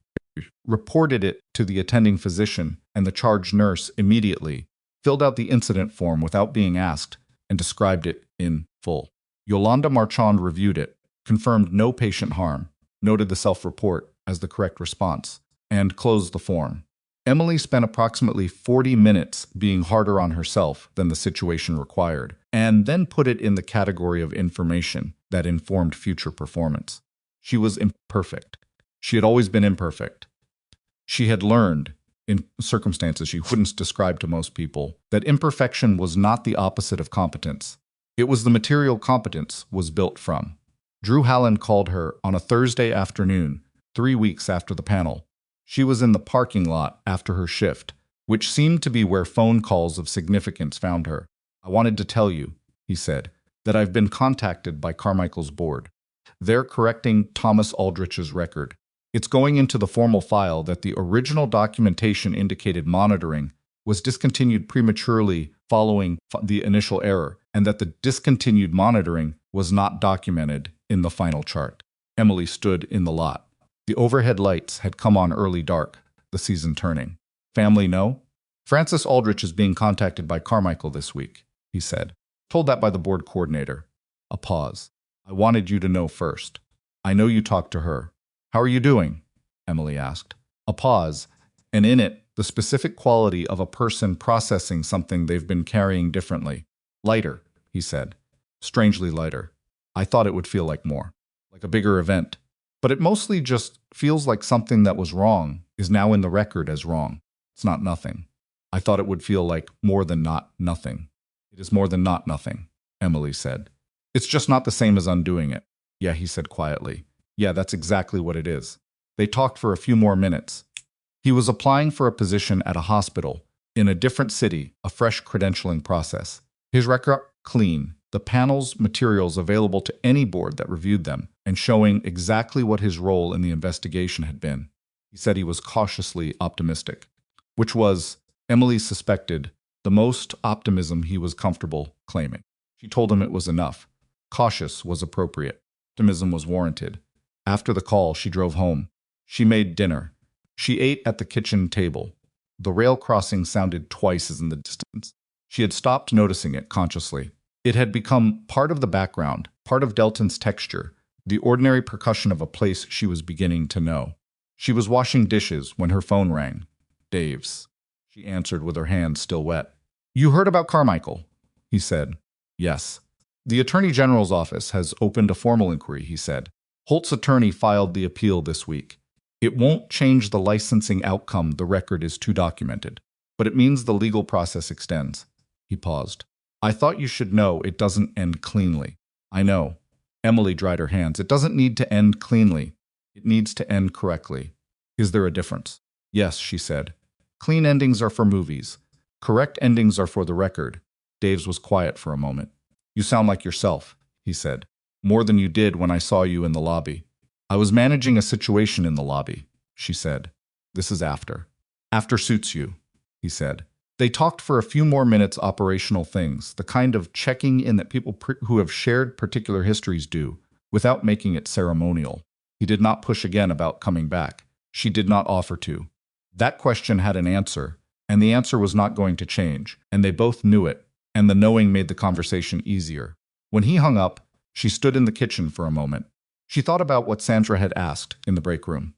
Speaker 1: reported it to the attending physician, and the charge nurse immediately filled out the incident form without being asked and described it in full. Yolanda Marchand reviewed it, confirmed no patient harm, noted the self-report as the correct response, and closed the form. Emily spent approximately 40 minutes being harder on herself than the situation required, and then put it in the category of information that informed future performance. She was imperfect. She had always been imperfect. She had learned, in circumstances she wouldn't describe to most people, that imperfection was not the opposite of competence. It was the material competence was built from. Drew Hallen called her on a Thursday afternoon, 3 weeks after the panel. She was in the parking lot after her shift, which seemed to be where phone calls of significance found her. I wanted to tell you, he said, that I've been contacted by Carmichael's board. They're correcting Thomas Aldrich's record. It's going into the formal file that the original documentation indicated monitoring was discontinued prematurely following the initial error, and that the discontinued monitoring was not documented in the final chart. Emily stood in the lot. The overhead lights had come on early dark, the season turning. Family know? Francis Aldrich is being contacted by Carmichael this week, he said. Told that by the board coordinator. A pause. I wanted you to know first. I know you talked to her. How are you doing? Emily asked. A pause, and in it, the specific quality of a person processing something they've been carrying differently. Lighter, he said. Strangely lighter. I thought it would feel like more. Like a bigger event. But it mostly just feels like something that was wrong is now in the record as wrong. It's not nothing. I thought it would feel like more than not nothing. It is more than not nothing, Emily said. It's just not the same as undoing it. Yeah, he said quietly. Yeah, that's exactly what it is. They talked for a few more minutes. He was applying for a position at a hospital, in a different city, a fresh credentialing process. His record clean, the panel's materials available to any board that reviewed them, and showing exactly what his role in the investigation had been. He said he was cautiously optimistic, which was, Emily suspected, the most optimism he was comfortable claiming. She told him it was enough. Cautious was appropriate. Optimism was warranted. After the call, she drove home. She made dinner. She ate at the kitchen table. The rail crossing sounded twice as in the distance. She had stopped noticing it consciously. It had become part of the background, part of Delton's texture, the ordinary percussion of a place she was beginning to know. She was washing dishes when her phone rang. Dave's. She answered with her hands still wet. You heard about Carmichael? He said. Yes. The Attorney General's office has opened a formal inquiry, he said. Holt's attorney filed the appeal this week. It won't change the licensing outcome, the record is too documented, but it means the legal process extends. He paused. I thought you should know it doesn't end cleanly. I know. Emily dried her hands. It doesn't need to end cleanly. It needs to end correctly. Is there a difference? Yes, she said. Clean endings are for movies. Correct endings are for the record. Dave's was quiet for a moment. You sound like yourself, he said. More than you did when I saw you in the lobby. I was managing a situation in the lobby, she said. This is after. After suits you, he said. They talked for a few more minutes operational things, the kind of checking in that people who have shared particular histories do, without making it ceremonial. He did not push again about coming back. She did not offer to. That question had an answer, and the answer was not going to change, and they both knew it, and the knowing made the conversation easier. When he hung up, she stood in the kitchen for a moment. She thought about what Sandra had asked in the break room.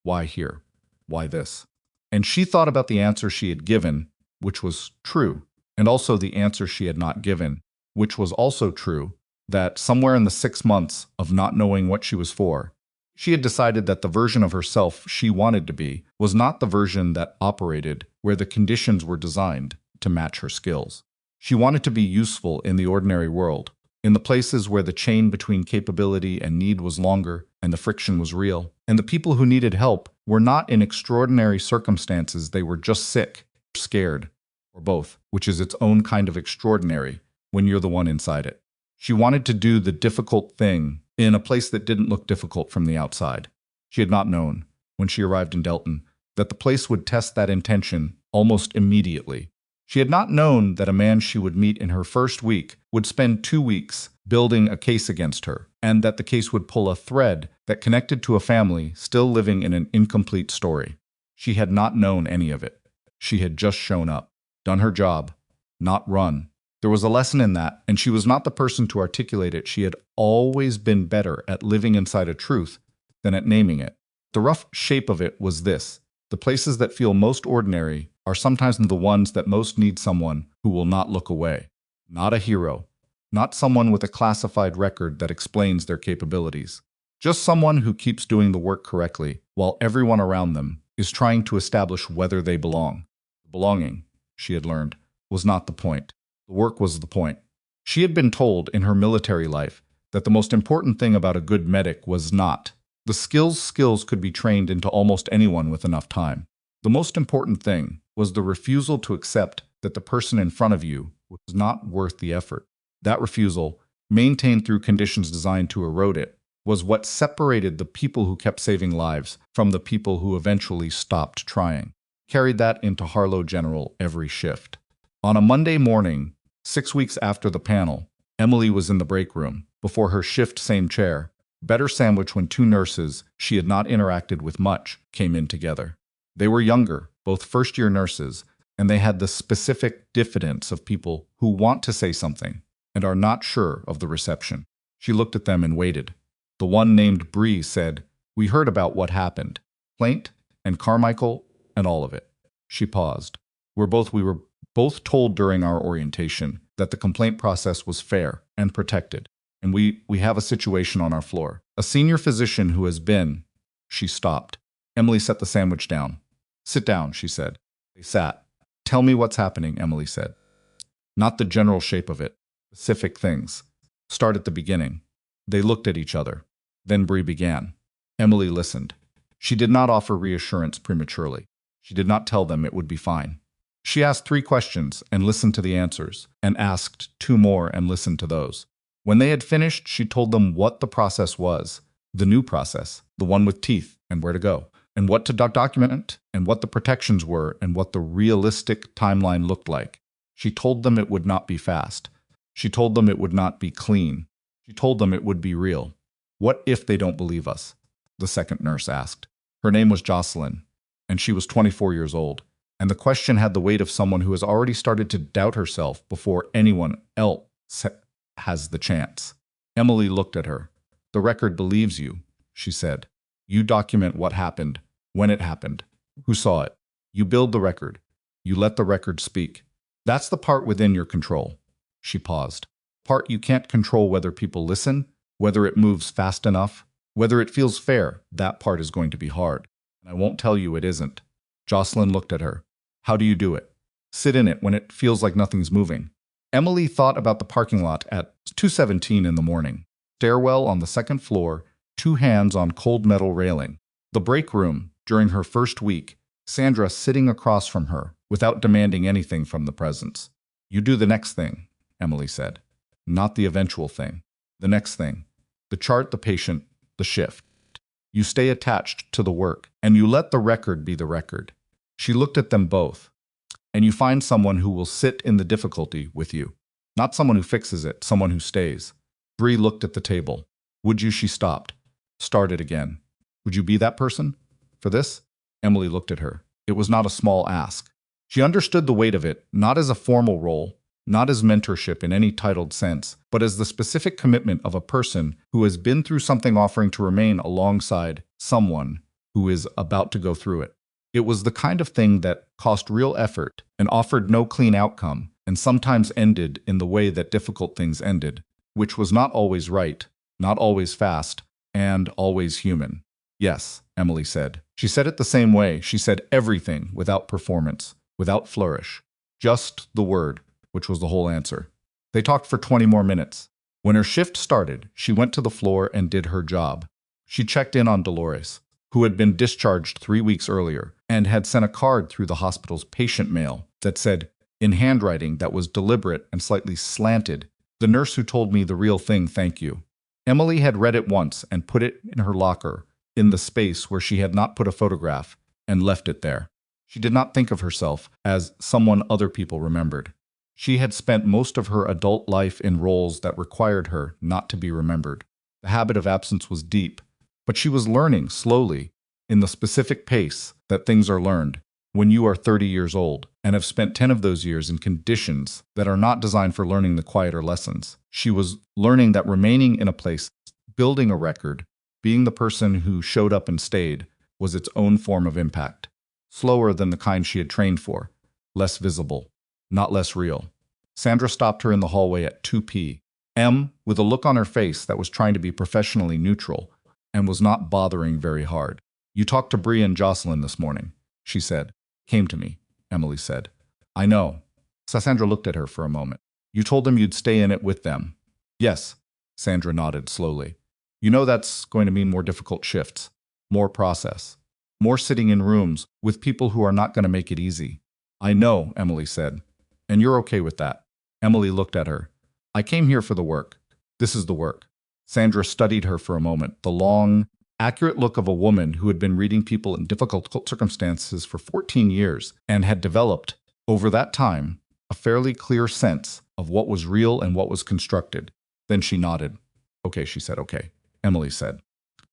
Speaker 1: Why here? Why this? And she thought about the answer she had given, which was true, and also the answer she had not given, which was also true, that somewhere in the 6 months of not knowing what she was for, she had decided that the version of herself she wanted to be was not the version that operated where the conditions were designed to match her skills. She wanted to be useful in the ordinary world, in the places where the chain between capability and need was longer and the friction was real, and the people who needed help were not in extraordinary circumstances, they were just sick, scared, or both, which is its own kind of extraordinary when you're the one inside it. She wanted to do the difficult thing in a place that didn't look difficult from the outside. She had not known, when she arrived in Delton, that the place would test that intention almost immediately. She had not known that a man she would meet in her first week would spend 2 weeks building a case against her, and that the case would pull a thread that connected to a family still living in an incomplete story. She had not known any of it. She had just shown up, done her job, not run. There was a lesson in that, and she was not the person to articulate it. She had always been better at living inside a truth than at naming it. The rough shape of it was this: the places that feel most ordinary are sometimes the ones that most need someone who will not look away. Not a hero, not someone with a classified record that explains their capabilities. Just someone who keeps doing the work correctly while everyone around them is trying to establish whether they belong. Belonging, she had learned, was not the point. The work was the point. She had been told in her military life that the most important thing about a good medic was not the skills could be trained into almost anyone with enough time. The most important thing was the refusal to accept that the person in front of you was not worth the effort. That refusal, maintained through conditions designed to erode it, was what separated the people who kept saving lives from the people who eventually stopped trying. Carried that into Harlow General every shift. On a Monday morning, 6 weeks after the panel, Emily was in the break room, before her shift same chair, better sandwich when 2 nurses she had not interacted with much came in together. They were younger, both first-year nurses, and they had the specific diffidence of people who want to say something and are not sure of the reception. She looked at them and waited. The one named Bree said, "We heard about what happened. Plaint and Carmichael and all of it." She paused. We were both told during our orientation that the complaint process was fair and protected, and we have a situation on our floor. A senior physician who has been... She stopped. Emily set the sandwich down. "Sit down," she said. They sat. "Tell me what's happening," Emily said. "Not the general shape of it. Specific things. Start at the beginning." They looked at each other. Then Bree began. Emily listened. She did not offer reassurance prematurely. She did not tell them it would be fine. She asked 3 questions and listened to the answers, and asked 2 more and listened to those. When they had finished, she told them what the process was, the new process, the one with teeth and where to go, and what to document, and what the protections were, and what the realistic timeline looked like. She told them it would not be fast. She told them it would not be clean. She told them it would be real. "What if they don't believe us?" the second nurse asked. Her name was Jocelyn, and she was 24 years old. And the question had the weight of someone who has already started to doubt herself before anyone else has the chance. Emily looked at her. "The record believes you," she said. "You document what happened, when it happened, who saw it. You build the record. You let the record speak. That's the part within your control." She paused. "Part you can't control whether people listen, whether it moves fast enough, whether it feels fair. That part is going to be hard. And I won't tell you it isn't." Jocelyn looked at her. "How do you do it? Sit in it when it feels like nothing's moving." Emily thought about the parking lot at 2:17 in the morning. Stairwell on the 2nd floor, 2 hands on cold metal railing. The break room, during her first week, Sandra sitting across from her, without demanding anything from the presence. "You do the next thing," Emily said. "Not the eventual thing. The next thing. The chart, the patient, the shift. You stay attached to the work, and you let the record be the record. She looked at them both. And you find someone who will sit in the difficulty with you. Not someone who fixes it, someone who stays. Bree looked at the table. Would you? She stopped. Started again. Would you be that person? For this? Emily looked at her. It was not a small ask. She understood the weight of it, not as a formal role, not as mentorship in any titled sense, but as the specific commitment of a person who has been through something offering to remain alongside someone who is about to go through it. It was the kind of thing that cost real effort and offered no clean outcome, and sometimes ended in the way that difficult things ended, which was not always right, not always fast, and always human. Yes, Emily said. She said it the same way. She said everything without performance, without flourish. Just the word, which was the whole answer. They talked for 20 more minutes. When her shift started, she went to the floor and did her job. She checked in on Dolores, who had been discharged 3 weeks earlier, and had sent a card through the hospital's patient mail that said, in handwriting that was deliberate and slightly slanted, "The nurse who told me the real thing, thank you." Emily had read it once and put it in her locker, in the space where she had not put a photograph, and left it there. She did not think of herself as someone other people remembered. She had spent most of her adult life in roles that required her not to be remembered. The habit of absence was deep, but she was learning slowly, in the specific pace that things are learned when you are 30 years old and have spent 10 of those years in conditions that are not designed for learning the quieter lessons. She was learning that remaining in a place, building a record, being the person who showed up and stayed, was its own form of impact. Slower than the kind she had trained for, less visible, not less real. Sandra stopped her in the hallway at 2 p.m. with a look on her face that was trying to be professionally neutral and was not bothering very hard. "You talked to Bree and Jocelyn this morning," she said. "Came to me," Emily said. "I know." Sandra looked at her for a moment. "You told them you'd stay in it with them." "Yes," Sandra nodded slowly. "You know that's going to mean more difficult shifts, more process, more sitting in rooms with people who are not going to make it easy." "I know," Emily said. "And you're okay with that?" Emily looked at her. "I came here for the work. This is the work." Sandra studied her for a moment, the long, accurate look of a woman who had been reading people in difficult circumstances for 14 years and had developed, over that time, a fairly clear sense of what was real and what was constructed. Then she nodded. "Okay," she said. "Okay," Emily said.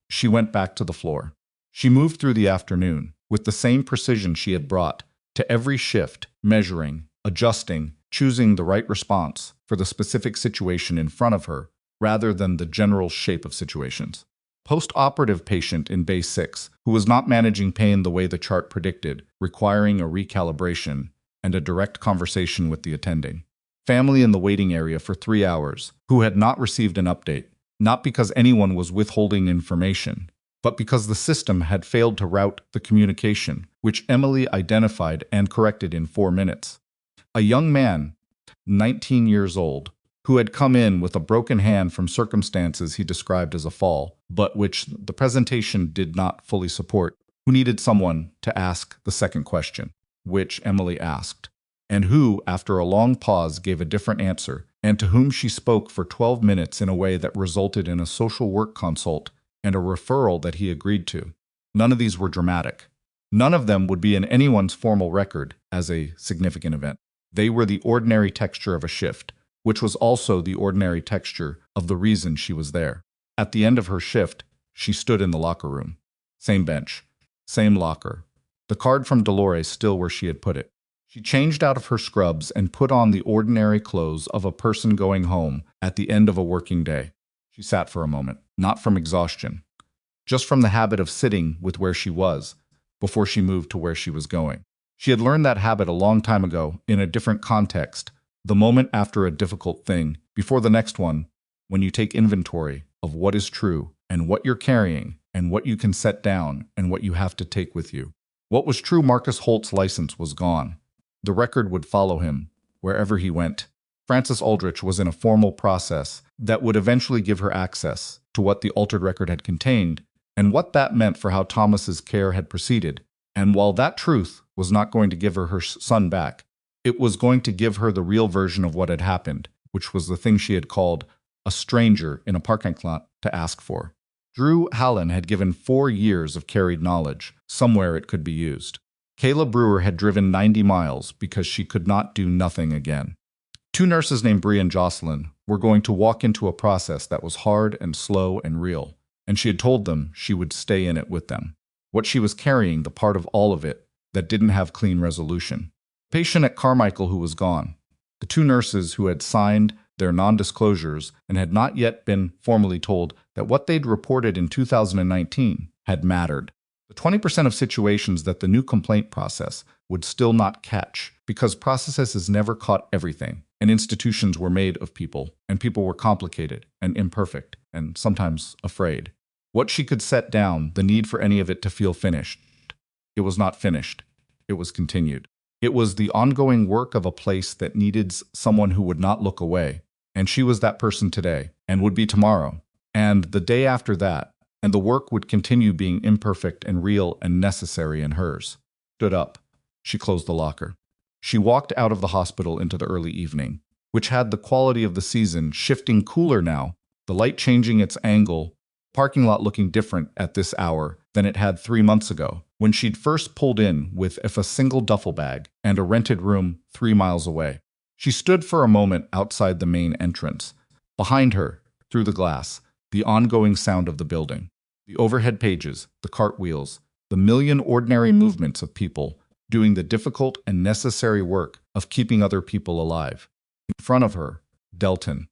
Speaker 1: She went back to the floor. She moved through the afternoon with the same precision she had brought to every shift, measuring, adjusting, choosing the right response for the specific situation in front of her, rather than the general shape of situations. Post-operative patient in Bay 6, who was not managing pain the way the chart predicted, requiring a recalibration and a direct conversation with the attending. Family in the waiting area for 3 hours, who had not received an update, not because anyone was withholding information, but because the system had failed to route the communication, which Emily identified and corrected in 4 minutes. A young man, 19 years old, who had come in with a broken hand from circumstances he described as a fall, but which the presentation did not fully support, who needed someone to ask the second question, which Emily asked, and who, after a long pause, gave a different answer, and to whom she spoke for 12 minutes in a way that resulted in a social work consult and a referral that he agreed to. None of these were dramatic. None of them would be in anyone's formal record as a significant event. They were the ordinary texture of a shift, which was also the ordinary texture of the reason she was there. At the end of her shift, she stood in the locker room. Same bench, same locker, the card from Dolores still where she had put it. She changed out of her scrubs and put on the ordinary clothes of a person going home at the end of a working day. She sat for a moment, not from exhaustion, just from the habit of sitting with where she was before she moved to where she was going. She had learned that habit a long time ago in a different context, the moment after a difficult thing, before the next one, when you take inventory of what is true and what you're carrying and what you can set down and what you have to take with you. What was true, Marcus Holt's license was gone. The record would follow him wherever he went. Frances Aldrich was in a formal process that would eventually give her access to what the altered record had contained and what that meant for how Thomas's care had proceeded. And while that truth was not going to give her her son back, it was going to give her the real version of what had happened, which was the thing she had called a stranger in a parking lot to ask for. Drew Hallen had given 4 years of carried knowledge. Somewhere it could be used. Kayla Brewer had driven 90 miles because she could not do nothing again. Two nurses named Bree and Jocelyn were going to walk into a process that was hard and slow and real, and she had told them she would stay in it with them. What she was carrying, the part of all of it that didn't have clean resolution. The patient at Carmichael who was gone. The two nurses who had signed their non-disclosures and had not yet been formally told that what they'd reported in 2019 had mattered. The 20% of situations that the new complaint process would still not catch, because processes never caught everything, and institutions were made of people, and people were complicated and imperfect, and sometimes afraid. What she could set down, the need for any of it to feel finished. It was not finished. It was continued. It was the ongoing work of a place that needed someone who would not look away, and she was that person today, and would be tomorrow, and the day after that, and the work would continue being imperfect and real and necessary in hers. Stood up. She closed the locker. She walked out of the hospital into the early evening, which had the quality of the season, shifting cooler now, the light changing its angle, parking lot looking different at this hour than it had 3 months ago, when she'd first pulled in with a single duffel bag and a rented room 3 miles away. She stood for a moment outside the main entrance. Behind her, through the glass, the ongoing sound of the building, the overhead pages, the cartwheels, the million ordinary movements of people doing the difficult and necessary work of keeping other people alive. In front of her, Delton.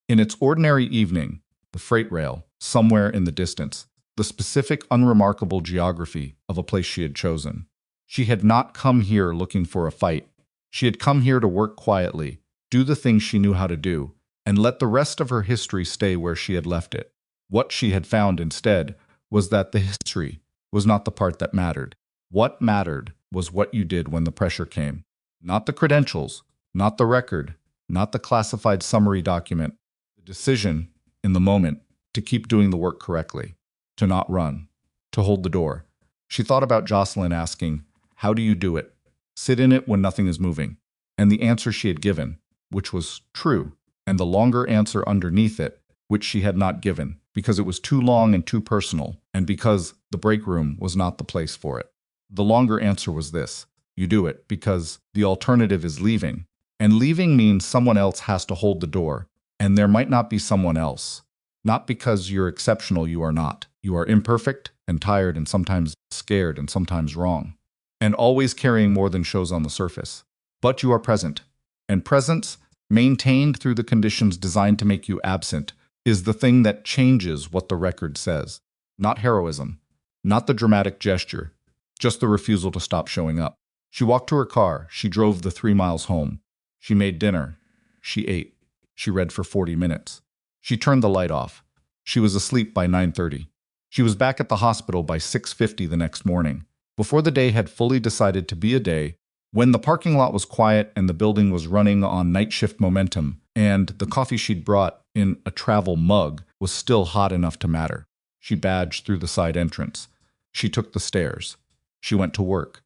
Speaker 1: In its ordinary evening, the freight rail, somewhere in the distance, the specific unremarkable geography of a place she had chosen. She had not come here looking for a fight. She had come here to work quietly, do the things she knew how to do, and let the rest of her history stay where she had left it. What she had found instead was that the history was not the part that mattered. What mattered was what you did when the pressure came. Not the credentials, not the record, not the classified summary document. The decision, in the moment, to keep doing the work correctly, to not run, to hold the door. She thought about Jocelyn asking, "How do you do it? Sit in it when nothing is moving." And the answer she had given, which was true, and the longer answer underneath it, which she had not given, because it was too long and too personal, and because the break room was not the place for it. The longer answer was this: you do it because the alternative is leaving. And leaving means someone else has to hold the door, and there might not be someone else. Not because you're exceptional, you are not. You are imperfect and tired and sometimes scared and sometimes wrong, and always carrying more than shows on the surface. But you are present, and presence, maintained through the conditions designed to make you absent, is the thing that changes what the record says. Not heroism, not the dramatic gesture, just the refusal to stop showing up. She walked to her car. She drove the 3 miles home. She made dinner. She ate. She read for 40 minutes. She turned the light off. She was asleep by 9:30. She was back at the hospital by 6:50 the next morning, before the day had fully decided to be a day, when the parking lot was quiet and the building was running on night shift momentum, and the coffee she'd brought in a travel mug was still hot enough to matter. She badged through the side entrance. She took the stairs. She went to work.